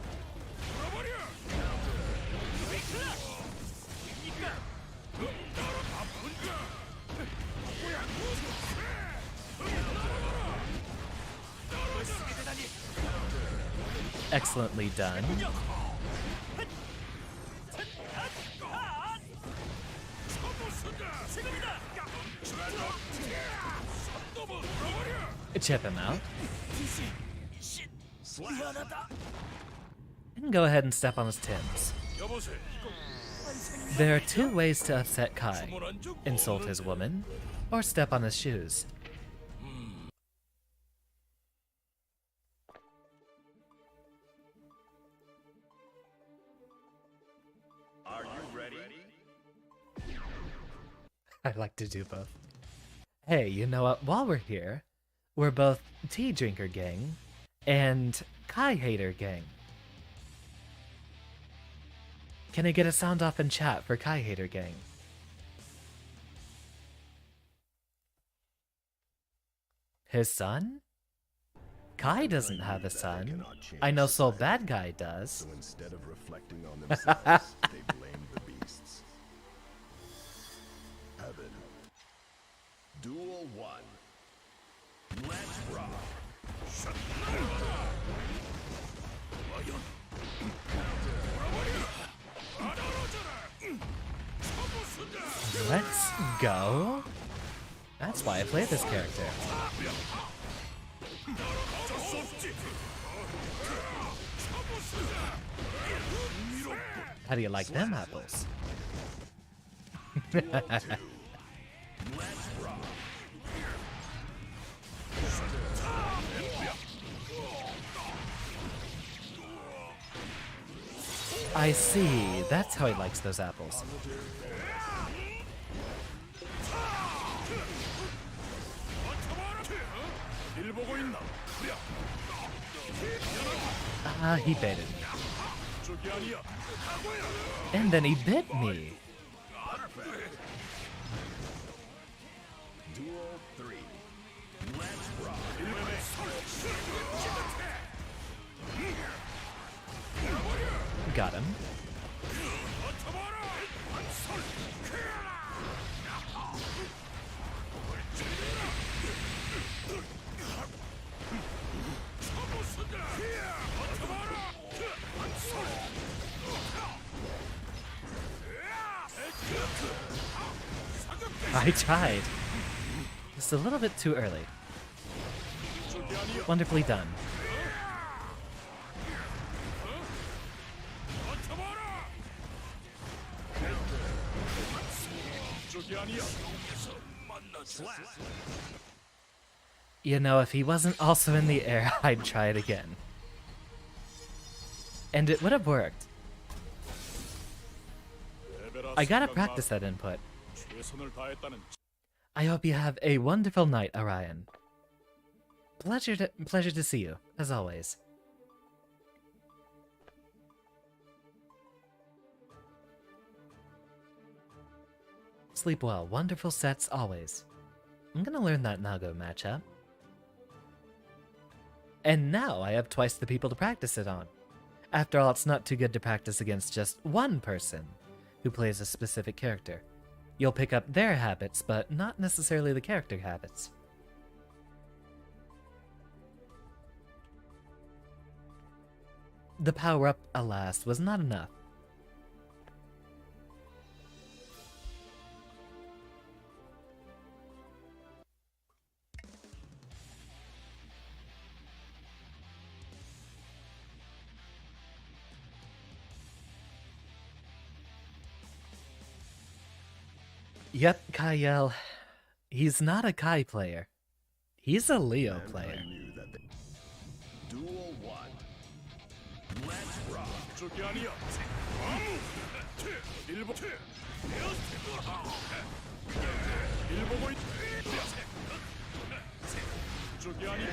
Excellently done. Chip him out. And go ahead and step on his Tims. 여보세요. There are two ways to upset Kai. Insult his woman, or step on his shoes. Are you ready? I like to do both. Hey, you know what? While we're here, we're both Tea Drinker Gang and Kai Hater Gang. Can I get a sound off in chat for Kai Hater Gang? His son? Kai doesn't have a son. I know Soul Bad Guy does. So instead of reflecting on themselves, they blame the beasts. Heaven. Duel 1. Let's rock. Let's go. That's why I play this character. How do you like them apples? Let's rock. I see. That's how he likes those apples. 일 보고 있나? He baited me. 저기 아니야. And then he bit me. Duel 3. Let's rock. Got him. I tried. Just a little bit too early. Wonderfully done. 버텨봐라. 저기 아니야. 여기서 만났어. You know, if he wasn't also in the air, I'd try it again. And it would have worked. I gotta practice that input. 최선을 다했다는 I hope you have a wonderful night, Orion. Pleasure to see you, as always. Sleep well. Wonderful sets always. I'm gonna learn that Nago matchup. And now I have twice the people to practice it on. After all, it's not too good to practice against just one person who plays a specific character. You'll pick up their habits, but not necessarily the character habits. The power-up, alas, was not enough. Yep, Kyle. He's not a Kai player. He's a Leo player. Mankind knew that Duel 1. Let's rock. 저기 아니야. 일보 일보고 있. 저기 아니야.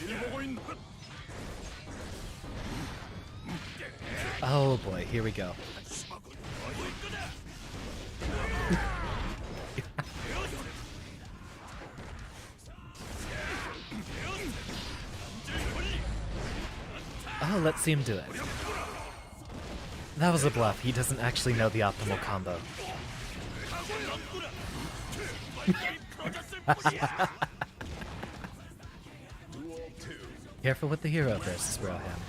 일보고 있. Oh boy, here we go. Oh, let's see him do it. That was a bluff. He doesn't actually know the optimal combo. Duel 2. Careful with the hero versus Rohan.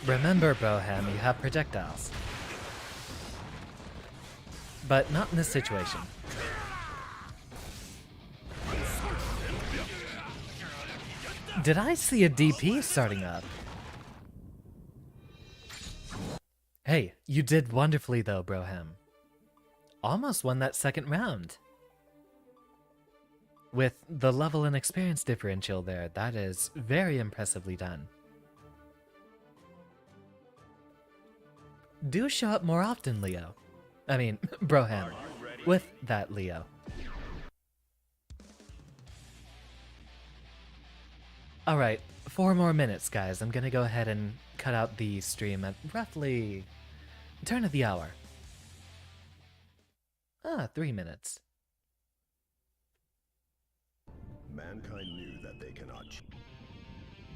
Remember, Bohem, you have projectiles. But not in this situation. Did I see a DP starting up? Hey, you did wonderfully though, Brohem. Almost won that second round. With the level and experience differential there, that is very impressively done. Do show up more often, Leo. I mean, Broham. With that, Leo. Alright, 4 more minutes, guys. I'm gonna go ahead and cut out the stream at roughly turn of the hour. 3 minutes. Mankind knew that they cannot.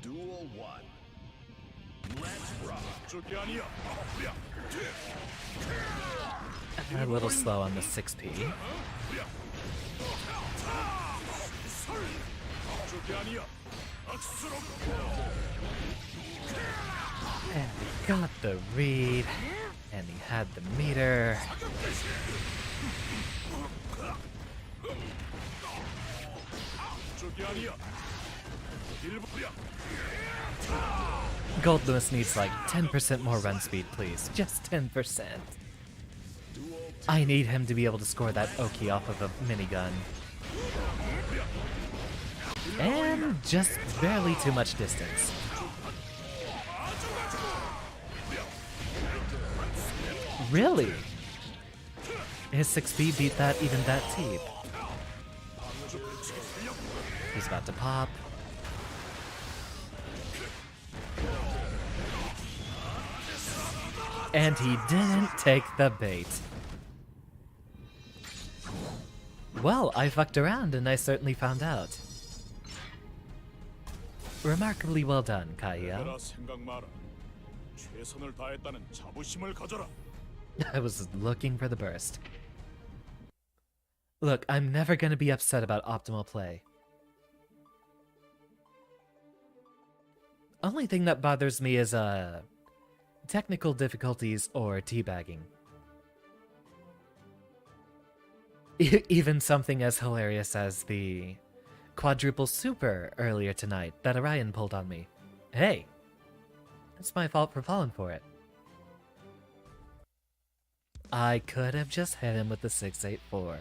Duel 1. Let's rock. 저기 아니야. A little slow on the 6P. 저기 아니야. And he got the read, and he had the meter. 저기 아니야. Goldlewis needs like 10% more run speed, please. Just 10%. I need him to be able to score that Oki off of a minigun. And just barely too much distance. Really? His 6P beat that even that cheap. He's about to pop. And he didn't take the bait. Well, I fucked around and I certainly found out. Remarkably well done, Kaya. 생각 마라. 최선을 다했다는 자부심을 가져라. I was looking for the burst. Look, I'm never gonna be upset about optimal play. Only thing that bothers me is, technical difficulties or teabagging. Even something as hilarious as the quadruple super earlier tonight that Orion pulled on me. Hey, it's my fault for falling for it. I could have just hit him with the 684.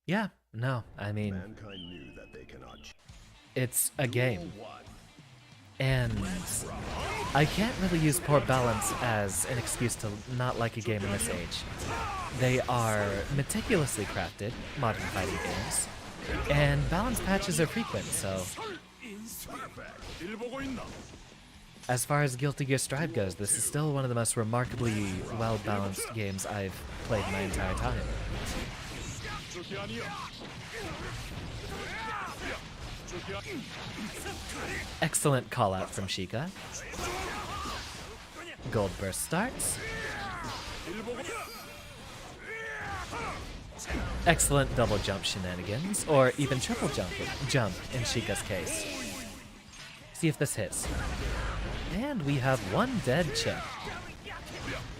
Yeah, no, I mean, Mankind knew that they cannot it's a game. Duel 1. And I can't really use poor balance as an excuse to not like a game in this age. They are meticulously crafted, modern fighting games, and balance patches are frequent, so... 일 보고 있나? As far as Guilty Gear Strive goes, this is still one of the most remarkably well-balanced games I've played my entire time. 저기 아니야. 저기 아니야. Excellent call-out from Sheikah. Gold Burst starts. 일 보고 Excellent double jump shenanigans, or even triple jump in Sheikah's case. See if this hits. And we have one dead chip.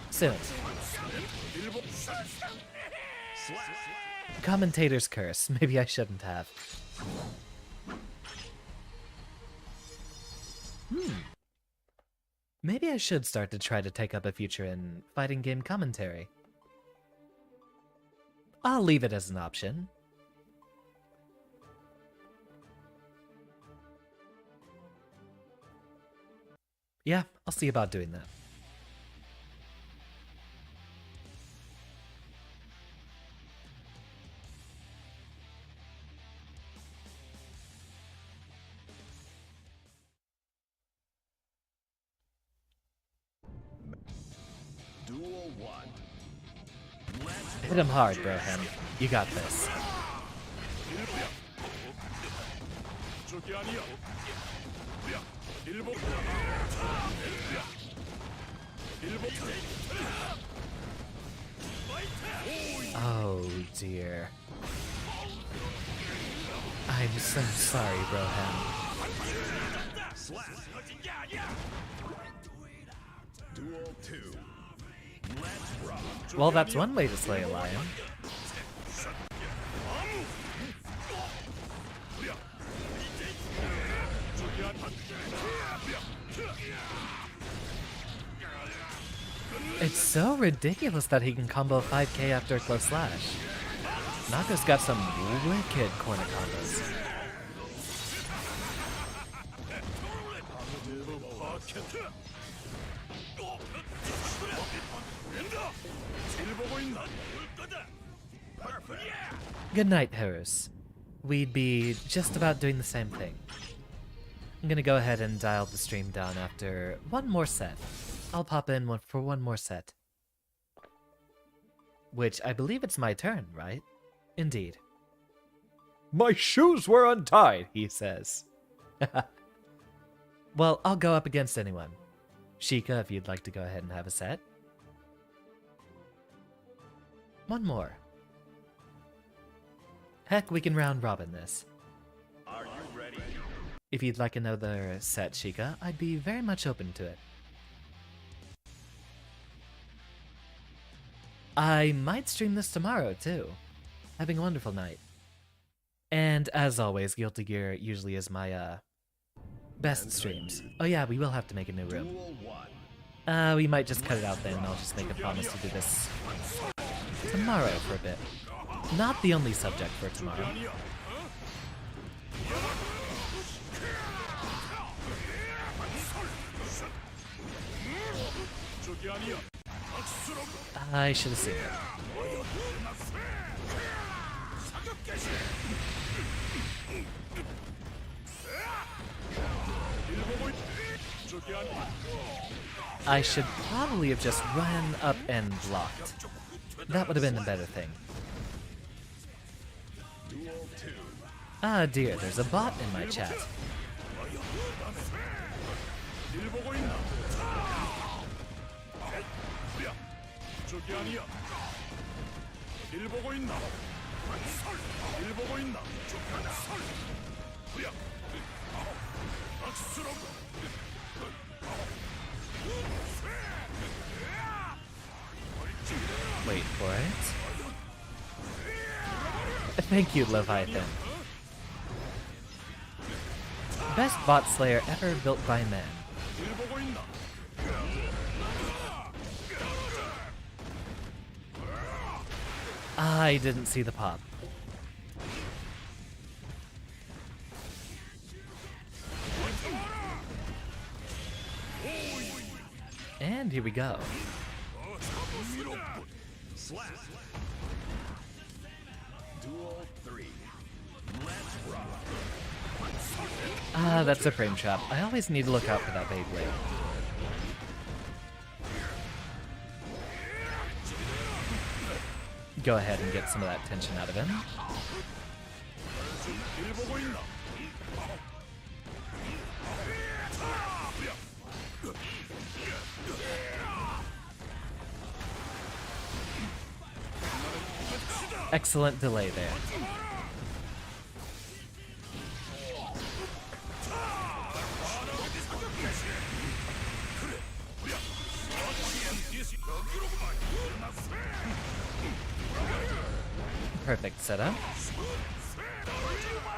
Soon. Commentator's curse. Maybe I shouldn't have. Maybe I should start to try to take up a future in fighting game commentary. I'll leave it as an option. Yeah, I'll see about doing that. Duel 1. Hit him hard, Broham. You got this. 저기 아니야. 일 보고 Oh dear. I'm so sorry, Broham. Duel 2. Well, that's one way to slay a lion. It's so ridiculous that he can combo 5k after a close slash. Naka's got some wicked corner combos. Good night, Harus. We'd be just about doing the same thing. I'm gonna go ahead and dial the stream down after one more set. I'll pop in for one more set. Which, I believe it's my turn, right? Indeed. My shoes were untied, he says. Well, I'll go up against anyone. Sheikah, if you'd like to go ahead and have a set. One more. Heck, we can round robin this. Are you ready? If you'd like another set, Sheikah, I'd be very much open to it. I might stream this tomorrow, too. Having a wonderful night. And as always, Guilty Gear usually is my, best streams. Oh yeah, we will have to make a new room. Duel 1. We might just cut it out then, and I'll just make a promise to do this tomorrow for a bit. Not the only subject for tomorrow. 아니야. 저기 아니야. I should have seen it. 저기 아니야. I should probably have just run up and blocked. That would have been a better thing. Duel 2. Ah dear, there's a bot in my chat. 일 보고 있나? 야, 저기 아니야. 일 보고 있나? 일 보고 있나? 야, 악수로. Wait for it. Thank you, Leviathan. Best bot slayer ever built by man. 일 보고 있나? I didn't see the pop. And here we go. Slap. Duel 3. Let's rock. Ah, that's a frame trap. I always need to look out for that Beyblade. Go ahead and get some of that tension out of him. 일 보고 있나? Excellent delay there. Perfect setup.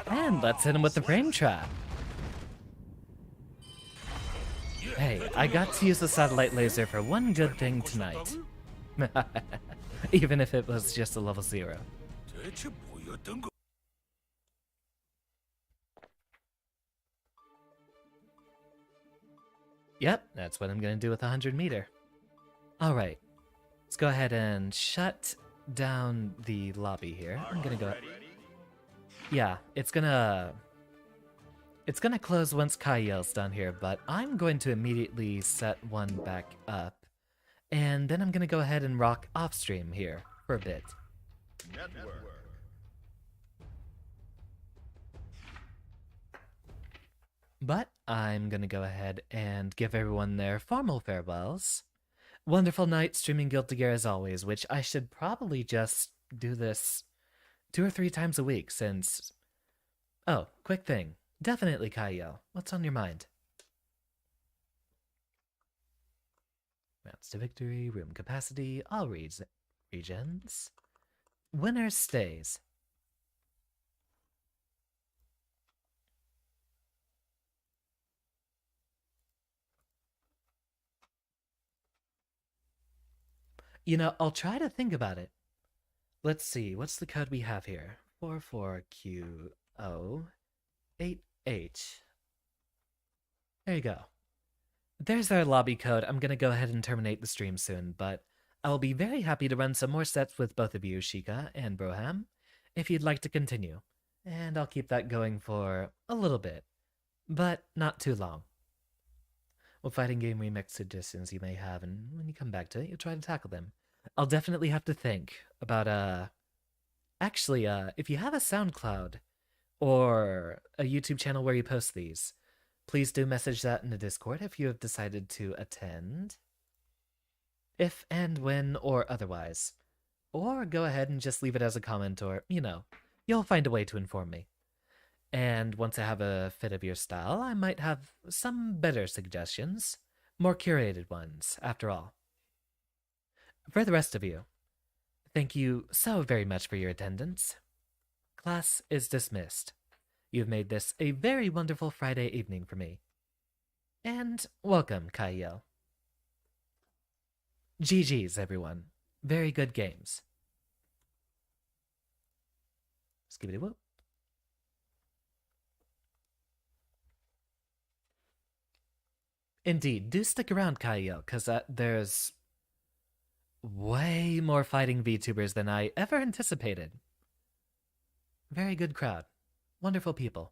And let's hit him with the frame trap. Hey, I got to use the satellite laser for one good thing tonight. Even if it was just a level 0. 대체 뭐였던 거? Yep, that's what I'm gonna do with a 100-meter. Alright, let's go ahead and shut down the lobby here. I'm gonna go... Yeah, it's gonna close once Kaiel's done here, but I'm going to immediately set one back up. And then I'm gonna go ahead and rock off stream here for a bit. Network. But I'm gonna go ahead and give everyone their formal farewells. Wonderful night streaming Guilty Gear as always, which I should probably just do this 2 or 3 times a week since... Oh, quick thing. Definitely, Kaiel. What's on your mind? Rounds to victory, room capacity, all regions. Winner stays. You know, I'll try to think about it. Let's see, what's the code we have here? 44QO8H. There you go. There's our lobby code. I'm gonna go ahead and terminate the stream soon, but I'll be very happy to run some more sets with both of you, Sheikah and Broham, if you'd like to continue. And I'll keep that going for a little bit, but not too long. What fighting game remix suggestions you may have, and when you come back to it, you'll try to tackle them. I'll definitely have to think about, Actually, if you have a SoundCloud or a YouTube channel where you post these, please do message that in the Discord if you have decided to attend. If and when or otherwise. Or go ahead and just leave it as a comment or, you know, you'll find a way to inform me. And once I have a fit of your style, I might have some better suggestions. More curated ones, after all. For the rest of you, thank you so very much for your attendance. Class is dismissed. You've made this a very wonderful Friday evening for me. And welcome, Kaiel. GG's, everyone. Very good games. Skibbity whoop. Indeed, do stick around, Kaiel, because there's way more fighting VTubers than I ever anticipated. Very good crowd. Wonderful people.